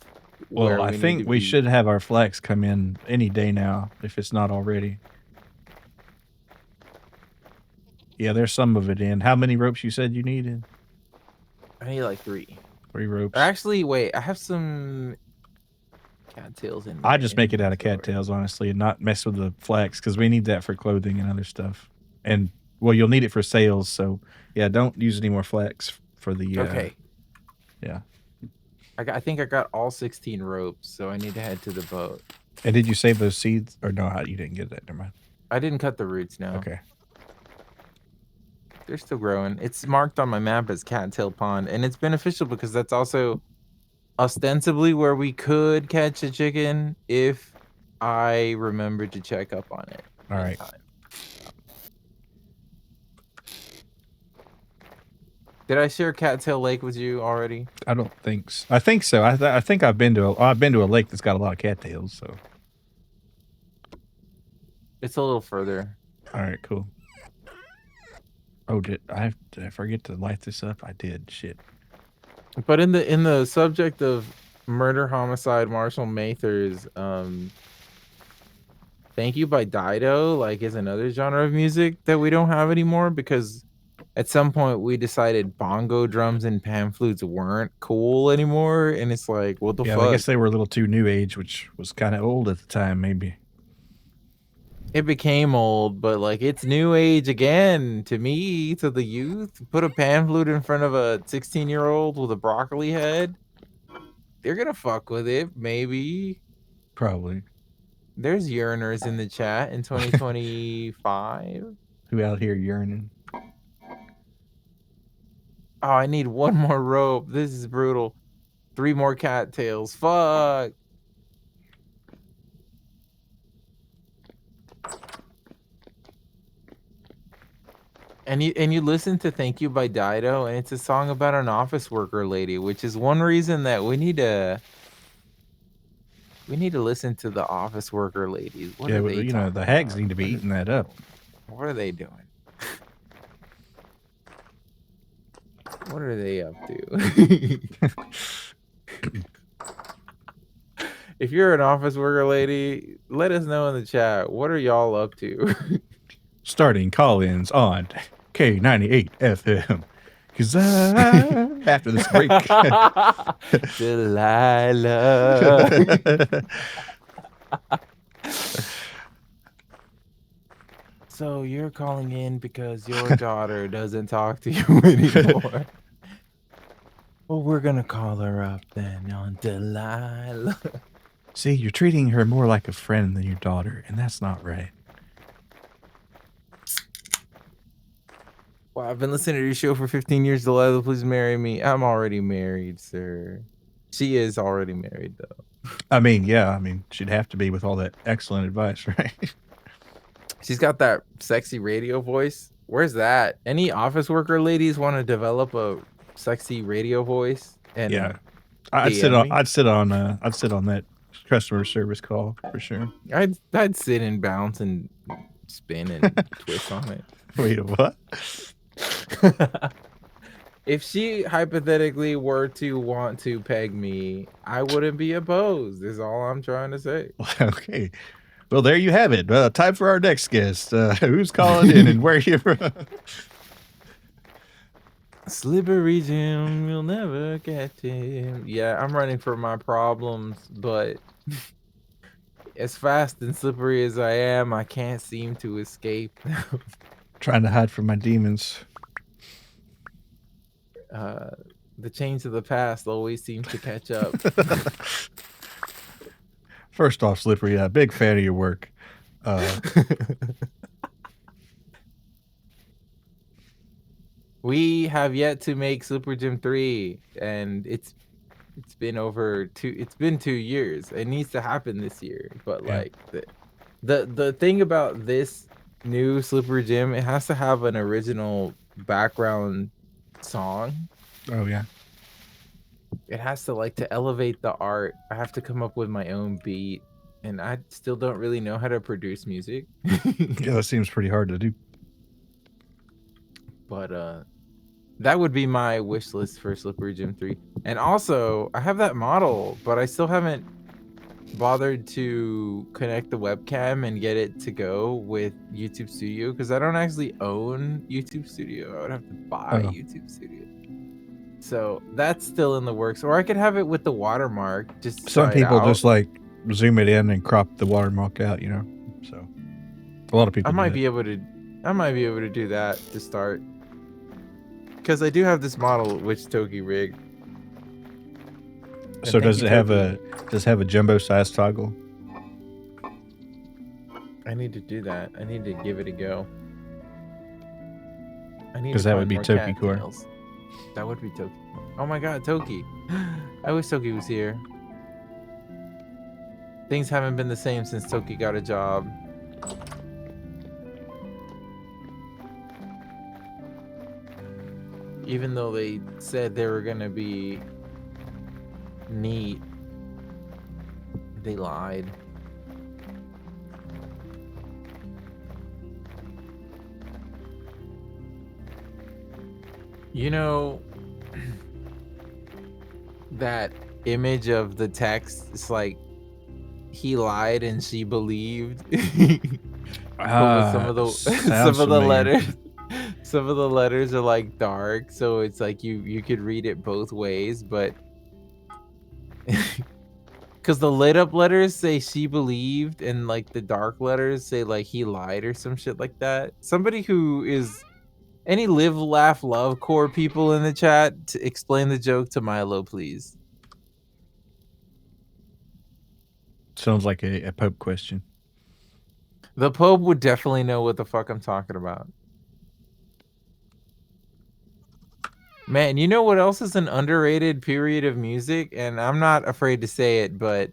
Well, I think we should have our flax come in any day now, if it's not already. Yeah, there's some of it in. How many ropes you said you needed? I need like 3. 3 ropes. Actually, wait, I have some cattails in. I just make it out of cattails, honestly, and not mess with the flax because we need that for clothing and other stuff. And well, you'll need it for sales, so yeah, don't use any more flax for the. Okay. Yeah. I think I got all 16 ropes, so I need to head to the boat. And did you save those seeds? Or no, you didn't get that. Never mind. I didn't cut the roots, no. Okay. They're still growing. It's marked on my map as Cattail Pond, and it's beneficial because that's also ostensibly where we could catch a chicken if I remembered to check up on it. All right. Did I share Cattail Lake with you already? I don't think so. I think so. I think I've been to a lake that's got a lot of cattails. So it's a little further. All right, cool. Oh, did I forget to light this up? I did. Shit. But in the subject of murder, homicide, Marshall Mathers, Thank You by Dido, like, is another genre of music that we don't have anymore because at some point we decided bongo drums and pan flutes weren't cool anymore, and it's like, what the fuck? I guess they were a little too new age, which was kind of old at the time, maybe. it became old, but like it's new age again to me, to the youth. Put a pan flute in front of a 16-year-old with a broccoli head. They're gonna fuck with it, maybe. Probably. There's yearners in the chat in 2025. Who out here yearning? Oh, I need one more rope. This is brutal. 3 more cattails. Fuck. And you listen to Thank You by Dido, and it's a song about an office worker lady, which is one reason that we need to listen to the office worker ladies. What Yeah, are they you know, the talking hags about? need to be eating that up. What are they doing? What are they up to? If you're an office worker lady, let us know in the chat. What are y'all up to? Starting call-ins on K98 FM. Cause after this break, Delilah. So you're calling in because your daughter doesn't talk to you anymore. Well, we're gonna call her up then on Delilah. See, you're treating her more like a friend than your daughter, and that's not right. Wow, I've been listening to your show for 15 years. Delilah, please marry me. I'm already married, sir. She is already married, though. I mean, yeah, I mean, she'd have to be with all that excellent advice, right? She's got that sexy radio voice. Where's that? Any office worker ladies want to develop a sexy radio voice? And yeah, I'd sit on that customer service call for sure. I'd sit and bounce and spin and twist on it. Wait, what? If she hypothetically were to want to peg me, I wouldn't be opposed, is all I'm trying to say. Okay. Well, there you have it. Time for our next guest. Who's calling in and where are you from? Slippery Jim, you'll never catch him. Yeah, I'm running from my problems, but as fast and slippery as I am, I can't seem to escape. Trying to hide from my demons. The chains of the past always seem to catch up. First off, Slippery, big fan of your work. We have yet to make Super Gym 3, and it's been 2 years. It needs to happen this year, but Yeah. like the thing about this new Slippery Gym, it has to have an original background song. Oh yeah. It has to to elevate the art. I have to come up with my own beat, and I still don't really know how to produce music. Yeah, that seems pretty hard to do. But that would be my wish list for Slippery Gym 3. And also, I have that model, but I still haven't bothered to connect the webcam and get it to go with YouTube Studio, because I don't actually own YouTube Studio. I would have to buy YouTube Studio. So that's still in the works. Or I could have it with the watermark. Just some people just like zoom it in and crop the watermark out, you know. So a lot of people. I might be able to do that to start. Because I do have this model which Toki rigged. So does it have a jumbo size toggle? I need to do that. I need to give it a go. Because that would be Toki Core. That would be Toki. Oh my god, Toki. I wish Toki was here. Things haven't been the same since Toki got a job. Even though they said they were gonna be neat, they lied. You know, that image of the text, it's like he lied and she believed. Some of the letters are like dark, so it's like you could read it both ways, but Because the lit up letters say she believed, and like the dark letters say like he lied or some shit like that. Somebody who is any live, laugh, love core people in the chat to explain the joke to Milo, please. Sounds like a Pope question. The Pope would definitely know what the fuck I'm talking about. Man, you know what else is an underrated period of music? And I'm not afraid to say it, but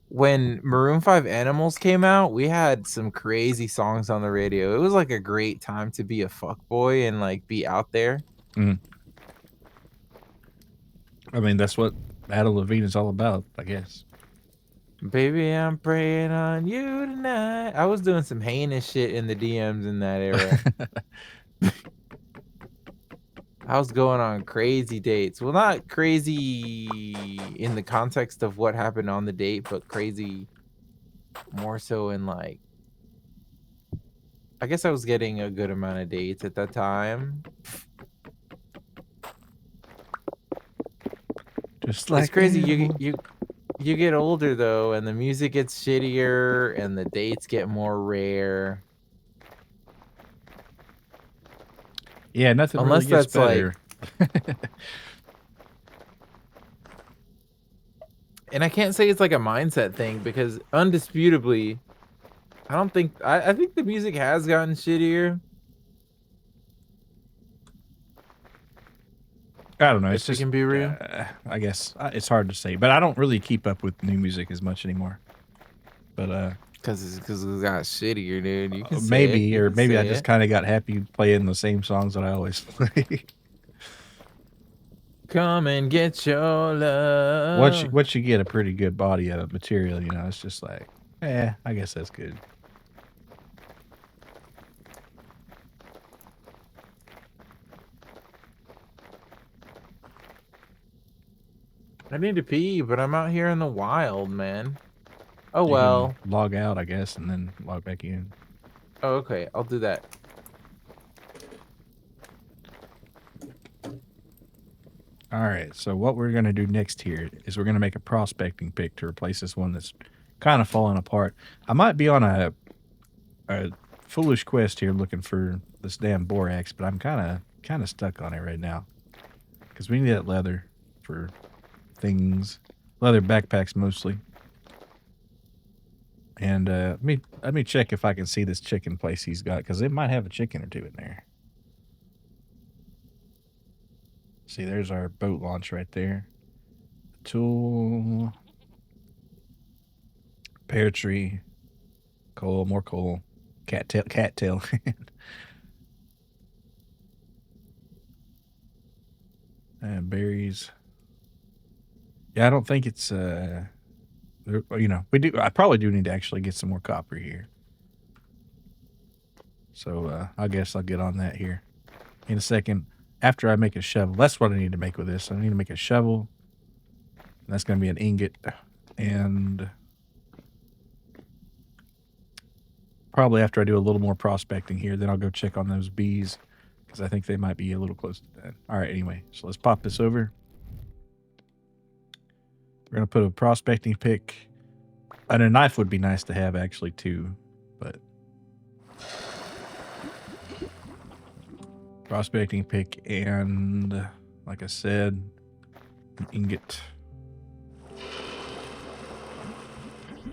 when Maroon 5 Animals came out, we had some crazy songs on the radio. It was like a great time to be a fuckboy and like be out there. Mm. I mean, that's what Adam Levine is all about, I guess. Baby, I'm praying on you tonight. I was doing some heinous shit in the DMs in that era. I was going on crazy dates. Well, not crazy in the context of what happened on the date, but crazy more so in like, I guess I was getting a good amount of dates at that time. Just like It's crazy. animal. You get older though, and the music gets shittier, and the dates get more rare. Yeah, nothing really Unless gets that's like, better. and I can't say it's like a mindset thing because undisputably, I don't think I think the music has gotten shittier. I don't know. It's If we just, can be real, I guess it's hard to say, but I don't really keep up with new music as much anymore. But because it's got shittier, dude. You can say it. maybe, You or can maybe I say just it. kind of got happy playing the same songs that I always play. Come and get your love. Once you get a pretty good body of material, you know, it's just like, I guess that's good. I need to pee, but I'm out here in the wild, man. Oh You well. can log out, I guess, and then log back in. Oh, okay. I'll do that. All right. So what we're gonna do next here is we're gonna make a prospecting pick to replace this one that's kind of falling apart. I might be on a foolish quest here looking for this damn borax, but I'm kind of stuck on it right now because we need that leather for things, leather backpacks mostly. And let me check if I can see this chicken place he's got because it might have a chicken or two in there. See, there's our boat launch right there. Tool, pear tree, coal, more coal, cattail. And berries. Yeah, I don't think it's you know, we do. I probably do need to actually get some more copper here. So I guess I'll get on that here in a second. After I make a shovel, that's what I need to make with this. I need to make a shovel. That's going to be an ingot, and probably after I do a little more prospecting here, then I'll go check on those bees because I think they might be a little close to that. All right, anyway, so let's pop this over. We're going to put a prospecting pick, and a knife would be nice to have actually too, but prospecting pick and, like I said, an ingot.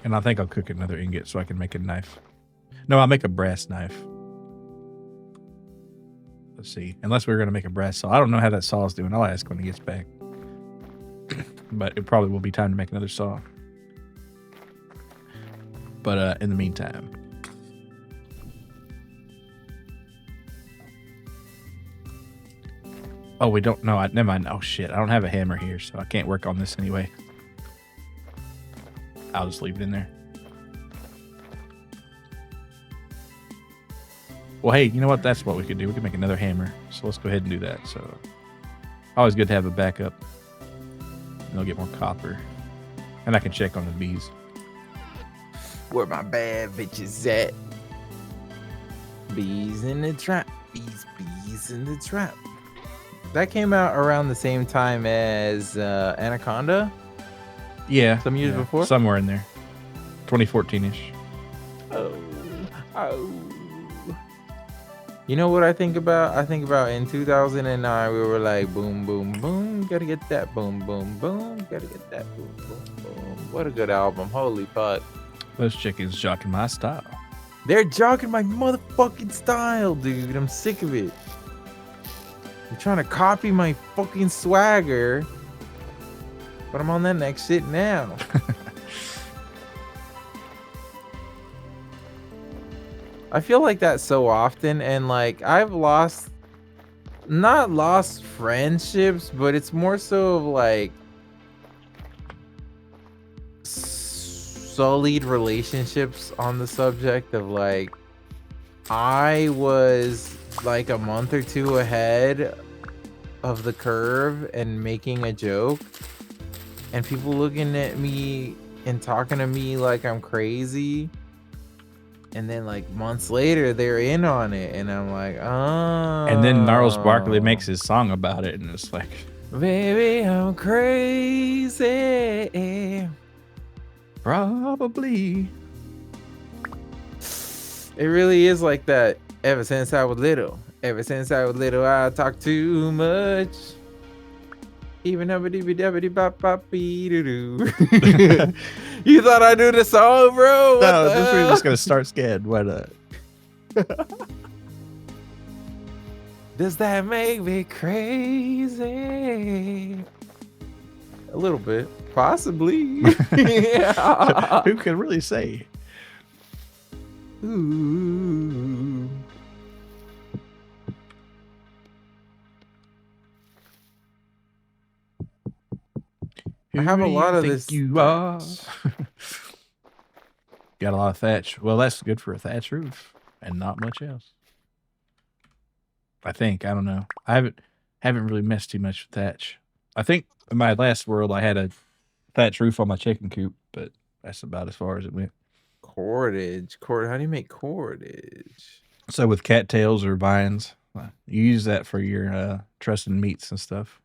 And I think I'll cook another ingot so I can make a knife. No, I'll make a brass knife. Let's see. Unless we're going to make a brass saw. I don't know how that saw is doing. I'll ask when he gets back. But it probably will be time to make another saw. But in the meantime. Oh, we don't know. Never mind. Oh, shit. I don't have a hammer here, so I can't work on this anyway. I'll just leave it in there. Well, hey, you know what? That's what we could do. We could make another hammer. So let's go ahead and do that. So always good to have a backup. And I'll get more copper. And I can check on the bees. Where my bad bitches at? Bees in the trap. Bees in the trap. That came out around the same time as Anaconda. Yeah, Some years yeah, before? somewhere in there, 2014ish. Oh, oh. You know what I think about? I think about in 2009, we were like, boom, boom, boom, gotta get that, boom, boom, boom, gotta get that, boom, boom, boom. What a good album. Holy fuck. Those chickens jocking my style. They're jogging my motherfucking style, dude. I'm sick of it. You're trying to copy my fucking swagger, but I'm on that next shit now. I feel like that so often, and like I've not lost friendships, but it's more so of like sullied relationships on the subject of like I was like a month or two ahead of the curve and making a joke, and people looking at me and talking to me like I'm crazy. And then like months later, they're in on it, and I'm like, oh. And then Gnarls Barkley makes his song about it, and it's like, baby, I'm crazy. probably. It really is like that. Ever since I was little, I talk too much. Even You thought I knew the song, bro? What No, the this hell? we're just gonna start scared. Why not? Does that make me crazy? A little bit, possibly. Yeah. Who can really say? Ooh. Who I have a do lot you of think this. you are? Got a lot of thatch. Well, that's good for a thatch roof, and not much else. I think. I don't know. I haven't really messed too much with thatch. I think in my last world I had a thatch roof on my chicken coop, but that's about as far as it went. Cordage. How do you make cordage? So with cattails or vines, you use that for your truss and meats and stuff.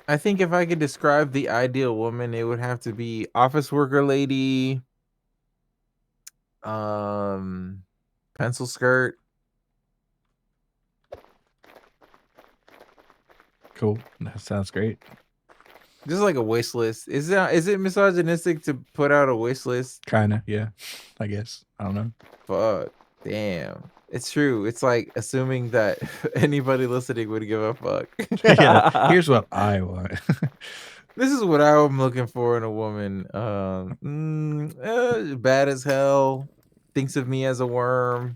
I think if I could describe the ideal woman, it would have to be office worker lady, pencil skirt. Cool. That sounds great. Just like a wish list. Is it misogynistic to put out a wish list? Kinda, yeah. I guess. I don't know. Fuck. Damn. It's true. It's like assuming that anybody listening would give a fuck. Yeah. Here's what I want. This is what I'm looking for in a woman. Bad as hell. Thinks of me as a worm.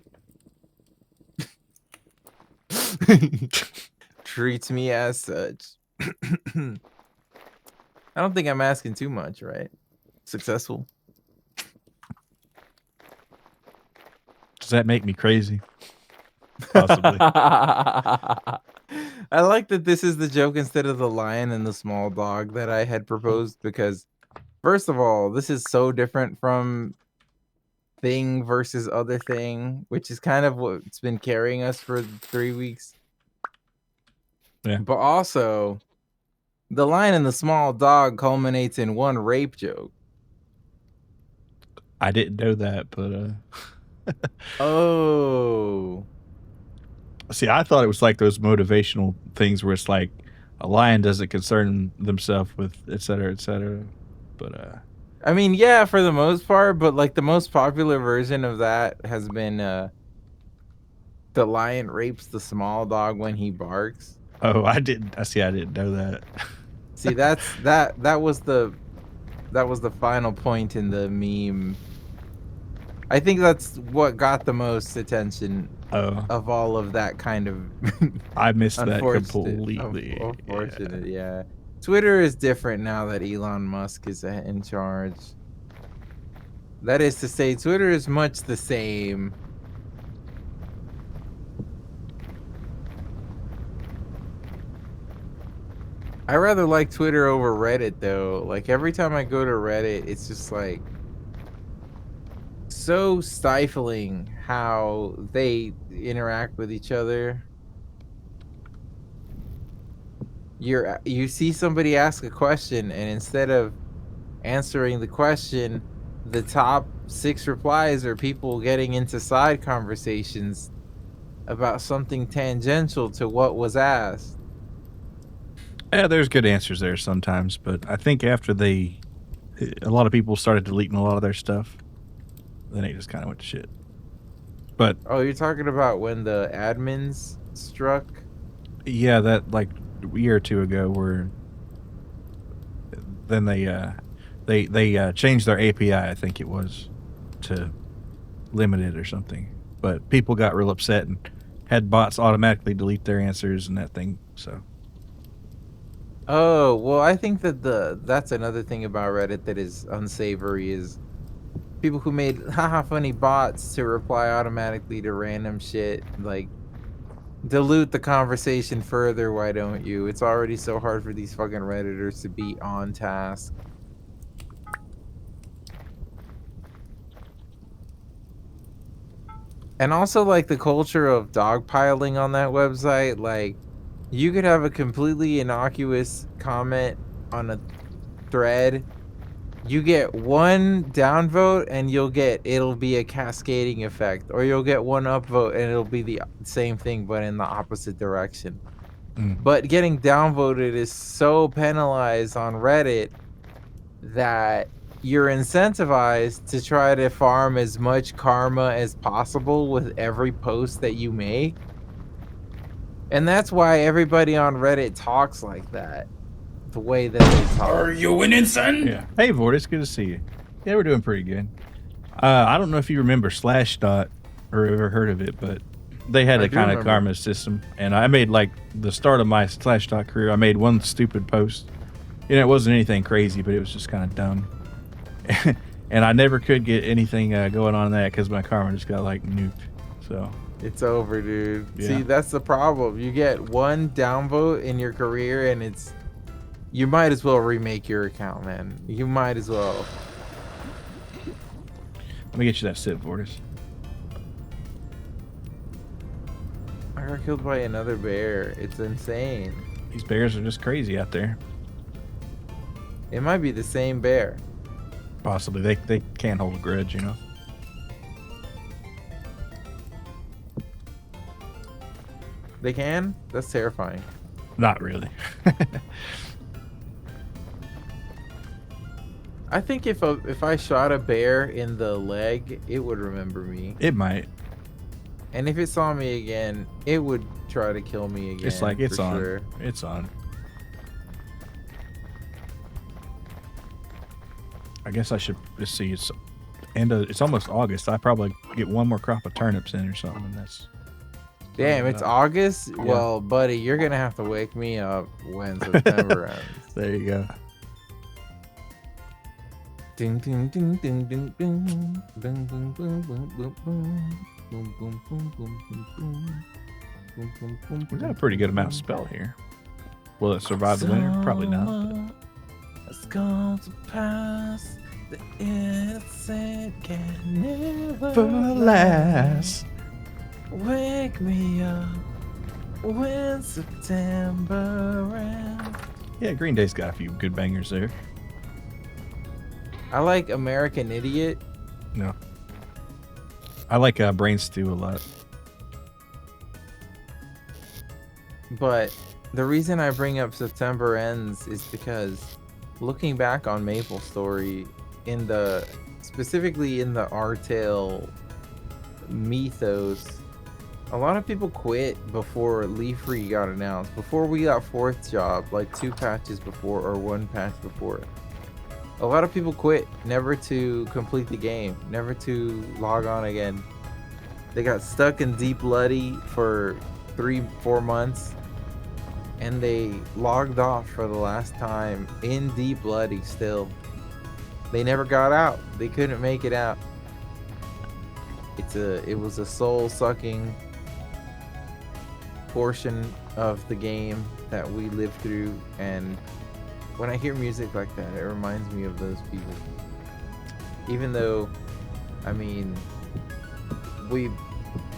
Treats me as such. I don't think I'm asking too much, right? Successful. Does that make me crazy? Possibly. I like that this is the joke instead of the lion and the small dog that I had proposed, because first of all, this is so different from thing versus other thing, which is kind of what's been carrying us for 3 weeks. Yeah. But also, the lion and the small dog culminates in one rape joke. I didn't know that, but Oh. see, I thought it was like those motivational things where it's like a lion doesn't concern themselves with et cetera, but I mean, yeah, for the most part, but like the most popular version of that has been the lion rapes the small dog when he barks. oh, I didn't know that. See, that was the final point in the meme. I think that's what got the most attention of all of that kind of I missed that completely. Unfortunate, yeah. Twitter is different now that Elon Musk is in charge. That is to say, Twitter is much the same. I rather like Twitter over Reddit though. Like every time I go to Reddit, it's just like so stifling how they interact with each other. You see somebody ask a question, and instead of answering the question, the top 6 replies are people getting into side conversations about something tangential to what was asked. Yeah, there's good answers there sometimes, but I think after a lot of people started deleting a lot of their stuff, then it just kind of went to shit. But Oh, you're talking about when the admins struck? yeah, that like a year or two ago, where then they changed their API, I think it was, to limit it or something. But people got real upset and had bots automatically delete their answers and that thing. So Oh, well, I think that that's another thing about Reddit that is unsavory is people who made haha funny bots to reply automatically to random shit. Like, dilute the conversation further, why don't you? It's already so hard for these fucking Redditors to be on task. And also, like, the culture of dogpiling on that website, like, you could have a completely innocuous comment on a thread. You get one downvote and it'll be a cascading effect, or you'll get one upvote and it'll be the same thing but in the opposite direction. mm. But getting downvoted is so penalized on Reddit that you're incentivized to try to farm as much karma as possible with every post that you make. And that's why everybody on Reddit talks like that, the way that they talk. Are you winning, son? Yeah. Hey, Vortis, good to see you. Yeah, we're doing pretty good. I don't know if you remember Slashdot or ever heard of it, but they had I a do kind of remember. karma system. And I made like the start of my Slashdot career, I made one stupid post. You know, it wasn't anything crazy, but it was just kind of dumb. And I never could get anything going on in that because my karma just got like nuked. So It's over, dude. Yeah. See, that's the problem. You get one downvote in your career and you might as well remake your account, man. You might as well. let me get you that sip, Vortis. I got killed by another bear. It's insane. These bears are just crazy out there. It might be the same bear. Possibly. They can't hold a grudge, you know? They can? That's terrifying. Not really. I think if I shot a bear in the leg, it would remember me. It might. And if it saw me again, it would try to kill me again. It's like, it's for on. sure. It's on. I guess I should just see. It's almost August. I probably get one more crop of turnips in or something. And that's Damn, it's August? Yeah. Well, buddy, you're gonna have to wake me up when September ends. there you go. Ding ding ding ding ding ding. Boom boom boom boom boom boom. Boom boom boom boom boom boom. Boom boom boom. We got a pretty good amount of spell here. Will it survive the winter? Probably not. It's going to pass. The innocent can never last. Wake me up when September ends. Yeah, Green Day's got a few good bangers there. I like American Idiot. No. I like Brain Stew a lot. But the reason I bring up September Ends is because looking back on Maple Story, specifically in the R-Tail mythos, a lot of people quit before Leaf Free got announced. Before we got Fourth Job, like 2 patches before or 1 patch before. A lot of people quit, never to complete the game, never to log on again. They got stuck in Deep Bloody for 3-4 months, and they logged off for the last time in Deep Bloody still. They never got out. They couldn't make it out. It was a soul-sucking portion of the game that we lived through, and when I hear music like that, it reminds me of those people. Even though I mean, we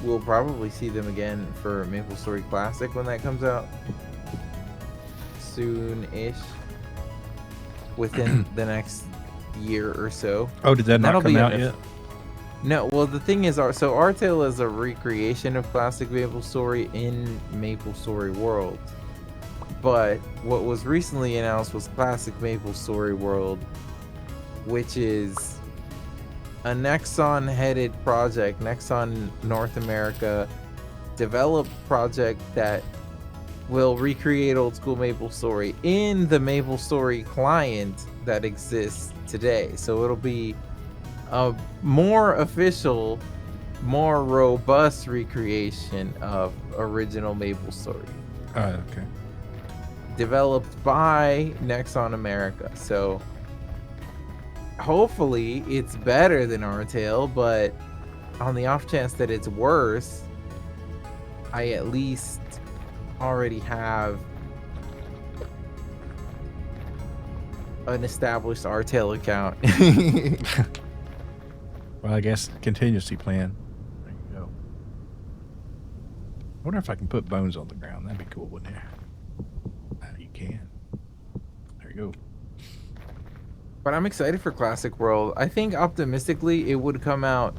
will probably see them again for MapleStory Classic when that comes out soon-ish, within the next year or so. Oh, did that And not that'll come be out yet? No, well, the thing is, so Our Tale is a recreation of classic MapleStory in MapleStory World. But what was recently announced was Classic MapleStory World, which is a Nexon-headed project, Nexon North America developed project that will recreate old school MapleStory in the MapleStory client that exists today. So it'll be a more official, more robust recreation of original MapleStory. Okay. Developed by Nexon America. So hopefully it's better than Our Tale, but on the off chance that it's worse, I at least already have an established Our Tale account. Well, I guess contingency plan. There you go. I wonder if I can put bones on the ground. That'd be cool, wouldn't it? You can. There you go. But I'm excited for Classic World. I think optimistically it would come out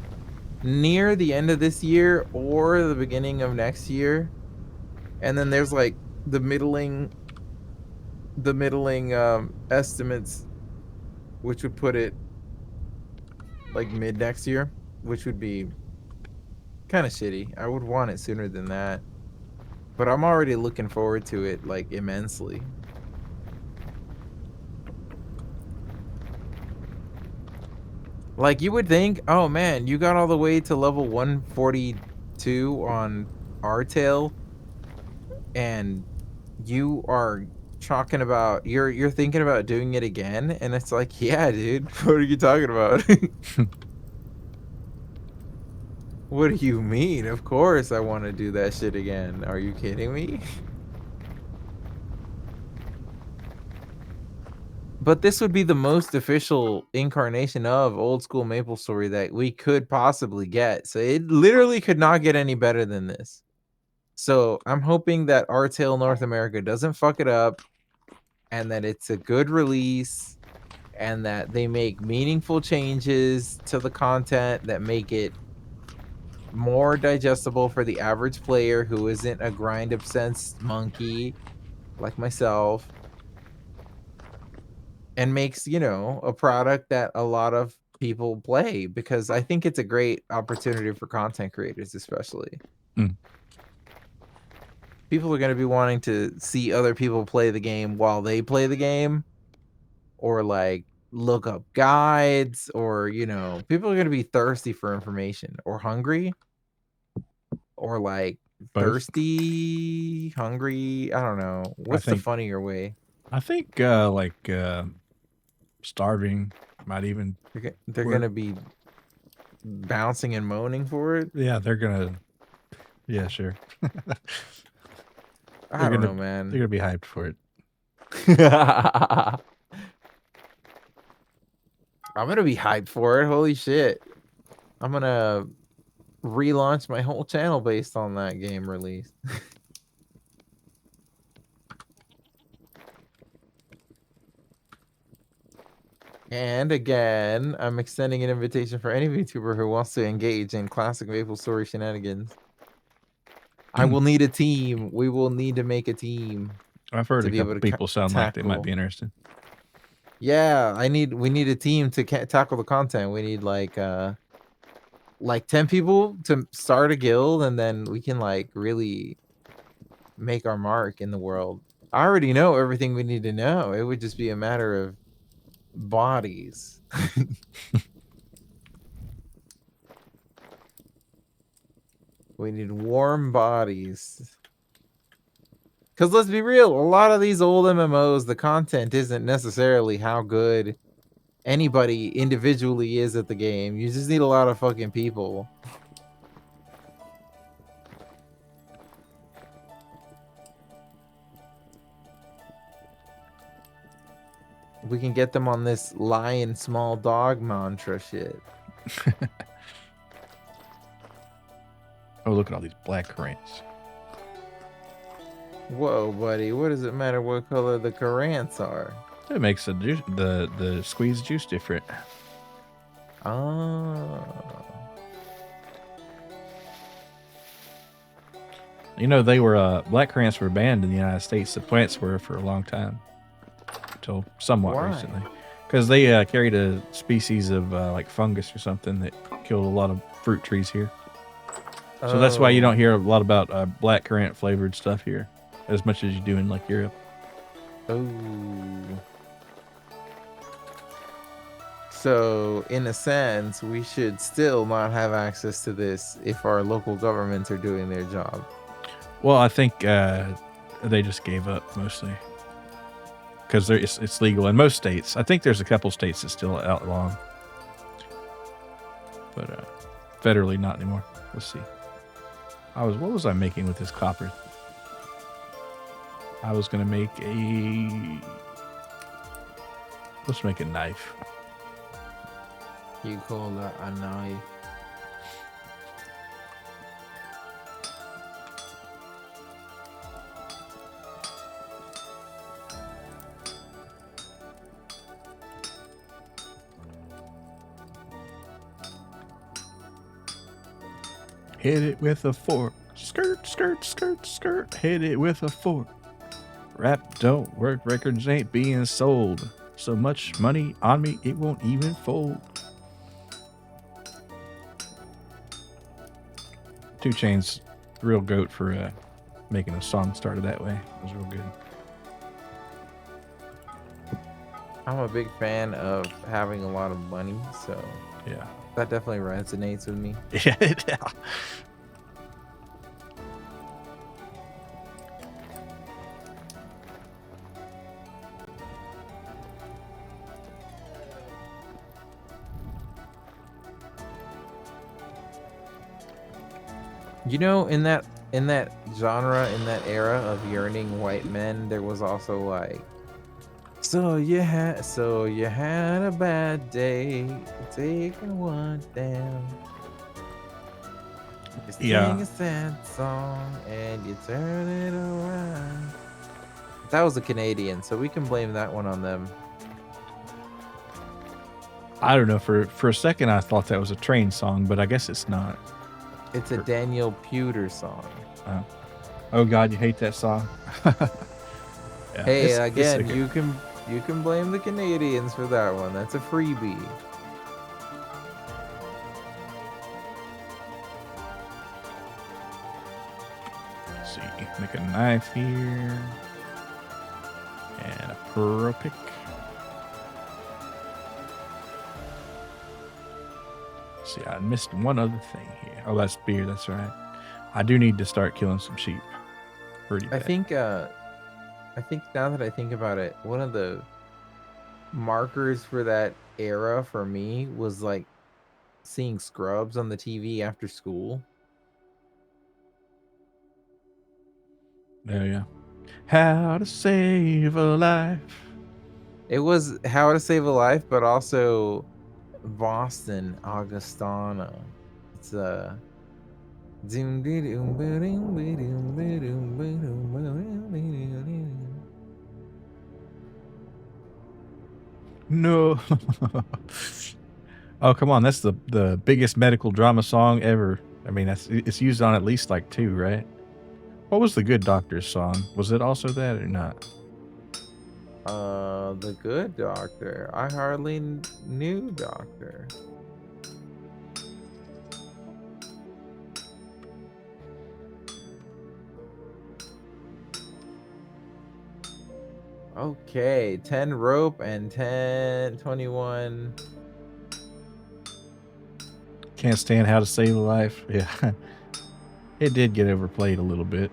near the end of this year or the beginning of next year. And then there's like the middling estimates, which would put it like mid next year, which would be kind of shitty. I would want it sooner than that. But I'm already looking forward to it like immensely. Like you would think, oh man, you got all the way to level 142 on Our Tale, and you are talking about you're thinking about doing it again, and it's like, yeah, dude, what are you talking about? What do you mean? Of course I want to do that shit again. Are you kidding me? But this would be the most official incarnation of old school MapleStory that we could possibly get. So it literally could not get any better than this. So I'm hoping that Our Tale North America doesn't fuck it up, and that it's a good release, and that they make meaningful changes to the content that make it more digestible for the average player who isn't a grind obsessed monkey like myself, and makes, a product that a lot of people play, because I think it's a great opportunity for content creators, especially. Mm. People are going to be wanting to see other people play the game while they play the game, or like look up guides, or people are going to be thirsty for information, or hungry, or like Both. thirsty, hungry. I don't know. I What's the think. funnier way? I think starving might even They're going work. to be bouncing and moaning for it. Yeah, they're gonna. Yeah, sure. I don't know, They're man. gonna be hyped for it. I'm gonna be hyped for it. Holy shit. I'm gonna relaunch my whole channel based on that game release. And again, I'm extending an invitation for any VTuber who wants to engage in classic MapleStory shenanigans. I will need a team. We will need to make a team. I've heard to a be able couple to people sound like they might be interested. Yeah, we need a team to tackle the content. We need like 10 people to start a guild, and then we can like really make our mark in the world. I already know everything we need to know. It would just be a matter of bodies. We need warm bodies. Because let's be real, a lot of these old MMOs, the content isn't necessarily how good anybody individually is at the game. You just need a lot of fucking people. We can get them on this lion small dog mantra shit. Oh, look at all these black currants. Whoa, buddy, what does it matter what color the currants are? It makes the juice, the squeezed juice different. Oh. You know, they were black currants were banned in the United States. The plants were for a long time, until somewhat Why? recently, because they carried a species of like fungus or something that killed a lot of fruit trees here. So that's why you don't hear a lot about black currant flavored stuff here, as much as you do in like Europe. Oh. So, in a sense, we should still not have access to this if our local governments are doing their job. Well, I think they just gave up mostly because it's legal in most states. I think there's a couple states that still outlaw, but federally not anymore. Let's see. What was I making with this copper? I was gonna make let's make a knife. You call that a knife? Hit it with a fork. Skirt, skirt, skirt, skirt. Hit it with a fork. Rap don't work. Records ain't being sold. So much money on me, it won't even fold. 2 Chainz, real goat for making a song started that way. It was real good. I'm a big fan of having a lot of money, so yeah, that definitely resonates with me. Yeah. You know, in that genre, in that era of yearning white men, there was also like, so you had a bad day, taking one down. You sing a sad song and you turn it around. That was a Canadian, so we can blame that one on them. I don't know. For a second, I thought that was a Train song, but I guess it's not. It's a Daniel Pewter song. Oh God, you hate that song. Yeah, hey, again, you can blame the Canadians for that one. That's a freebie. Let's see, make a knife here and a pearl pick. See, I missed one other thing here. Oh, that's beer. That's right. I do need to start killing some sheep. Pretty bad. I think now that I think about it, one of the markers for that era for me was like seeing Scrubs on the TV after school. Oh yeah. How to Save a Life. It was How to Save a Life, but also Boston Augustana. It's No. Oh, come on. That's the biggest medical drama song ever. I mean, it's used on at least like 2, right? What was the Good Doctor's song? Was it also that or not? The Good Doctor. I hardly knew Doctor. Okay, 10 rope and 21. Can't stand How to Save a Life. Yeah. It did get overplayed a little bit.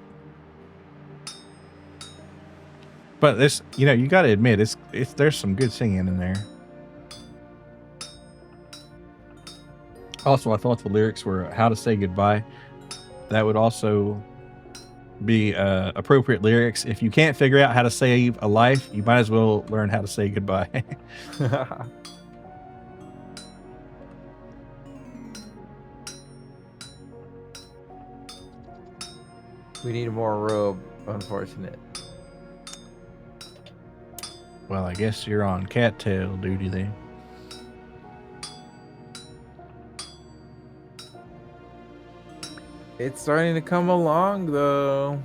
But this, you got to admit, there's some good singing in there. Also, I thought the lyrics were How to Say Goodbye. That would also be appropriate lyrics. If you can't figure out how to save a life, you might as well learn how to say goodbye. We need more robe. Unfortunate. Well, I guess you're on cattail duty then. It's starting to come along though.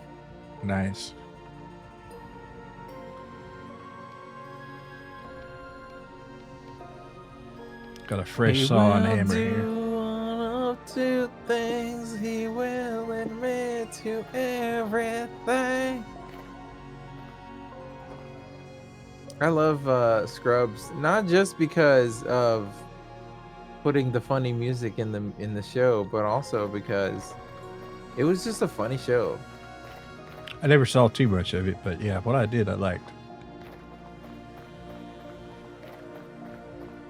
Nice. Got a fresh He saw and will hammer here. do one of two things. He will admit to everything. I love Scrubs, not just because of putting the funny music in the show, but also because it was just a funny show. I never saw too much of it, but yeah, what I did, I liked.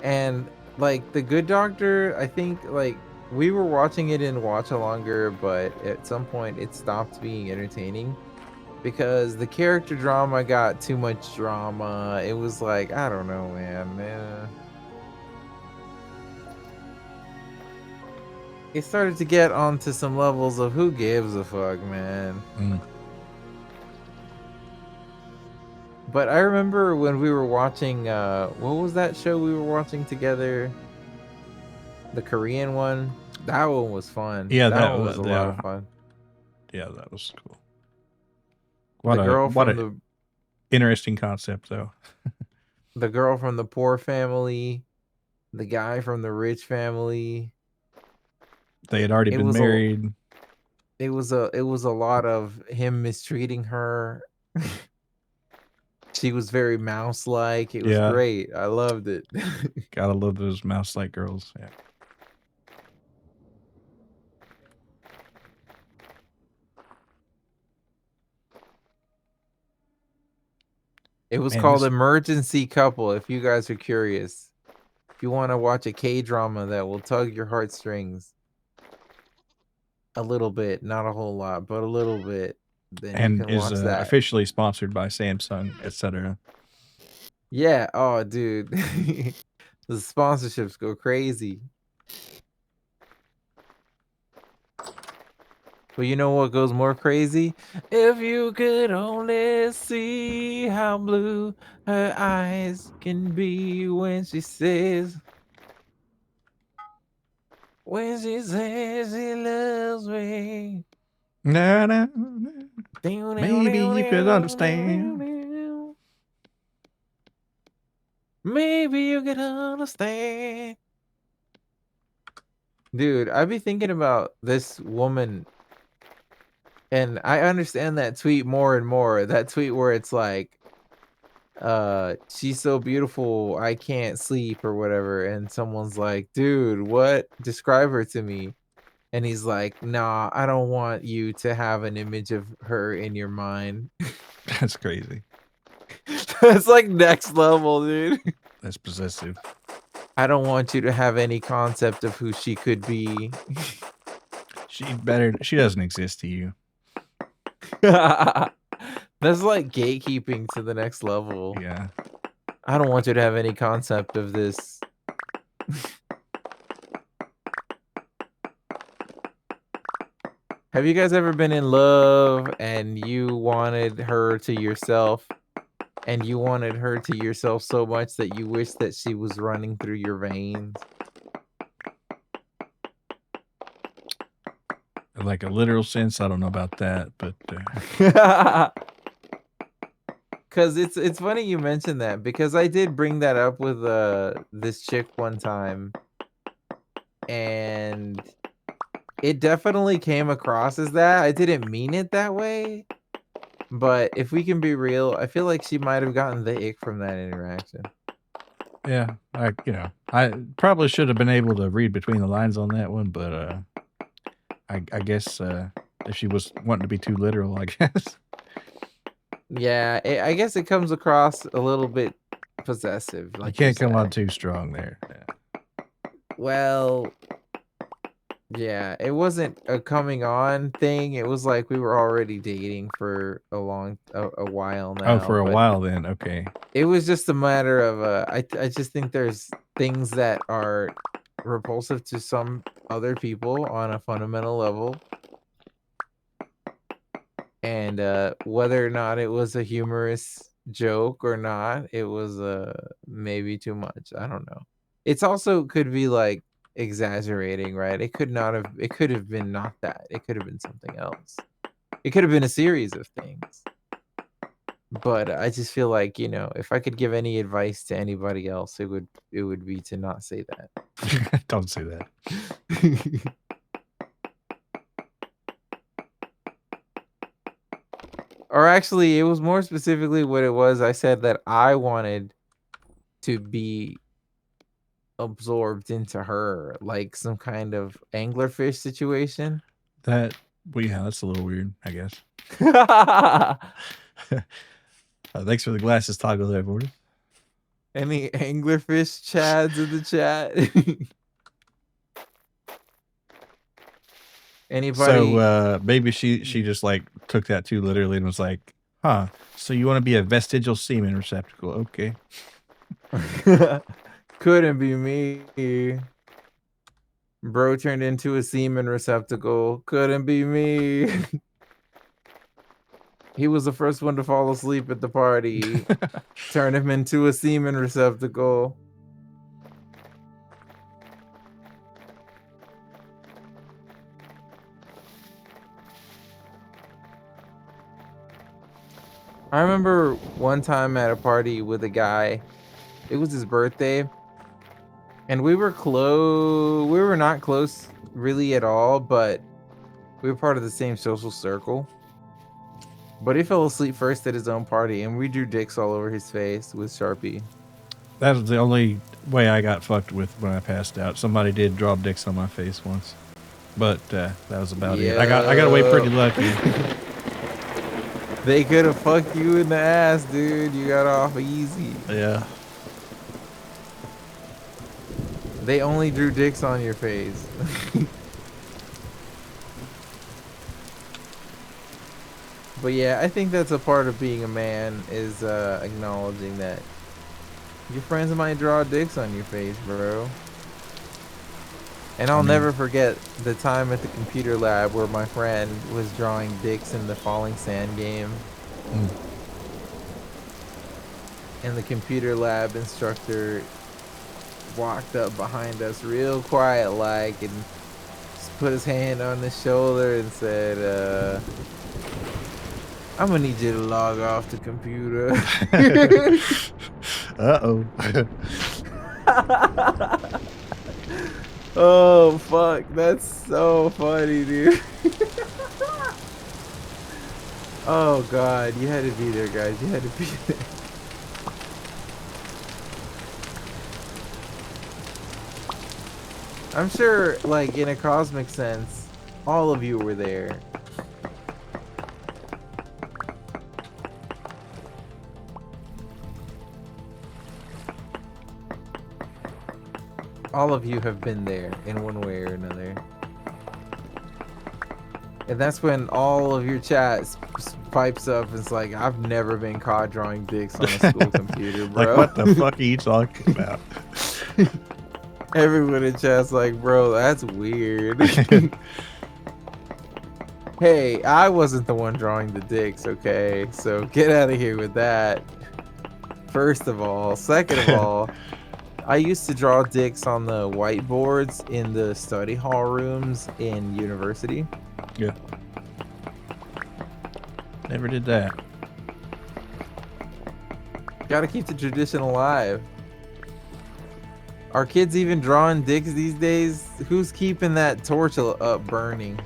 And like The Good Doctor, I think like we were watching it in Watch Longer, but at some point it stopped being entertaining because the character drama got too much drama. It was like, I don't know, man. It started to get onto some levels of who gives a fuck, man. But I remember when we were watching what was that show we were watching together? The Korean one. That one was fun. Yeah, That one was a lot of fun. Yeah, that was cool. The girl What from a interesting concept though. the girl from the poor family, the guy from the rich family. They had already It been was a married. it was a lot of him mistreating her. She was very mouse-like. It was Yeah, great. I loved it. gotta love those mouse-like girls. Yeah. It was Man, called this Emergency Couple, if you guys are curious. If you want to watch a K-drama that will tug your heartstrings a little bit, not a whole lot, but a little bit, then you and can is watch that. officially sponsored by Samsung, etc. Yeah, oh dude. The sponsorships go crazy. But you know what goes more crazy? If you could only see how blue her eyes can be when she says she loves me. No, no, no. Maybe you could understand. Maybe you could understand. Dude, I be thinking about this woman, and I understand that tweet more and more. That tweet where it's like, she's so beautiful, I can't sleep or whatever. And someone's like, dude, what? Describe her to me. And he's like, nah, I don't want you to have an image of her in your mind. That's crazy. That's like next level, dude. That's possessive. I don't want you to have any concept of who she could be. She doesn't exist to you. That's like gatekeeping to the next level. Yeah. I don't want you to have any concept of this. Have you guys ever been in love and you wanted her to yourself, and you wanted her to yourself so much that you wish that she was running through your veins? In like a literal sense, I don't know about that, but Cause it's funny you mentioned that, because I did bring that up with this chick one time, and it definitely came across as that. I didn't mean it that way, but if we can be real, I feel like she might have gotten the ick from that interaction. yeah, I probably should have been able to read between the lines on that one, but I guess if she was wanting to be too literal, I guess. Yeah, I guess it comes across a little bit possessive, You like you can't come on said. too strong there. Yeah. Well, yeah, it wasn't a coming on thing. It was like we were already dating for a while Oh, now, for a but while then. Okay. it was just a matter of I just think there's things that are repulsive to some other people on a fundamental level. And whether or not it was a humorous joke or not, it was maybe too much. I don't know. It's also could be like exaggerating, right? It could have been not that. It could have been something else. It could have been a series of things. But I just feel like, if I could give any advice to anybody else, it would be to not say that. Don't say that. Or actually, it was more specifically what it was. I said that I wanted to be absorbed into her, like some kind of anglerfish situation. Well, yeah, that's a little weird, I guess. Thanks for the glasses toggle there, Morty. Any anglerfish chads in the chat? Anybody? So maybe she just like took that too literally and was like, "Huh? So you want to be a vestigial semen receptacle? Okay." Couldn't be me. Bro turned into a semen receptacle. Couldn't be me. He was the first one to fall asleep at the party. Turn him into a semen receptacle. I remember one time at a party with a guy. It was his birthday. And we were close. We were not close really at all, but we were part of the same social circle. But he fell asleep first at his own party, and we drew dicks all over his face with Sharpie. That was the only way I got fucked with when I passed out. Somebody did draw dicks on my face once, but that was about it. I got away pretty lucky. They could have fucked you in the ass, dude. You got off easy. Yeah. They only drew dicks on your face. But yeah, I think that's a part of being a man is acknowledging that your friends might draw dicks on your face, bro. And I'll never forget the time at the computer lab where my friend was drawing dicks in the falling sand game. And the computer lab instructor walked up behind us real quiet like and just put his hand on his shoulder and said, I'm gonna need you to log off the computer. Uh-oh. Oh, fuck. That's so funny, dude. Oh, God. You had to be there, guys. You had to be there. I'm sure, like, in a cosmic sense, all of you were there. All of you have been there in one way or another. And that's when all of your chat pipes up and it's like, I've never been caught drawing dicks on a school computer, bro. Like, what the fuck are you talking about? Everyone in chat's like, bro, that's weird. Hey, I wasn't the one drawing the dicks, okay? So get out of here with that. First of all. Second of all, I used to draw dicks on the whiteboards in the study hall rooms in university. Yeah. Never did that. Gotta keep the tradition alive. Are kids even drawing dicks these days? Who's keeping that torch up burning?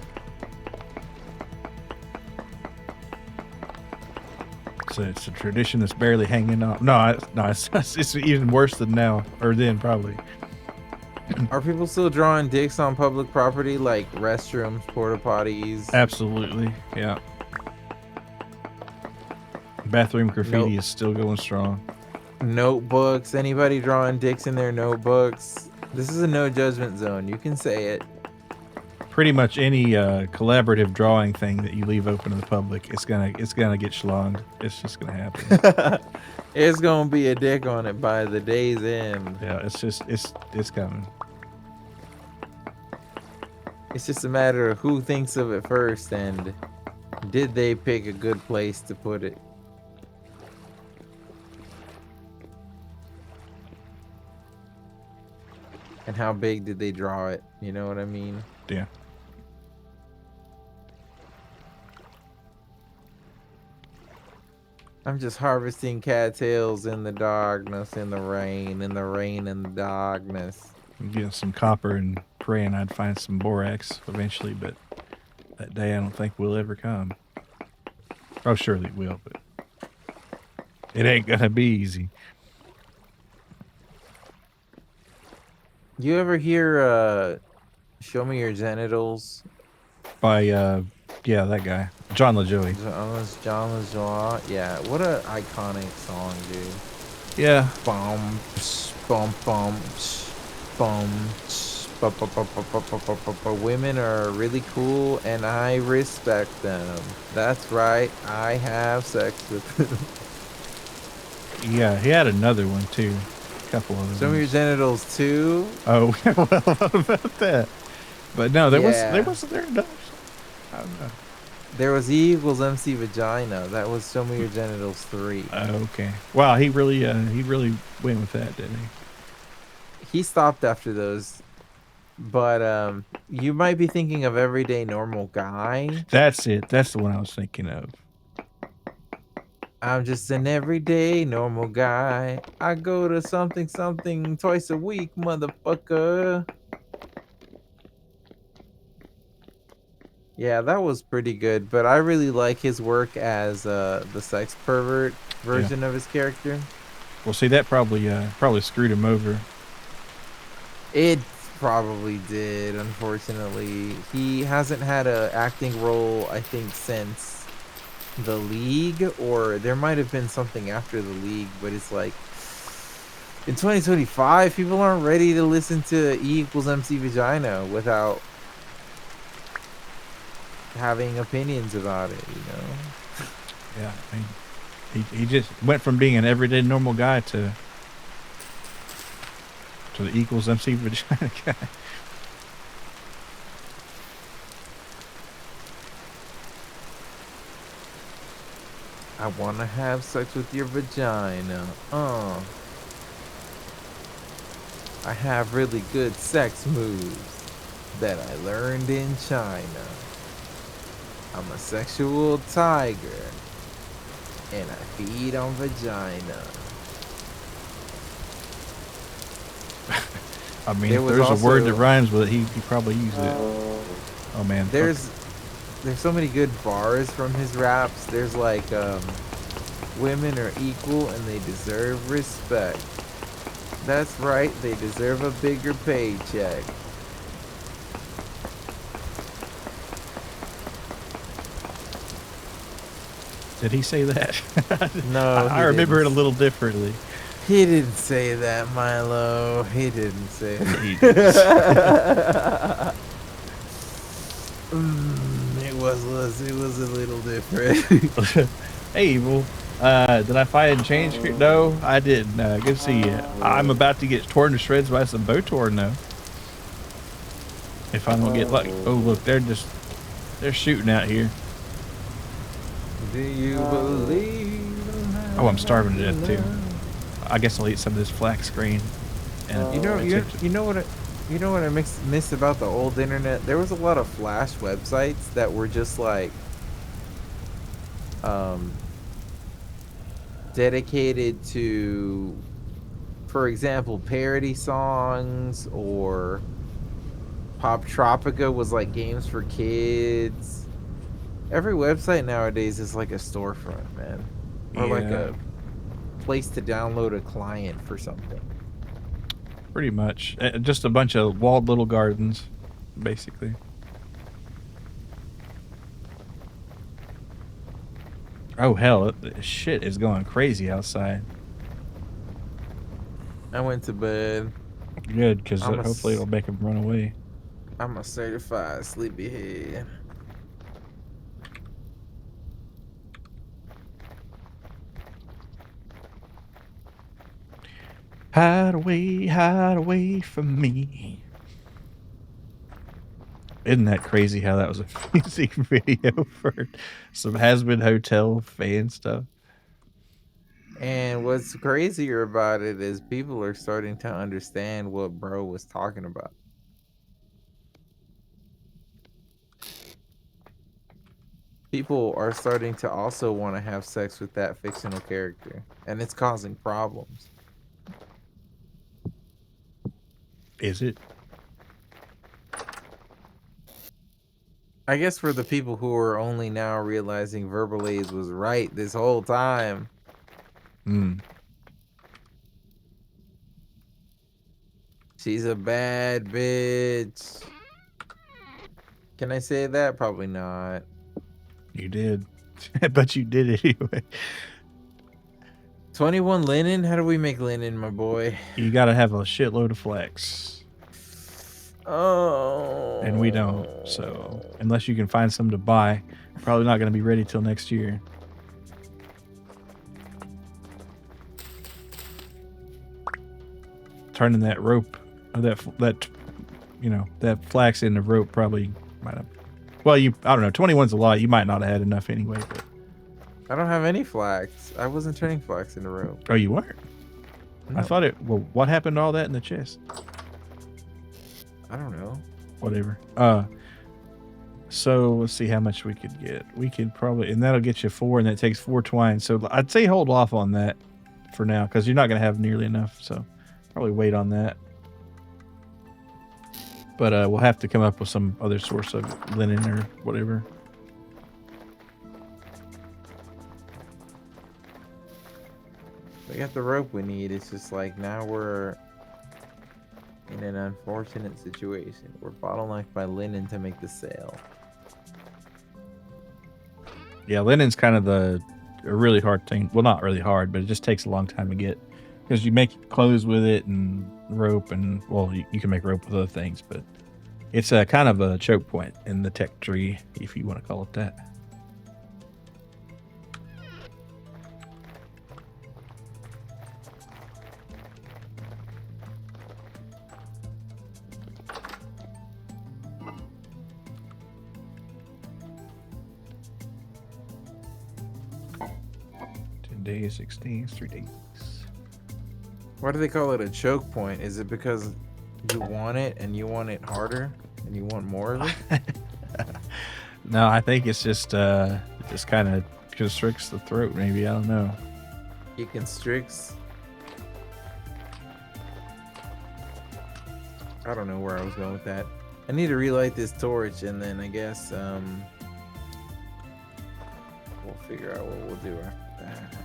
So it's a tradition that's barely hanging on. No, it's even worse than now, or then probably. Are people still drawing dicks on public property like restrooms, porta potties? Absolutely, yeah. Bathroom graffiti is still going strong. Notebooks. Anybody drawing dicks in their notebooks? This is a no judgment zone. You can say it. Pretty much any collaborative drawing thing that you leave open to the public, it's gonna get schlonged. It's just gonna happen. It's gonna be a dick on it by the day's end. Yeah, it's coming. It's just a matter of who thinks of it first, and Did they pick a good place to put it? And how big did they draw it? You know what I mean? Yeah. I'm just harvesting cattails in the darkness, in the rain, in the rain and the darkness. I'm getting some copper and praying I'd find some borax eventually, but that day I don't think will ever come. Oh, surely it will, but it ain't gonna be easy. You ever hear Show Me Your Genitals? By yeah, that guy. John LaJoie. John LeJoie? Yeah, what a iconic song, dude. Yeah. Bum, psh, bum, bum, psh, bum, psh, women are really cool and I respect them. That's right, I have sex with them. Yeah, he had another one too. A couple other Show Me Your ones. Genitals too? Oh, well, what about that? But no, there Yeah. wasn't there another. I don't know. There was E equals MC Vagina. That was Show Me Your Genitals 3. Okay. Wow, he really went with that, didn't he? He stopped after those. But you might be thinking of Everyday Normal Guy. That's it. That's the one I was thinking of. I'm just an everyday normal guy. I go to something something twice a week, motherfucker. Yeah, that was pretty good, but I really like his work as the sex pervert Yeah. version of his character. Well, see, that probably screwed him over. It probably did, unfortunately. He hasn't had a acting role, I think, since The League, or there might have been something after The League, but it's like in 2025, people aren't ready to listen to E equals MC Vagina without having opinions about it, you know? Yeah, I mean, he just went from being an everyday normal guy to the equals MC vagina guy. I want to have sex with your vagina. I have really good sex moves that I learned in China. I'm a sexual tiger, and I feed on vagina. I mean, if there's a word that rhymes with it, he probably used it. Oh man, there's so many good bars from his raps. There's like women are equal and they deserve respect. That's right, they deserve a bigger paycheck. Did he say that? No, I remember it a little differently. He didn't say that, Milo. He didn't say that. He did. It was a little different. Hey, well, did I find change? No, I didn't. Good to see you. I'm about to get torn to shreds by some Botorn, though. If I don't get lucky. Oh, look, they're shooting out here. Do you believe? Oh, I'm starving to death too. I guess I'll eat some of this flax grain. And you know what I miss about the old internet? There was a lot of Flash websites that were just like dedicated to, for example, parody songs, or Pop Tropica was like games for kids. Every website nowadays is like a storefront, man. Or like a place to download a client for something. Pretty much. Just a bunch of walled little gardens, basically. Oh, hell. Shit is going crazy outside. I went to bed. Good, because hopefully it'll make them run away. I'm a certified sleepyhead. Hide away from me. Isn't that crazy how that was a music video for some Has-Been Hotel fan stuff? And what's crazier about it is people are starting to understand what bro was talking about. People are starting to also want to have sex with that fictional character, and it's causing problems. Is it? I guess for the people who are only now realizing Verbalaze was right this whole time. Hmm. She's a bad bitch. Can I say that? Probably not. You did. But you did it anyway. 21 linen? How do we make linen, my boy? You gotta have a shitload of flax. Oh. And we don't. So unless you can find some to buy, probably not gonna be ready till next year. Turning that rope, that that flax in the rope probably might have. Well, I don't know. 21's a lot. You might not have had enough anyway. But I don't have any flax. I wasn't turning flax into rope. oh, you weren't. No. I thought it. Well, what happened to all that in the chest? I don't know. Whatever. So let's see how much we could get. We could probably, and that'll get you 4, and that takes 4 twine. So I'd say hold off on that for now because you're not going to have nearly enough. So probably wait on that. But we'll have to come up with some other source of linen or whatever. We got the rope we need. It's just like now we're in an unfortunate situation. We're bottlenecked by linen to make the sale. Yeah, linen's kind of a really hard thing. Well, not really hard, but it just takes a long time to get because you make clothes with it and rope, and well, you can make rope with other things, but it's a kind of a choke point in the tech tree, if you want to call it that. Days, 6 days, 3 days. Why do they call it a choke point? Is it because you want it and you want it harder and you want more of it? No, I think it's just kind of constricts the throat. Maybe, I don't know. It constricts. I don't know where I was going with that. I need to relight this torch, and then I guess we'll figure out what we'll do after that.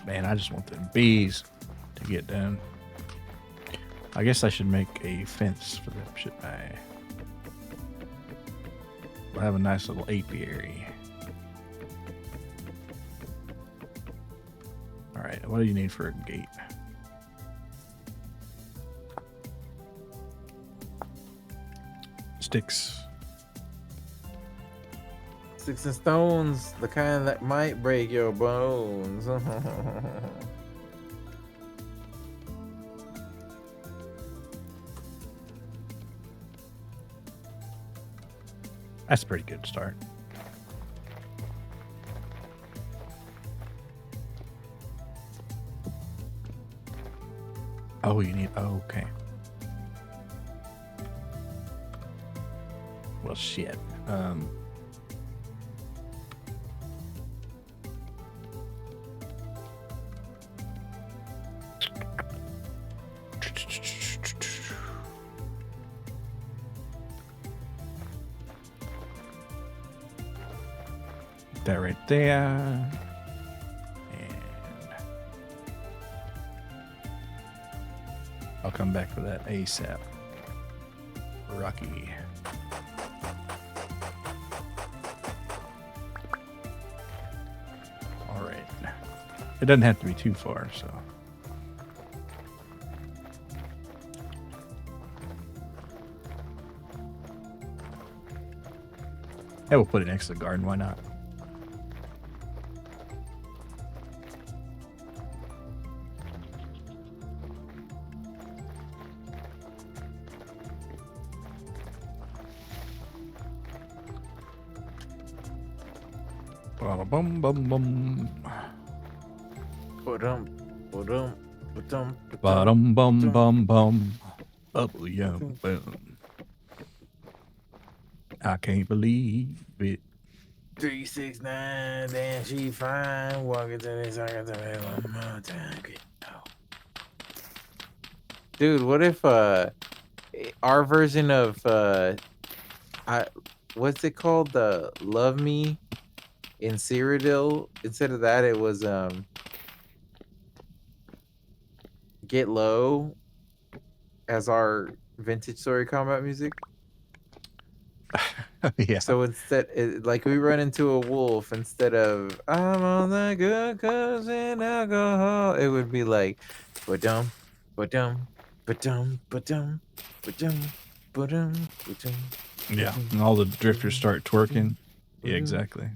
Man, I just want the bees to get down. I guess I should make a fence for them, shouldn't I? We'll have a nice little apiary. All right, what do you need for a gate? Sticks. Sticks and stones, the kind that might break your bones. That's a pretty good start. Oh, you need. Oh, okay. Well, shit. That right there. And I'll come back for that ASAP. Rocky. All right. It doesn't have to be too far, so. Yeah, we'll put it next to the garden. Why not? Bum bum bum. Ba-dum, ba-dum, ba-dum, ba-dum, Bum bum ba-dum, bum bum. Bubble yum ba-dum. bum. I can't believe it. 369, damn, she fine. Walking to this, I got to me one more time. Dude, what if our version of I what's it called? The Love Me in Cyrodiil. Instead of that, it was Get Low as our vintage story combat music. Yeah. So instead, like we run into a wolf, instead of I'm on the good cause and alcohol, it would be like ba-dum, ba-dum, ba-dum, ba-dum, ba-dum, ba-dum, ba-dum, Yeah. ba-dum, And all the drifters ba-dum, start twerking. ba-dum, Yeah, ba-dum. exactly.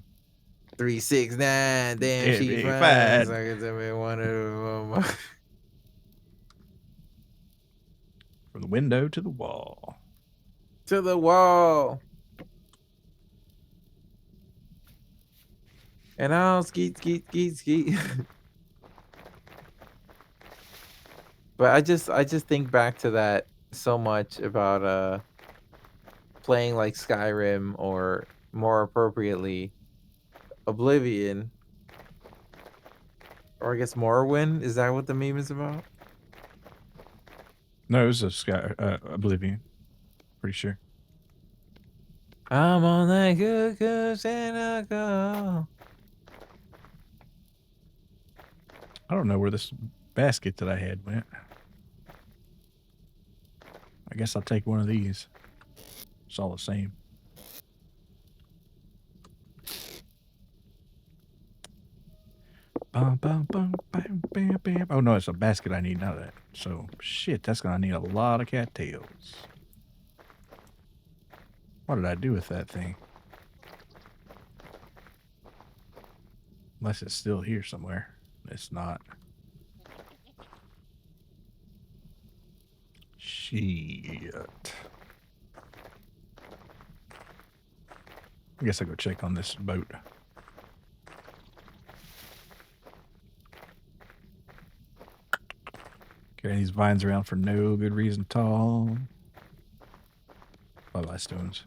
369, damn, she Every fine. fight So I can tell me one of them. from the window to the wall. To the wall. And I'll skeet, skeet, skeet, skeet. But I just think back to that so much about playing like Skyrim, or more appropriately Oblivion, or I guess Morrowind. Is that what the meme is about? No, it was a Sky Oblivion. Pretty sure. I'm on that good cause and I go. I don't know where this basket that I had went. I guess I'll take one of these. It's all the same. Bum, bum, bum, bam, bam, bam. Oh no, it's a basket I need, not that. So shit, that's gonna need a lot of cattails. What did I do with that thing? Unless it's still here somewhere. It's not. Shit. I guess I'll go check on this boat. Carrying these vines around for no good reason at all. Bye bye, stones.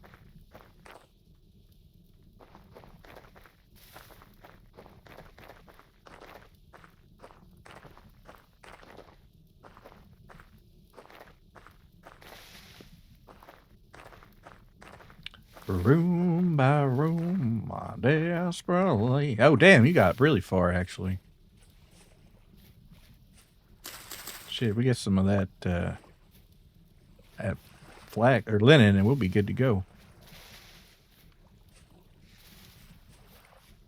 Room by room, desperately. Oh, damn, you got really far, actually. Shit, we get some of that flax or linen, and we'll be good to go.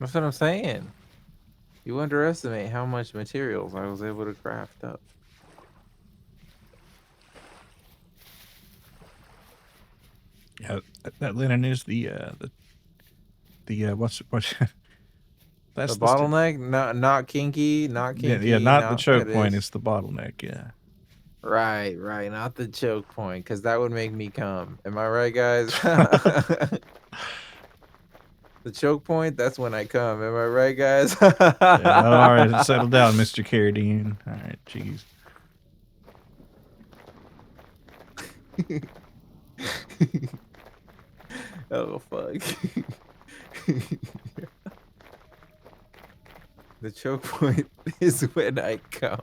That's what I'm saying. You underestimate how much materials I was able to craft up. Yeah, that linen is the what's The that's bottleneck, not kinky, not yeah, kinky, not the not choke point. fetish. It's the bottleneck. Yeah. Right, right, not the choke point, because that would make me come. Am I right, guys? The choke point, that's when I come. Am I right, guys? Yeah, all right, settle down, Mr. Carradine. All right, jeez. Oh, fuck. The choke point is when I come.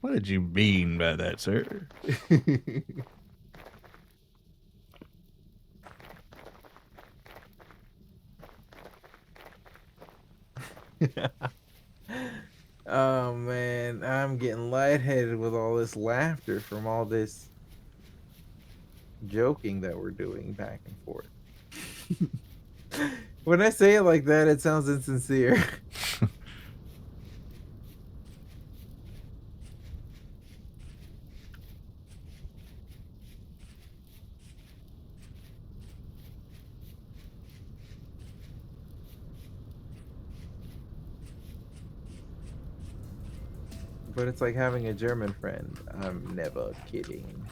What did you mean by that, sir? Oh man, I'm getting lightheaded with all this laughter from all this joking that we're doing back and forth. When I say it like that, it sounds insincere. But it's like having a German friend. I'm never kidding.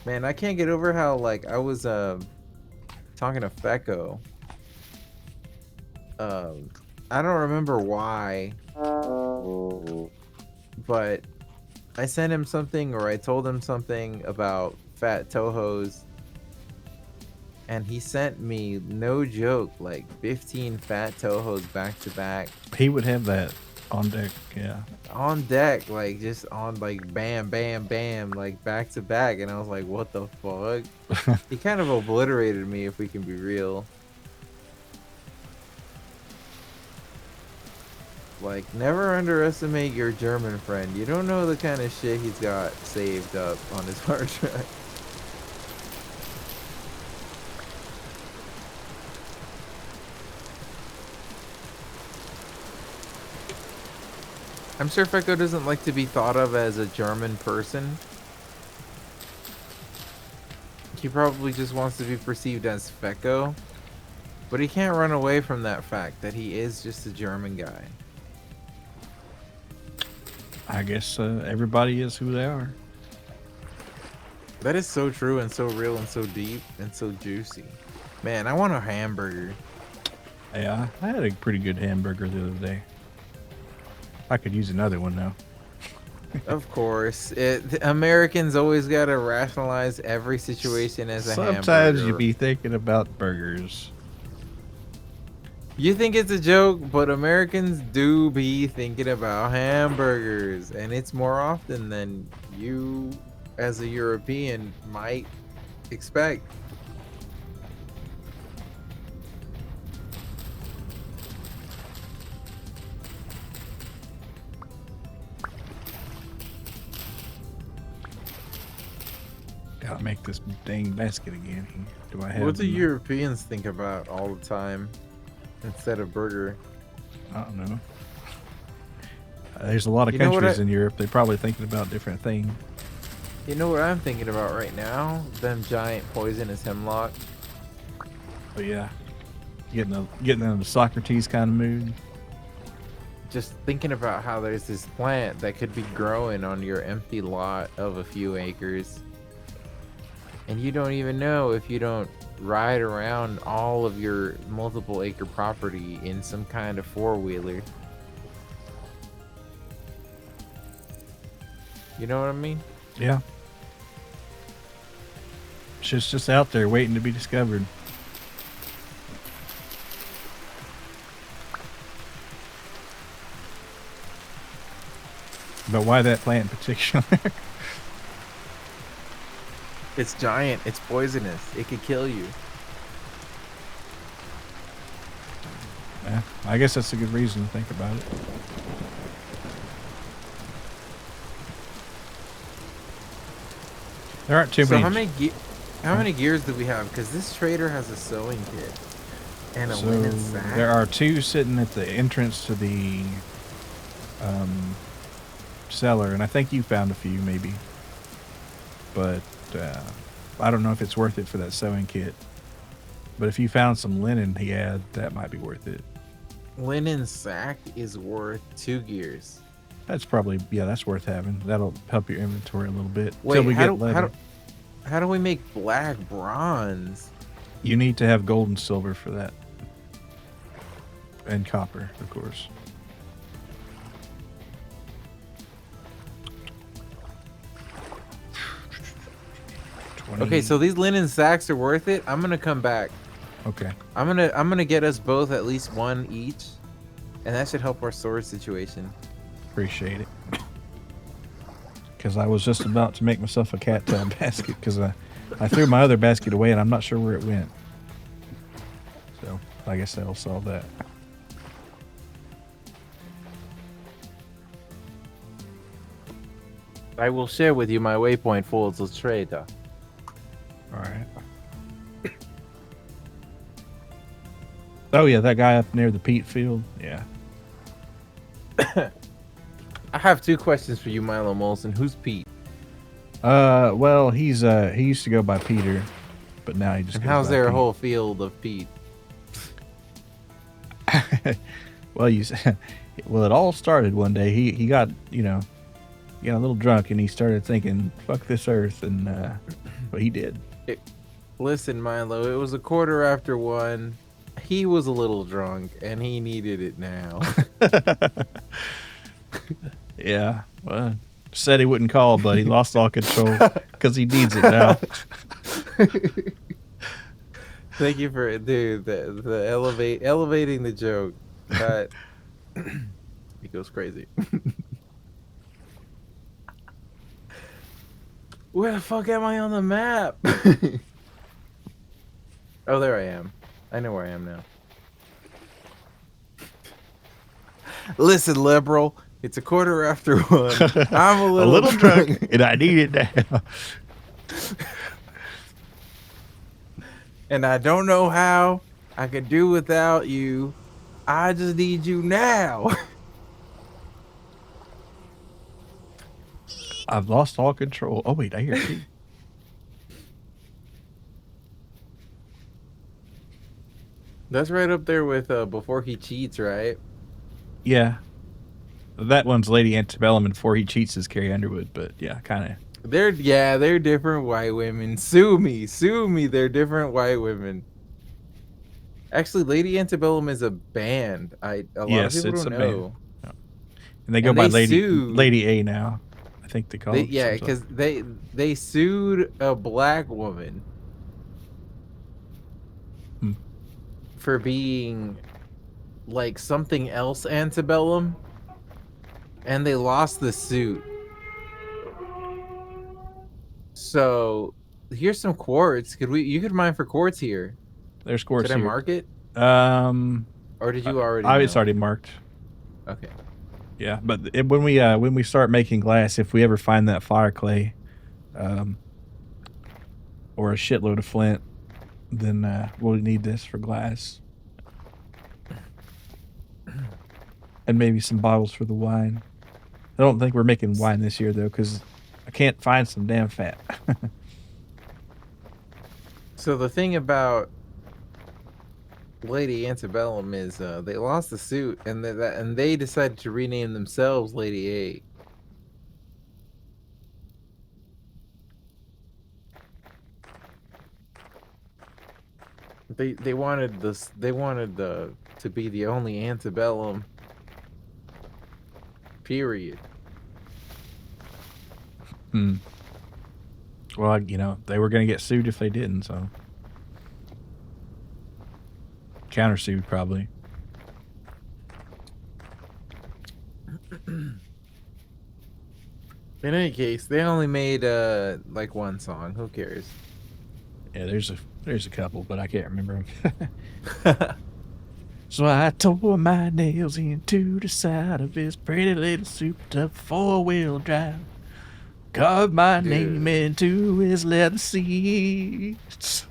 Man, I can't get over how like I was talking to Fecko. Um, I don't remember why, but I sent him something or I told him something about fat Tohos, and he sent me, no joke, like 15 fat Tohos back to back He would have that on deck. Yeah. on deck, like just on like bam, bam, bam, like back to back. And I was like, what the fuck? He kind of obliterated me, if we can be real. Like, never underestimate your German friend. You don't know the kind of shit he's got saved up on his hard drive. I'm sure Fecko doesn't like to be thought of as a German person. He probably just wants to be perceived as Fecko. But he can't run away from that fact that he is just a German guy. I guess everybody is who they are. That is so true and so real and so deep and so juicy. Man, I want a hamburger. Yeah, I had a pretty good hamburger the other day. I could use another one now. Of course. Americans always got to rationalize every situation as a hamburger. Sometimes you be thinking about burgers. You think it's a joke, but Americans do be thinking about hamburgers. And it's more often than you, as a European, might expect. Gotta make this dang basket again. Do I have? What do Europeans think about all the time instead of burger? I don't know. There's a lot of countries in Europe. They're probably thinking about different things. You know what I'm thinking about right now? Them giant poisonous hemlock. But yeah, getting in the Socrates kind of mood. Just thinking about how there's this plant that could be growing on your empty lot of a few acres. And you don't even know if you don't ride around all of your multiple acre property in some kind of four-wheeler. You know what I mean? Yeah. It's just out there waiting to be discovered. But why that plant in particular? It's giant. It's poisonous. It could kill you. Yeah, I guess that's a good reason to think about it. There aren't too many. How many gears do we have? Because this trader has a sewing kit and a linen sack. There are two sitting at the entrance to the cellar, and I think you found a few maybe. But I don't know if it's worth it for that sewing kit. But if you found some linen, yeah, that might be worth it. Linen sack is worth 2 gears. That's probably, yeah, that's worth having. That'll help your inventory a little bit. Wait, how do we make black bronze? You need to have gold and silver for that. And copper, of course. Okay, so these linen sacks are worth it. I'm gonna come back. Okay. I'm gonna get us both at least one each, and that should help our storage situation. Appreciate it. Because I was just about to make myself a cattail basket because I threw my other basket away and I'm not sure where it went. So I guess that'll solve that. I will share with you my waypoint for the trader. All right. Oh yeah, that guy up near the peat field. Yeah. I have 2 questions for you, Milo Molson. Who's Pete? Well, he used to go by Peter, but now he just. And goes how's by there Pete. a whole field of Pete? Well, well, it all started one day. He got a little drunk and he started thinking, "Fuck this earth," and but he did. Listen, Milo, it was a quarter after 1. He was a little drunk and he needed it now. Yeah. Well, said he wouldn't call, but he lost all control because he needs it now. Thank you for the elevating the joke. That he goes crazy. Where the fuck am I on the map? Oh, there I am. I know where I am now. Listen, liberal. It's a quarter after 1. I'm a little drunk, drunk and I need it now. and I don't know how I could do without you. I just need you now. I've lost all control. Oh wait, I hear tea. That's right up there with Before He Cheats, right? Yeah, that one's Lady Antebellum, and Before He Cheats is Carrie Underwood. But yeah, kind of. They're different white women. Sue me. They're different white women. Actually, Lady Antebellum is a band. A lot of Yes, people it's don't a band. know, Yeah. And they go and by they sued. Lady A now. I think they call themselves. Because they sued a black woman Hmm. for being like something else antebellum, and they lost the suit. So here's some quartz. You could mine for quartz here? There's Should quartz I here. mark it, Um, or did you already it's know? already marked. Okay. Yeah, but when we start making glass, if we ever find that fire clay, um, or a shitload of flint, then we'll need this for glass, and maybe some bottles for the wine. I don't think we're making wine this year though, because I can't find some damn fat. So the thing about Lady Antebellum is they lost the suit, and they decided to rename themselves Lady A. They wanted this. They wanted the to be the only antebellum. Period. Hmm. Well, they were going to get sued if they didn't, so countersued probably. In any case, they only made like one song. Who cares? Yeah, there's a couple, but I can't remember them. So I tore my nails into the side of his pretty little souped-up four-wheel drive. Carved my name Dude, into his leather seats.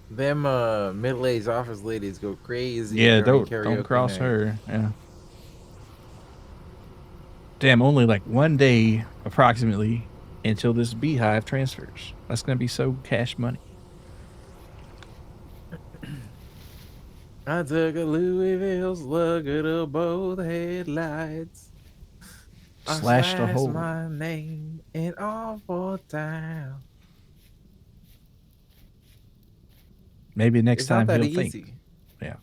them middle-aged office ladies go crazy Yeah, during don't karaoke cross night. her. Yeah. Damn, only like one day approximately until this beehive transfers. That's gonna be so cash money. I took a Louisville slugger to both headlights. I Slashed a slashed hole. my name in awful town. Maybe next It's not time that he'll think. easy. Yeah.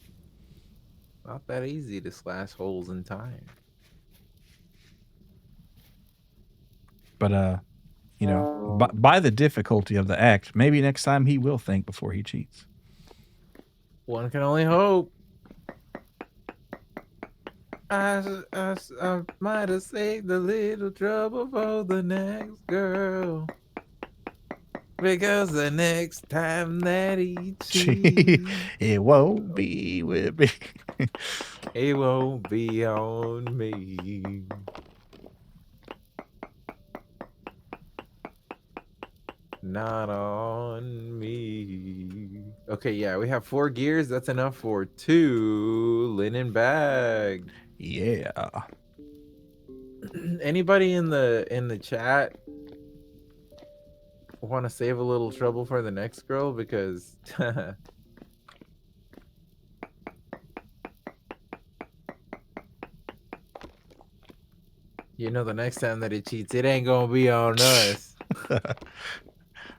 Not that easy to slash holes in time. But by the difficulty of the act, maybe next time he will think before he cheats. One can only hope. I might have saved a little trouble for the next girl. Because the next time that he cheats, It won't be with me. it won't be on me. Not on me. Okay, yeah, we have 4 gears. That's enough for 2 linen bags. Yeah. Anybody in the chat want to save a little trouble for the next girl? Because the next time that he cheats, it ain't gonna be on us.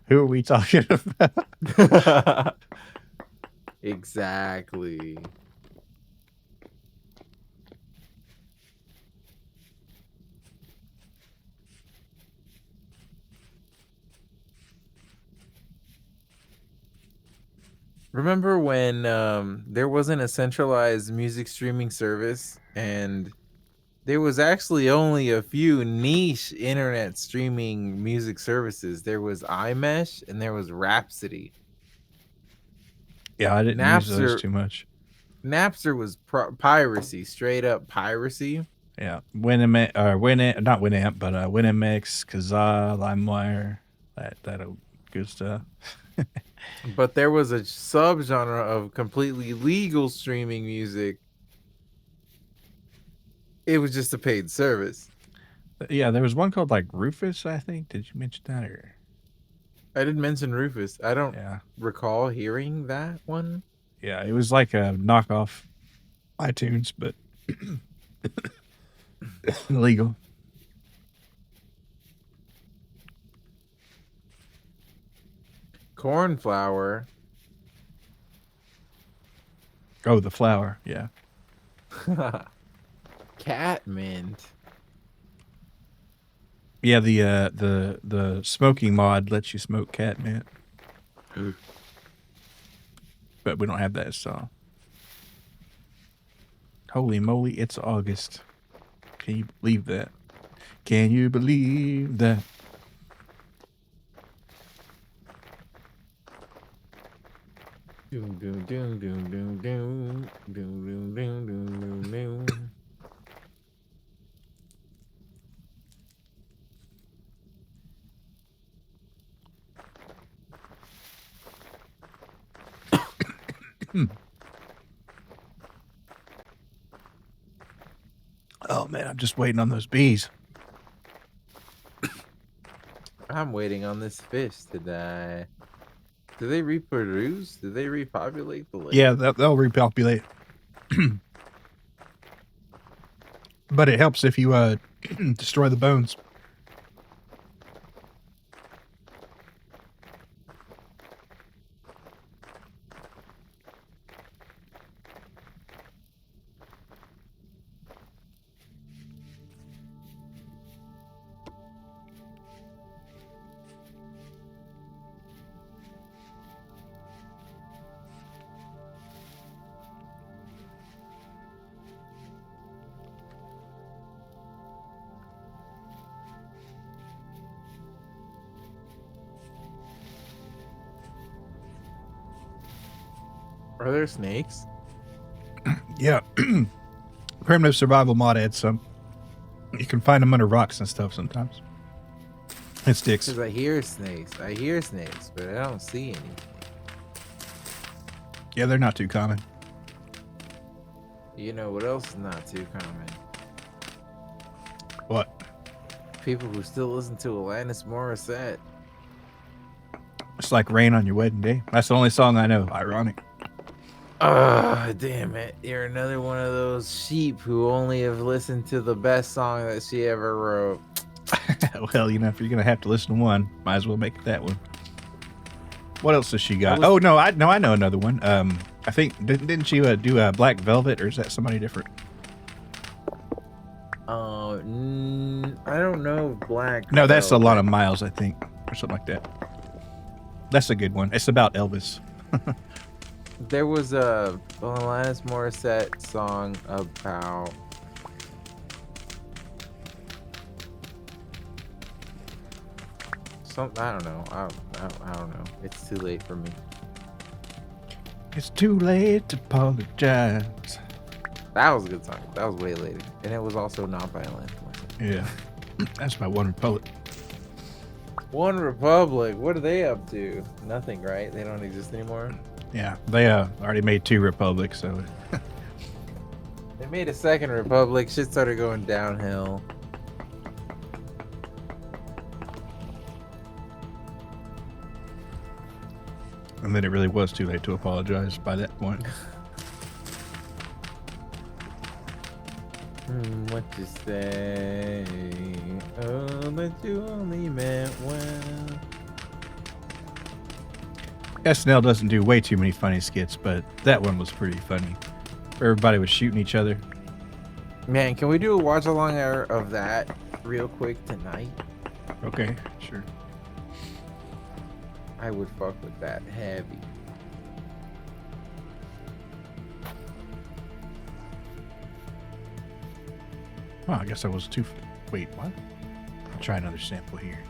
Who are we talking about? Exactly. Remember when there wasn't a centralized music streaming service and there was actually only a few niche internet streaming music services. There was iMesh and there was Rhapsody. Yeah, I didn't use those Napster too much. Napster was piracy, straight up piracy. Yeah, Winamp or Winamp, not Winamp, but Winamix, Kazaa, LimeWire, that old good stuff. But there was a subgenre of completely legal streaming music. It was just a paid service. Yeah, there was one called like Rufus, I think. Did you mention that or? I didn't mention Rufus. I don't Yeah, recall hearing that one. yeah, it was like a knockoff iTunes, but legal. Cornflower. Oh, the flower. Yeah, Cat mint. yeah. The smoking mod lets you smoke cat mint, but we don't have that song. Holy moly! It's August. Can you believe that? Can you believe that? Doom, doom, doom, doom, doom, doom, doom, doom, doom, doom, doom, doom. Oh man, I'm just waiting on those bees. I'm waiting on this fish to die. Do they reproduce? Do they repopulate the lake? Yeah, they'll repopulate. But it helps if you destroy the bones. Are there snakes? Yeah. Primitive survival mod adds some. You can find them under rocks and stuff sometimes. It sticks. Because I hear snakes. I hear snakes, but I don't see any. Yeah, they're not too common. You know what else is not too common? What? People who still listen to Alanis Morissette. It's like rain on your wedding day. That's the only song I know. Ironic. Ah, damn it. You're another one of those sheep who only have listened to the best song that she ever wrote. Well, you know, if you're gonna have to listen to one, might as well make it that one. What else does she got? was- Oh no, I know another one. I think didn't she do Black Velvet, or is that somebody different? I don't know Black. No, that's Velvet. Alana Miles, I think, or something like that. That's a good one. It's about Elvis. There was a Alanis Morissette song about something. I don't know. I don't know. It's too late for me. It's too late to apologize. That was a good song. That was way later, and it was also not by Alanis Morissette. Yeah, that's my One Republic. One Republic. What are they up to? Nothing, right? They don't exist anymore. Yeah, they already made 2 republics, so They made a second Republic. Shit started going downhill. and then it really was too late to apologize by that point. What you say? Oh, but you only meant well. SNL doesn't do way too many funny skits, but that one was pretty funny. Everybody was shooting each other. Man, can we do a watch along of that real quick tonight? Okay, sure. I would fuck with that heavy. Oh, I guess I was too. Wait, what? I'll try another sample here.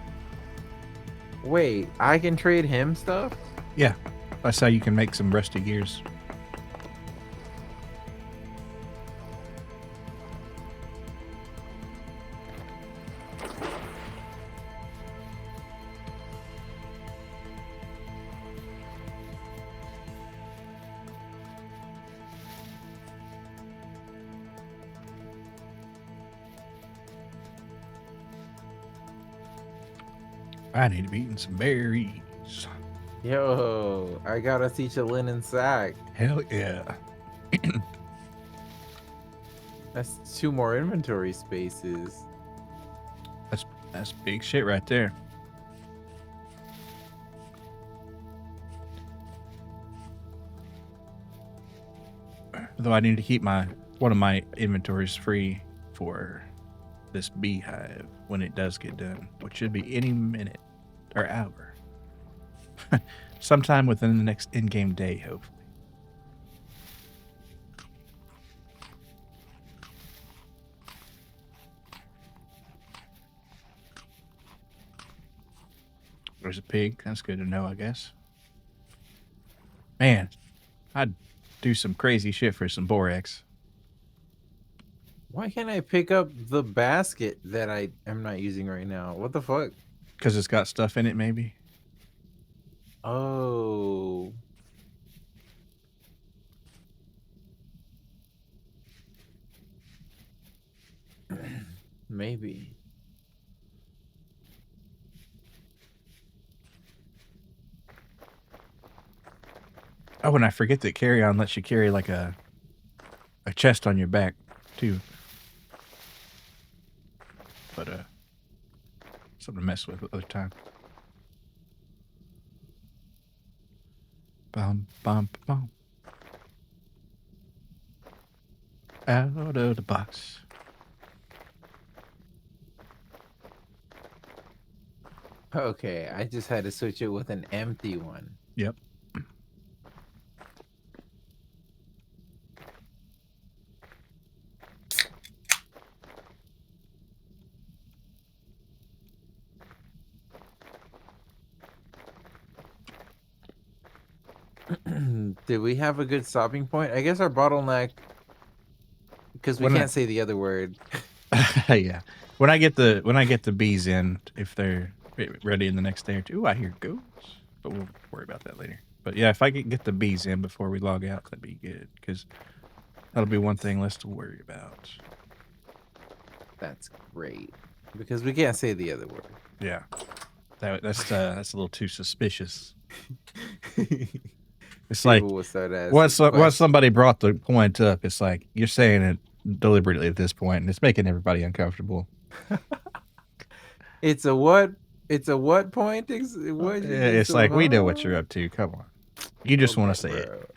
Wait, I can trade him stuff? Yeah, that's how you can make some rusty gears. I need to be eating some berries. Yo, I gotta teach a linen sack. Hell yeah. That's 2 more inventory spaces. That's big shit right there. Though I need to keep one of my inventories free for this beehive when it does get done, which should be any minute or hour. Sometime within the next in-game day, hopefully. There's a pig. That's good to know, I guess. Man, I'd do some crazy shit for some borax. Why can't I pick up the basket that I am not using right now? What the fuck? Because it's got stuff in it, maybe? Oh. Maybe. Oh, and I forget that carry-on lets you carry like a chest on your back, too. But, something to mess with other time. Bum, bum, bum. Out of the box. Okay, I just had to switch it with an empty one. Yep. Did we have a good stopping point? I guess our bottleneck, because we can't say the other word. Yeah. When I get the bees in, if they're ready in the next day or two, I hear goats, but we'll worry about that later. But yeah, if I can get the bees in before we log out, that'd be good, because that'll be one thing less to worry about. That's great, because we can't say the other word. Yeah, that's a little too suspicious. It's like once somebody brought the point up, it's like you're saying it deliberately at this point, and it's making everybody uncomfortable. It's a what? It's a what point? What? It's like we know what you're up to. Come on, you just want to say it.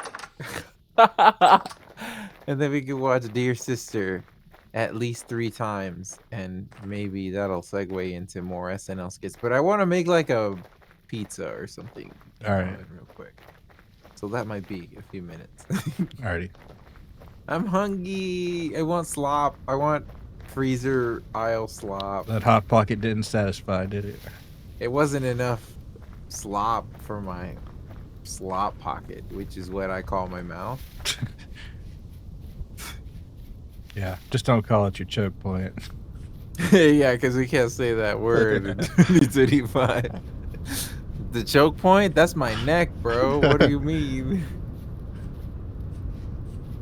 And then we can watch Dear Sister at least 3 times, and maybe that'll segue into more SNL skits. But I want to make like a pizza or something. All right, real quick. So that might be a few minutes. Alrighty. I'm hungry. I want slop. I want freezer aisle slop. That hot pocket didn't satisfy, did it? It wasn't enough slop for my slop pocket, which is what I call my mouth. Yeah, just don't call it your choke point. Yeah, because we can't say that word in 2025. The choke point? That's my neck, bro. What do you mean?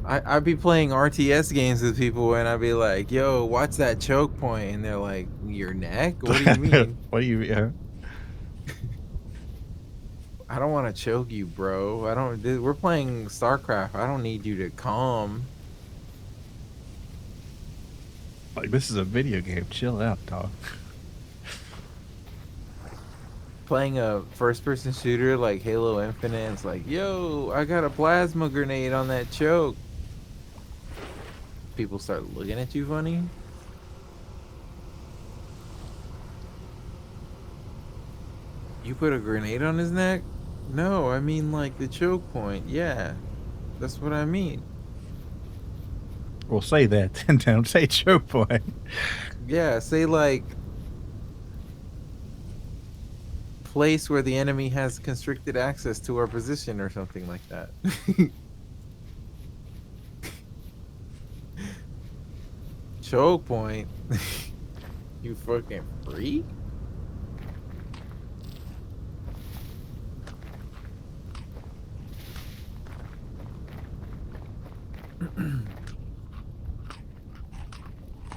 I'd be playing RTS games with people and I'd be like, yo, watch that choke point. And they're like, your neck? What do you mean? What do you mean? I don't want to choke you, bro. We're playing StarCraft. I don't need you to come. Like, this is a video game. Chill out, dog. playing a first-person shooter like Halo Infinite, and it's like, yo, I got a plasma grenade on that choke. People start looking at you funny. You put a grenade on his neck? No, I mean like the choke point. Yeah, that's what I mean. We'll say that, and don't say choke point. Yeah, say like place where the enemy has constricted access to our position or something like that. Choke point. You fucking freak.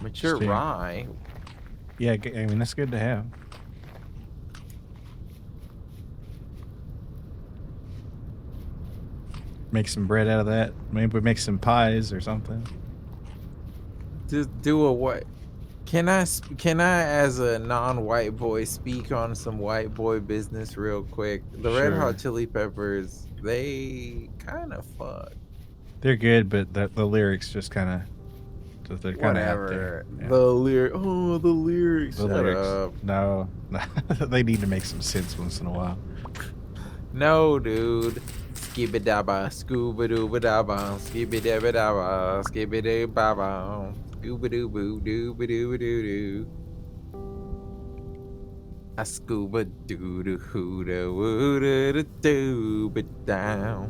Mature Just, rye. yeah, I mean that's good to have. Make some bread out of that. Maybe make some pies or something. Just do a what? Can I as a non-white boy speak on some white boy business real quick? The Red Sure. Hot Chili Peppers, they kind of fuck. They're good, but the lyrics just kind of they're kind of out there. Whatever. Yeah. The lyrics. The Shut lyrics. up. No, they need to make some sense once in a while. No, dude. Skibidaba, scuba dooba daba, skibidaba daba, skibidaba daba, scuba doo dooba doo doo doo. A scuba doo doo hooda wooda dooba down.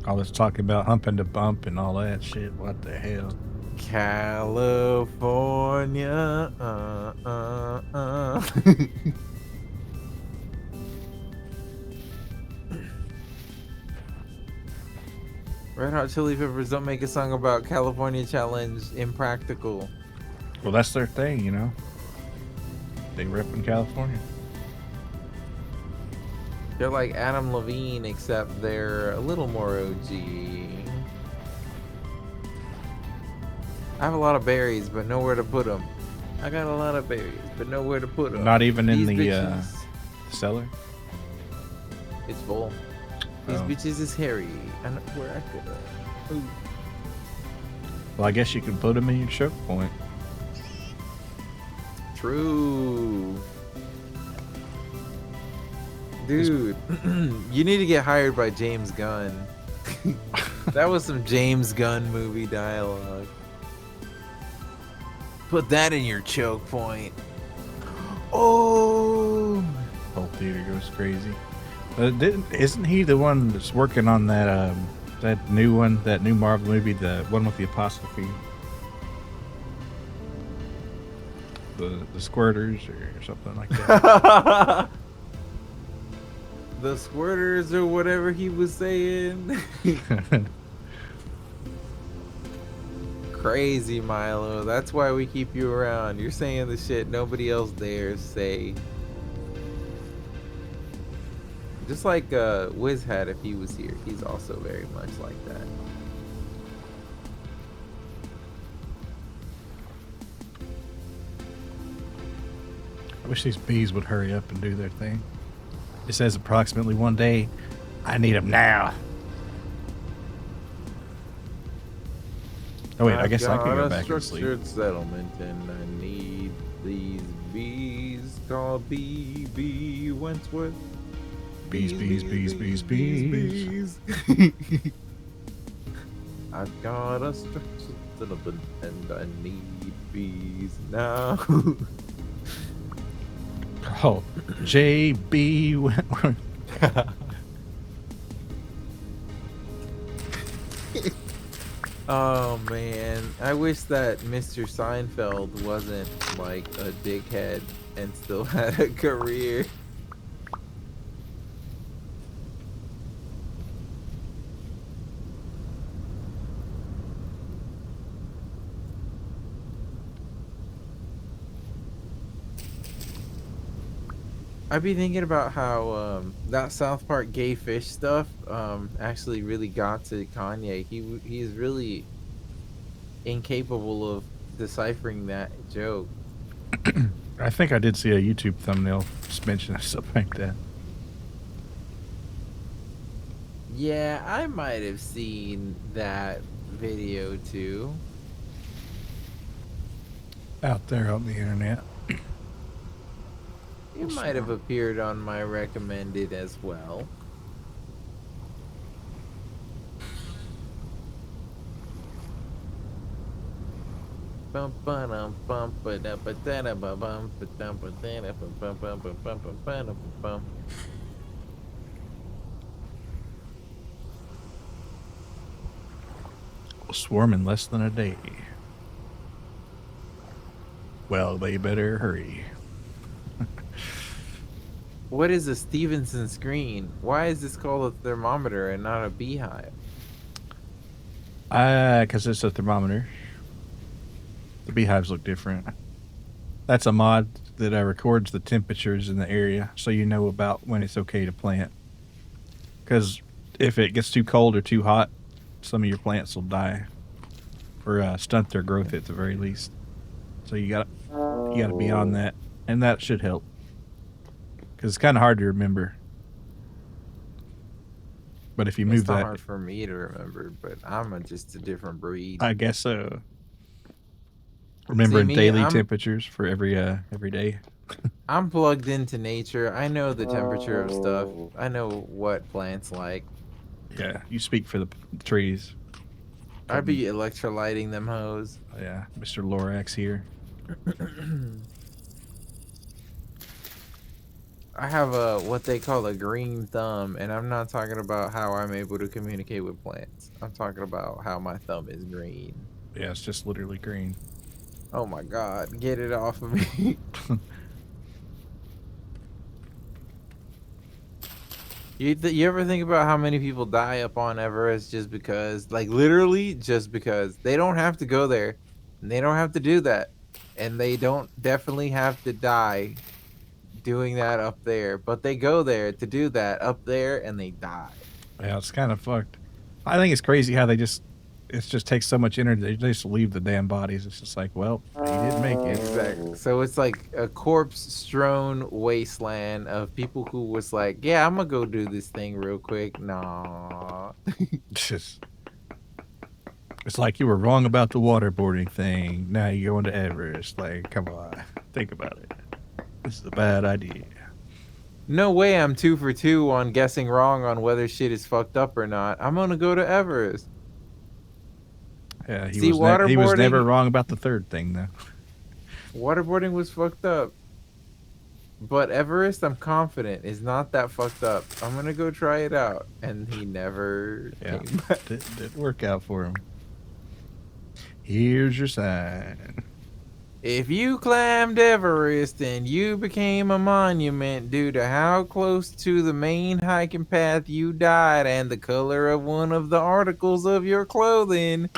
All this talking about humping the bump and all that shit. What the hell? California. Red Hot Chili Peppers don't make a song about California Challenge impractical. Well, that's their thing, you know. They rep in California. They're like Adam Levine, except they're a little more OG. I have a lot of berries, but nowhere to put them. I got a lot of berries, but nowhere to put them. Not even in These the bitches, cellar. it's full. These Oh. bitches is hairy. I know where I could. Ooh. Well, I guess you can put them in your choke point. True. Dude, you need to get hired by James Gunn. That was some James Gunn movie dialogue. Put that in your choke point. Oh, Whole theater goes crazy. Isn't he the one that's working on that that new one, that new Marvel movie, the one with the apostrophe, the squirters or something like that? the squirters or whatever he was saying. Crazy, Milo. That's why we keep you around. You're saying the shit nobody else dares say. Just like Wiz had if he was here. He's also very much like that. I wish these bees would hurry up and do their thing. It says approximately 1 day. I need them now. Oh wait, I guess I can go back and sleep. Structured settlement, and I need these bees called B.B. Wentworth. Bees. I've got a structured settlement, and I need bees now. Oh, J.B. Wentworth. Oh man, I wish that Mr. Seinfeld wasn't like a dickhead and still had a career. I'd be thinking about how that South Park gay fish stuff actually really got to Kanye. He is really incapable of deciphering that joke. I think I did see a YouTube thumbnail just mentioning something like that. Yeah, I might have seen that video too. Out there on the internet. It might have appeared on my recommended as well. Will swarm in less than a day. Well, they better hurry. What is a Stevenson screen? Why is this called a thermometer and not a beehive? Because it's a thermometer. The beehives look different. That's a mod that records the temperatures in the area so you know about when it's okay to plant. Because if it gets too cold or too hot, some of your plants will die or stunt their growth at the very least. So you gotta be on that, and that should help because it's kind of hard to remember. But if you move It's not that, hard for me to remember, but I'm just a different breed. I guess so. See Remembering me, daily temperatures for every day. I'm plugged into nature. I know the temperature of stuff. I know what plants like. Yeah, you speak for the trees. I'd be electrolyting them hoes. Yeah, Mr. Lorax here. I have a what they call a green thumb, and I'm not talking about how I'm able to communicate with plants. I'm talking about how my thumb is green. Yeah, it's just literally green. Oh my god, get it off of me. You ever think about how many people die up on Everest just because, like literally just because they don't have to go there and they don't have to do that and they don't definitely have to die doing that up there, but they go there to do that up there and they die. Yeah, it's kind of fucked. I think it's crazy how it just takes so much energy. They just leave the damn bodies. It's just like, well, he didn't make it. Exactly. So it's like a corpse strewn wasteland of people who was like, yeah, I'm gonna go do this thing real quick. Nah. It's like you were wrong about the waterboarding thing. Now you're going to Everest. Like, come on, think about it. This is a bad idea. No way I'm 2 for 2 on guessing wrong on whether shit is fucked up or not. I'm gonna go to Everest. Yeah, See, he was never waterboarding wrong about the third thing, though. waterboarding was fucked up. But Everest, I'm confident, is not that fucked up. I'm gonna go try it out. And he never came back. Didn't work out for him. Here's your sign. If you climbed Everest and you became a monument due to how close to the main hiking path you died and the color of one of the articles of your clothing,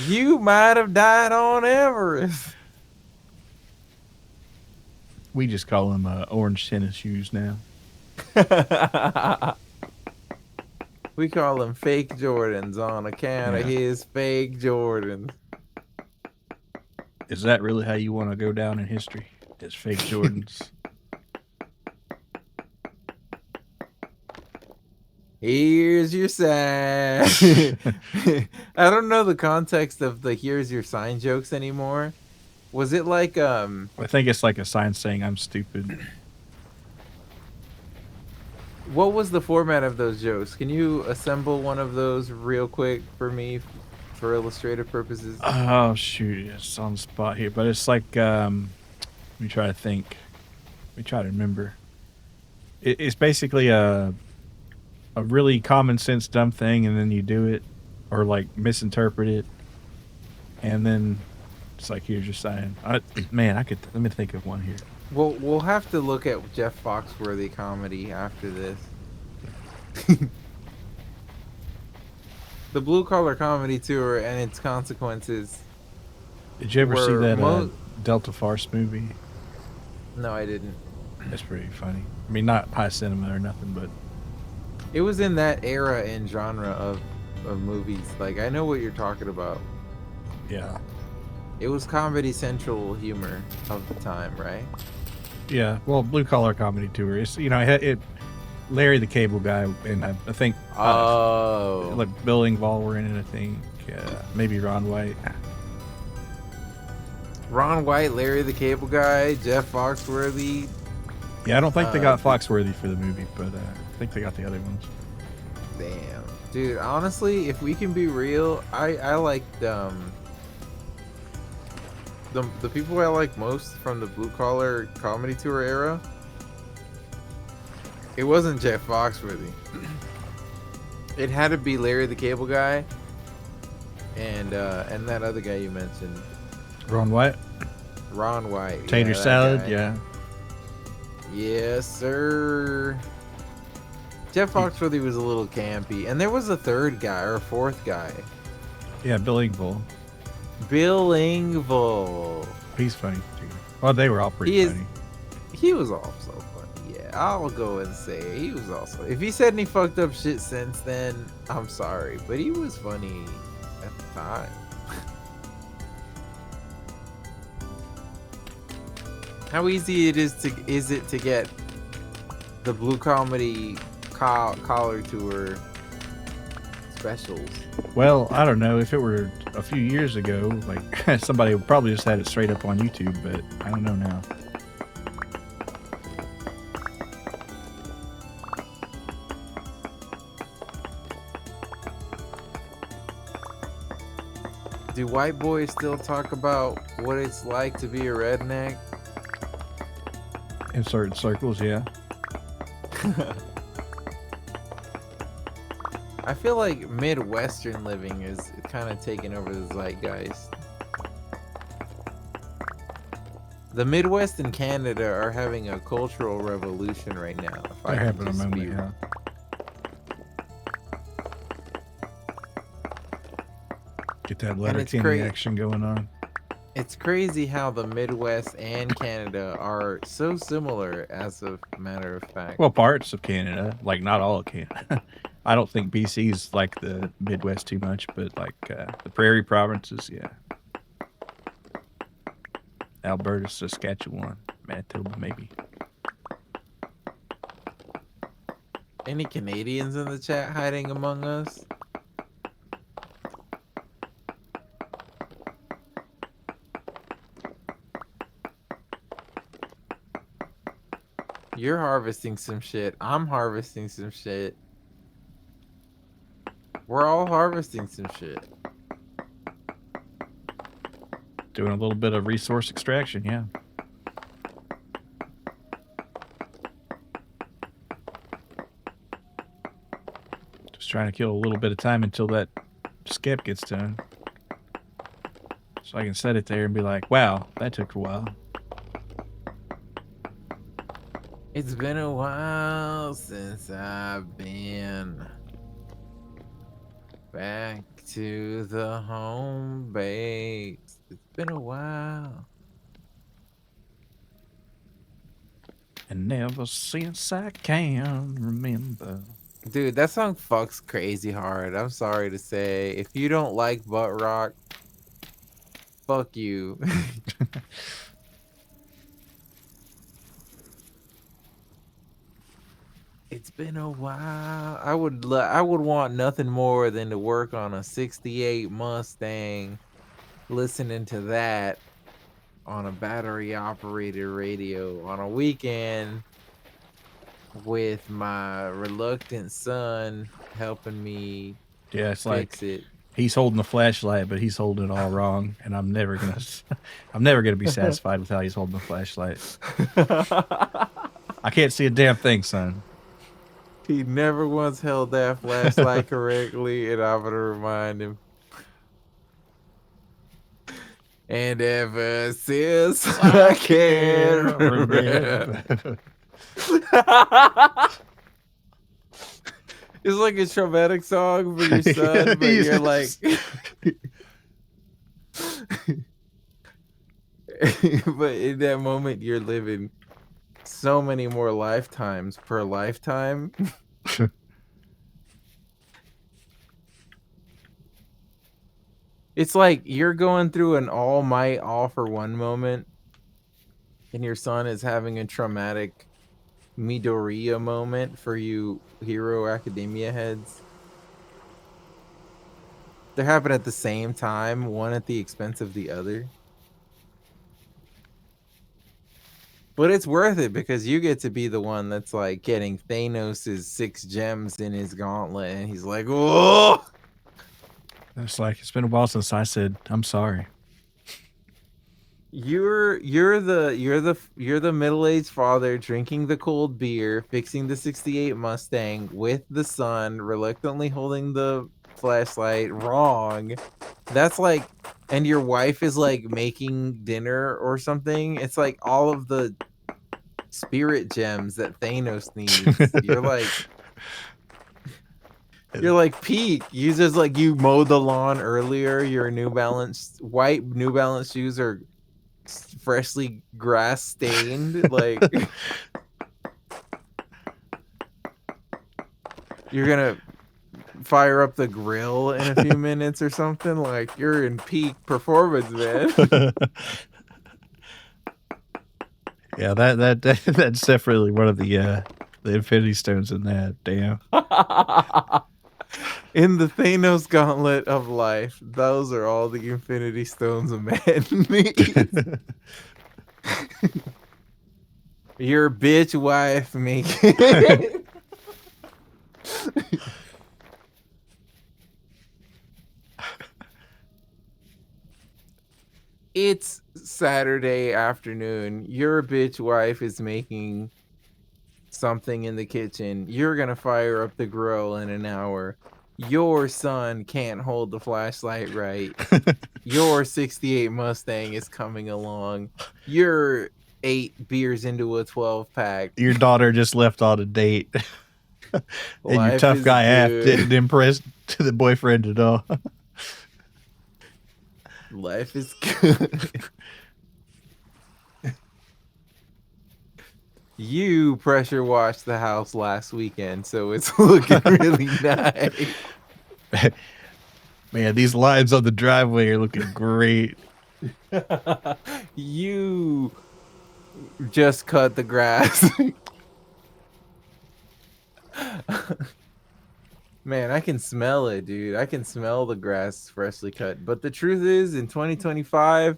you might have died on Everest. We just call them orange tennis shoes now. We call him fake Jordans on account of his fake Jordans. Is that really how you want to go down in history? As fake Jordans? Here's your sign. I don't know the context of the here's your sign jokes anymore. Was it like I think it's like a sign saying I'm stupid. What was the format of those jokes? Can you assemble one of those real quick for me for illustrative purposes? Oh shoot, it's on the spot here, but it's like let me try to think. Let me try to remember. It's basically a really common sense dumb thing, and then you do it or like misinterpret it, and then it's like here's your sign. Man, let me think of one here. Well, we'll have to look at Jeff Foxworthy comedy after this. The Blue Collar Comedy Tour and its consequences. Did you ever see that Delta Farce movie? No, I didn't. That's pretty funny. I mean, not high cinema or nothing, but it was in that era and genre of movies. Like, I know what you're talking about. Yeah. It was Comedy Central humor of the time, right? Yeah, well, blue collar comedy tour. It's Larry the Cable Guy, and I think Oh. like Bill Engvall were in it. I think maybe Ron White. Ron White, Larry the Cable Guy, Jeff Foxworthy. Yeah, I don't think they got The Foxworthy for the movie, but I think they got the other ones. Damn, dude. Honestly, if we can be real, I like the people I like most from the blue collar comedy tour era. It wasn't Jeff Foxworthy. It had to be Larry the Cable Guy, and that other guy you mentioned, Ron White, Ron White. Tater Yeah, that Salad. guy. Yeah, Yes, sir. Jeff Foxworthy was a little campy, and there was a third guy or a fourth guy. yeah, Bill Engvall. Bill Engvall. He's funny too. Well, they were all pretty funny. He was also funny. Yeah, I'll go and say he was also. If he said any fucked up shit since then, I'm sorry, but he was funny at the time. How easy is it to get the blue comedy collar tour specials? Well, I don't know if it were a few years ago, like somebody probably just had it straight up on YouTube, but I don't know now. Do white boys still talk about what it's like to be a redneck? In certain circles, yeah. I feel like Midwestern living is kind of taking over the zeitgeist. The Midwest and Canada are having a cultural revolution right now. If I They're can having a just moment, be, yeah. Get that Letterkenny action going on. It's crazy how the Midwest and Canada are so similar, as a matter of fact. Well, parts of Canada, like not all of Canada. I don't think BC's like the Midwest too much, but like the prairie provinces, yeah. Alberta, Saskatchewan, Manitoba, maybe. Any Canadians in the chat hiding among us? You're harvesting some shit. I'm harvesting some shit. We're all harvesting some shit. Doing a little bit of resource extraction, yeah. Just trying to kill a little bit of time until that skip gets done. So I can set it there and be like, wow, that took a while. It's been a while since I've been back to the home base. It's been a while. And never since I can remember. Dude, that song fucks crazy hard. I'm sorry to say. If you don't like butt rock, fuck you. It's been a while. I would want nothing more than to work on a 68 Mustang, listening to that on a battery operated radio on a weekend with my reluctant son helping me Yeah, it's fix like it. he's holding the flashlight, but he's holding it all wrong, and I'm never gonna be satisfied with how he's holding the flashlight. I can't see a damn thing, son. He never once held that flashlight correctly, and I'm gonna remind him. And ever since I can remember. It's like a traumatic song for your son, but you're like, but in that moment, you're living so many more lifetimes per lifetime. It's like you're going through an all might, all for one moment, and your son is having a traumatic Midoriya moment for you Hero Academia heads. They happen at the same time, one at the expense of the other. But it's worth it because you get to be the one that's like getting Thanos' 6 gems in his gauntlet, and he's like, "Oh!" It's like it's been a while since I said I'm sorry. You're the middle-aged father drinking the cold beer, fixing the 68 Mustang with the son, reluctantly holding the flashlight. Wrong. That's like, and your wife is like making dinner or something. It's like all of the spirit gems that Thanos needs. You're like peak. You just like you mowed the lawn earlier. Your white New Balance shoes are freshly grass stained. Like you're gonna fire up the grill in a few minutes or something. Like you're in peak performance, man. Yeah, that's definitely one of the Infinity Stones in that. Damn. In the Thanos gauntlet of life, those are all the Infinity Stones a man needs. Your bitch wife making. It's Saturday afternoon. Your bitch wife is making something in the kitchen. You're gonna fire up the grill in an hour. Your son can't hold the flashlight right. Your 68 Mustang is coming along. You're 8 beers into a 12 pack. Your daughter just left on a date, and your Life tough is guy half good. didn't impress to the boyfriend at all. Life is good. You pressure washed the house last weekend, so it's looking really nice. Man, these lines on the driveway are looking great. You just cut the grass. Man, I can smell it, dude. I can smell the grass freshly cut. But the truth is, in 2025,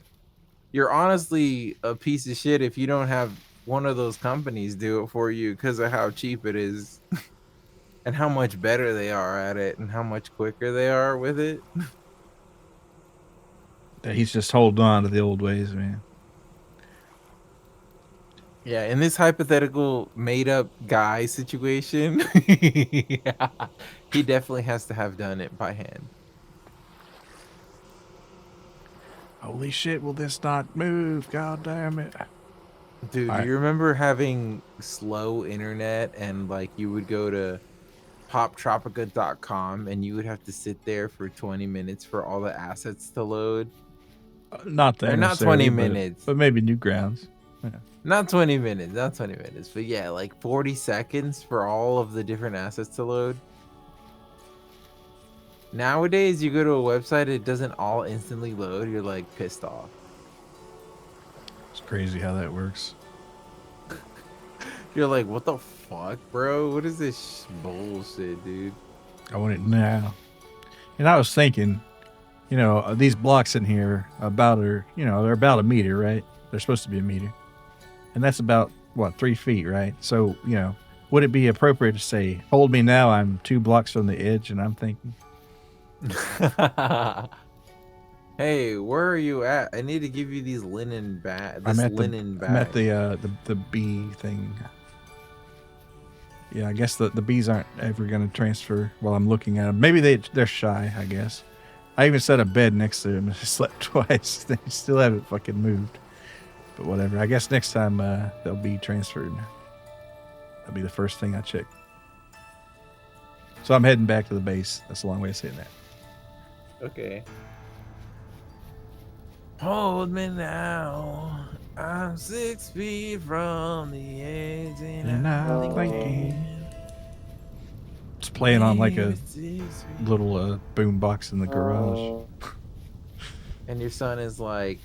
you're honestly a piece of shit if you don't have one of those companies do it for you because of how cheap it is and how much better they are at it and how much quicker they are with it. He's just holding on to the old ways, man. Yeah, in this hypothetical made up guy situation, yeah, he definitely has to have done it by hand. Holy shit, will this not move? God damn it. Dude, All do right. you remember having slow internet and like you would go to poptropica.com and you would have to sit there for 20 minutes for all the assets to load? Not Or that not 20 necessarily, minutes. but maybe Newgrounds. Yeah. Not 20 minutes, not 20 minutes. But yeah, like 40 seconds for all of the different assets to load. Nowadays, you go to a website, it doesn't all instantly load. You're like pissed off. It's crazy how that works. You're like, what the fuck, bro? What is this bullshit, dude? I want it now. And I was thinking, these blocks in here they're about a meter, right? They're supposed to be a meter. And that's about, what, 3 feet, right? So, would it be appropriate to say, hold me now, I'm 2 blocks from the edge? And I'm thinking, Hey, where are you at? I need to give you these linen bag. I'm This at the, linen I'm at bag. the bee thing. Yeah, I guess the bees aren't ever going to transfer while I'm looking at them. Maybe they're shy, I guess. I even set a bed next to them and slept twice. They still haven't fucking moved. But whatever. I guess next time they'll be transferred. That'll be the first thing I check. So I'm heading back to the base. That's a long way of saying that. Okay. Hold me now. I'm 6 feet from the edge And I'm thinking. It's playing on like a little boom box in the garage. and your son is like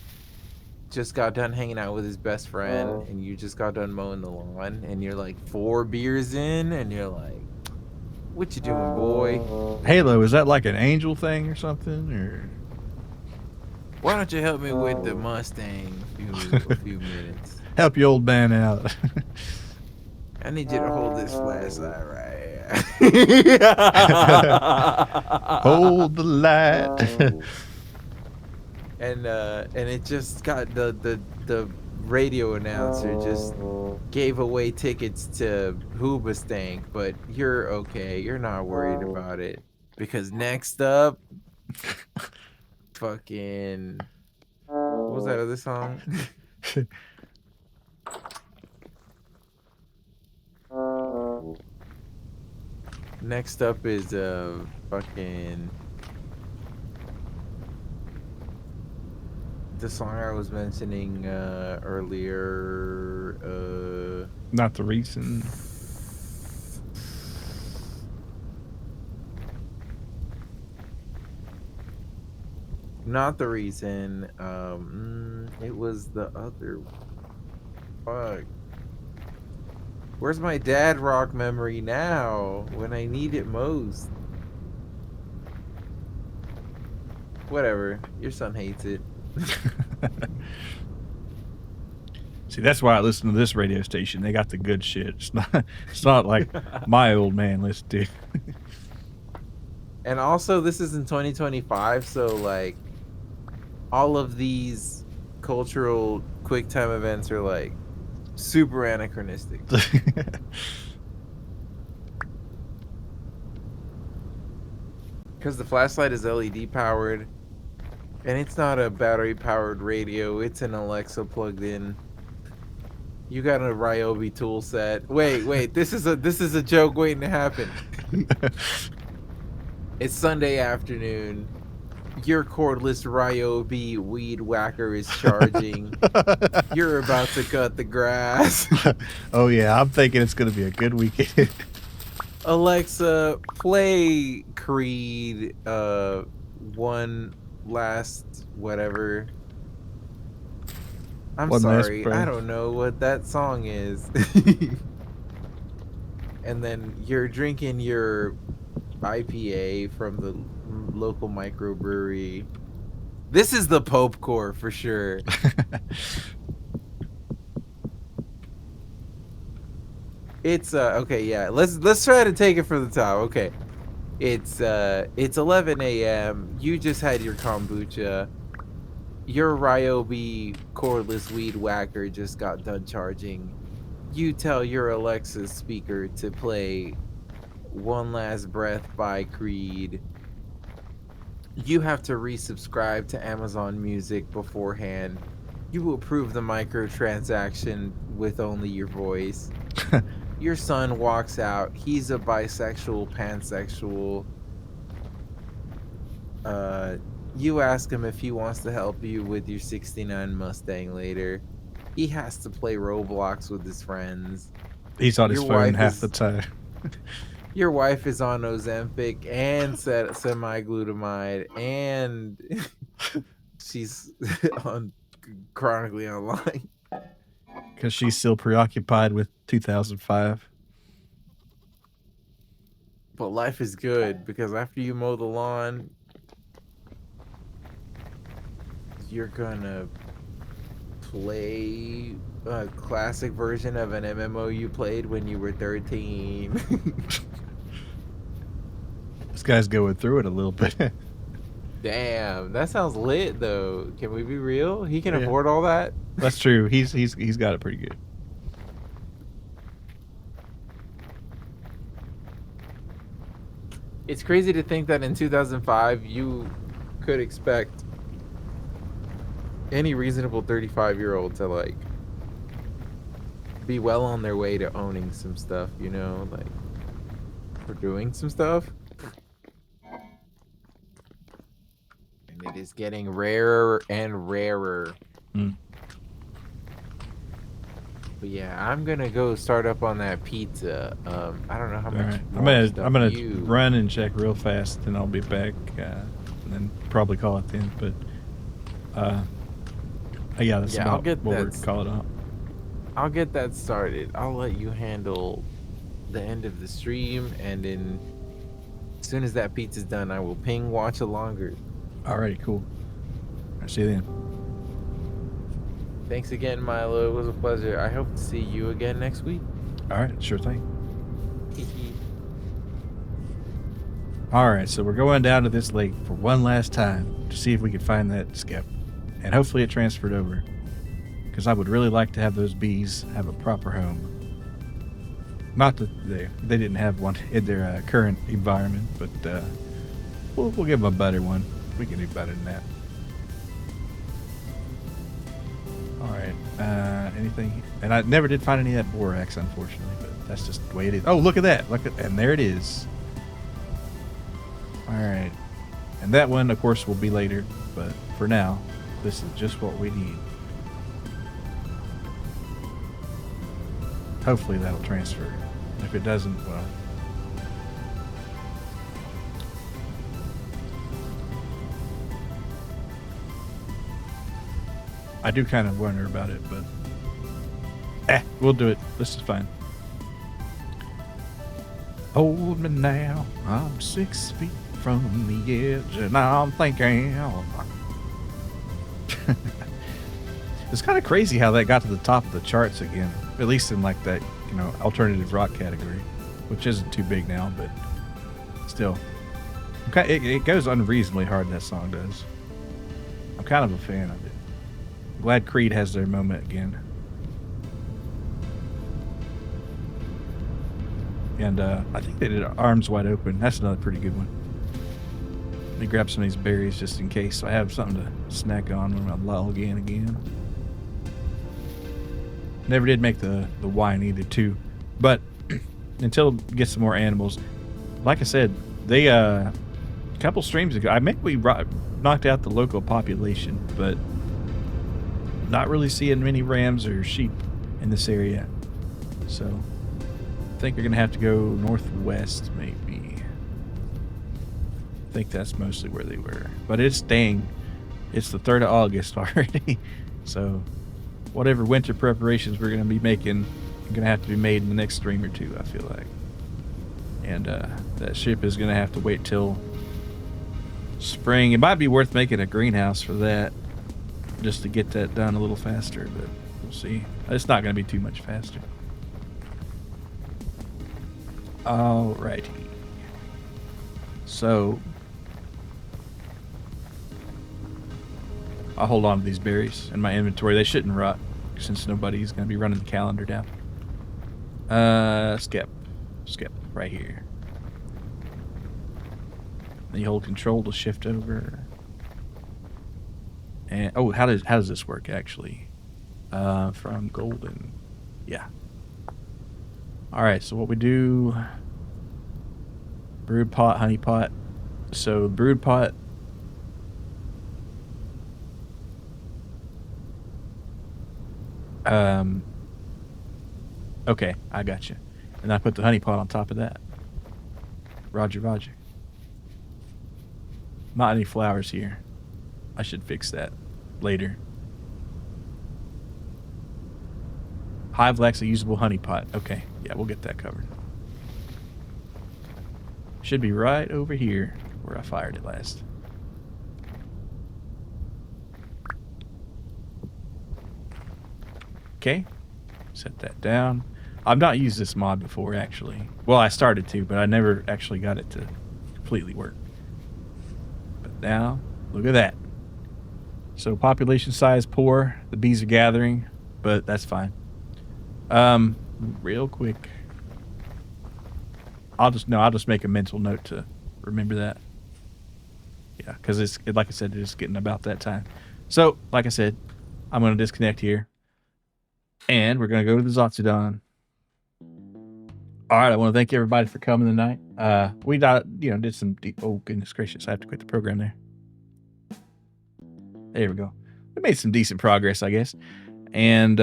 just got done hanging out with his best friend, and you just got done mowing the lawn, and you're like 4 beers in, and you're like, "What you doing, boy? Halo, is that like an angel thing or something? Or Why don't you help me with the Mustang a few minutes? help your old man out? I need you to hold this flashlight right Hold the light. and it just got the radio announcer just gave away tickets to Hoobastank, but you're okay. You're not worried about it because next up, fucking what was that other song? Next up is fucking the song I was mentioning earlier. Not the reason. Not the reason. It was the other. Fuck. Where's my dad rock memory now when I need it most? Whatever. Your son hates it. See, that's why I listen to this radio station. They got the good shit. It's not like my old man listened to. And also, this is in 2025, so like all of these cultural quick time events are like super anachronistic. Because the flashlight is LED powered, and it's not a battery powered radio, it's an Alexa plugged in. You got a Ryobi tool set. Wait, this is a joke waiting to happen. It's Sunday afternoon. Your cordless Ryobi weed whacker is charging. You're about to cut the grass. Oh yeah, I'm thinking it's gonna be a good weekend. Alexa, play Creed one last whatever. I'm One last sorry, breath. I don't know what that song is. And then you're drinking your IPA from the local microbrewery. This is the Pope Core for sure. It's okay, yeah. Let's try to take it for the top. Okay. It's 11 a.m. You just had your kombucha. Your Ryobi cordless weed whacker just got done charging. You tell your Alexa speaker to play One Last Breath by Creed. You have to resubscribe to Amazon Music beforehand. You approve the microtransaction with only your voice. Your son walks out. He's a bisexual, pansexual. You ask him if he wants to help you with your 69 Mustang later. He has to play Roblox with his friends. He's on his Your phone wife half is- the time. Your wife is on Ozempic and semi-glutamide, and she's on chronically online. Because she's still preoccupied with 2005. But life is good because after you mow the lawn, you're gonna play a classic version of an MMO you played when you were 13. This guy's going through it a little bit. Damn, that sounds lit though. Can we be real? He can Yeah. afford all that? That's true. He's got it pretty good. It's crazy to think that in 2005 you could expect any reasonable 35-year-old to like be well on their way to owning some stuff, you know, like or doing some stuff. And it is getting rarer and rarer. Mm. But yeah, I'm gonna go start up on that pizza. I don't know how All much right. more I'm stuff gonna you... run and check real fast, and I'll be back, and then probably call it then. But Uh, yeah, that's Yeah, I'll about get what we're that. calling out. I'll get that started. I'll let you handle the end of the stream, and then as soon as that pizza's done, I will ping watch a longer. Alrighty, cool. I'll see you then. Thanks again, Milo. It was a pleasure. I hope to see you again next week. All right, sure thing. All right, so we're going down to this lake for one last time to see if we can find that skep, and hopefully it transferred over, because I would really like to have those bees have a proper home. Not that they didn't have one in their current environment, but we'll give them a better one. We can do better than that. All right, anything? And I never did find any of that borax, unfortunately, but that's just the way it is. Oh, look at that! And there it is. All right, and that one, of course, will be later, but for now, this is just what we need. Hopefully that'll transfer. If it doesn't, well. I do kind of wonder about it, but we'll do it. This is fine. Hold me now. I'm 6 feet from the edge, and I'm thinking. It's kind of crazy how that got to the top of the charts again, at least in like that, alternative rock category, which isn't too big now, but still. It goes unreasonably hard, that song does. I'm kind of a fan of it. I'm glad Creed has their moment again. And I think they did Arms Wide Open. That's another pretty good one. Let me grab some of these berries just in case I have something to snack on when I log in again. Never did make the Y needed to, but until we get some more animals, like I said, they a couple streams ago, I think we knocked out the local population, but not really seeing many rams or sheep in this area. So I think you're gonna have to go northwest, maybe. I think that's mostly where they were, but it's the 3rd of August already, so whatever winter preparations we're going to be making are going to have to be made in the next stream or two, I feel like. And that ship is going to have to wait till spring. It might be worth making a greenhouse for that, just to get that done a little faster, but we'll see. It's not going to be too much faster. Alrighty. So I'll hold on to these berries in my inventory. They shouldn't rot since nobody's going to be running the calendar down. Skip right here. Then you hold control to shift over. And how does this work actually? From golden. Yeah. All right, so what we do, brood pot, honey pot. So brood pot, okay, I got you. And I put the honey pot on top of that. Roger. Not any flowers here. I should fix that later. Hive lacks a usable honey pot. Okay, yeah, we'll get that covered. Should be right over here where I fired it last. Okay, set that down. I've not used this mod before, actually. Well, I started to, but I never actually got it to completely work. But now, look at that. So population size poor. The bees are gathering, but that's fine. Real quick. I'll just make a mental note to remember that. Yeah, because like I said, it's getting about that time. So, like I said, I'm going to disconnect here. And we're going to go to the Zatsudon. All right, I want to thank everybody for coming tonight. We did some deep. Oh goodness gracious! I have to quit the program there. There we go. We made some decent progress, I guess. And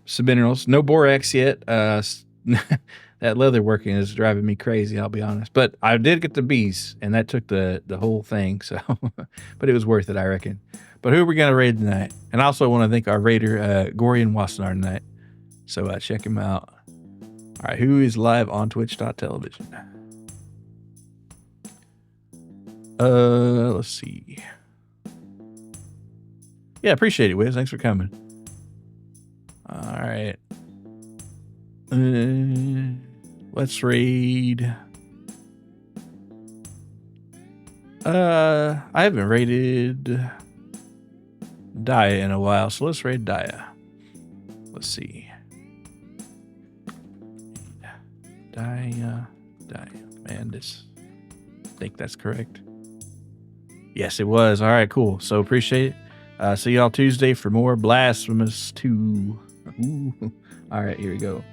some minerals. No borax yet. That leather working is driving me crazy, I'll be honest. But I did get the bees, and that took the whole thing. So, but it was worth it, I reckon. But who are we gonna raid tonight? And I also want to thank our raider, Gorian Wassenaar tonight. So check him out. All right, who is live on Twitch.television? Let's see. Yeah, appreciate it, Wiz. Thanks for coming. All right. Let's raid. I haven't raided Daya in a while, so let's raid Daya. Let's see. Daya. Man, I think that's correct. Yes, it was. All right, cool. So appreciate it. See y'all Tuesday for more Blasphemous 2. Ooh. All right, here we go.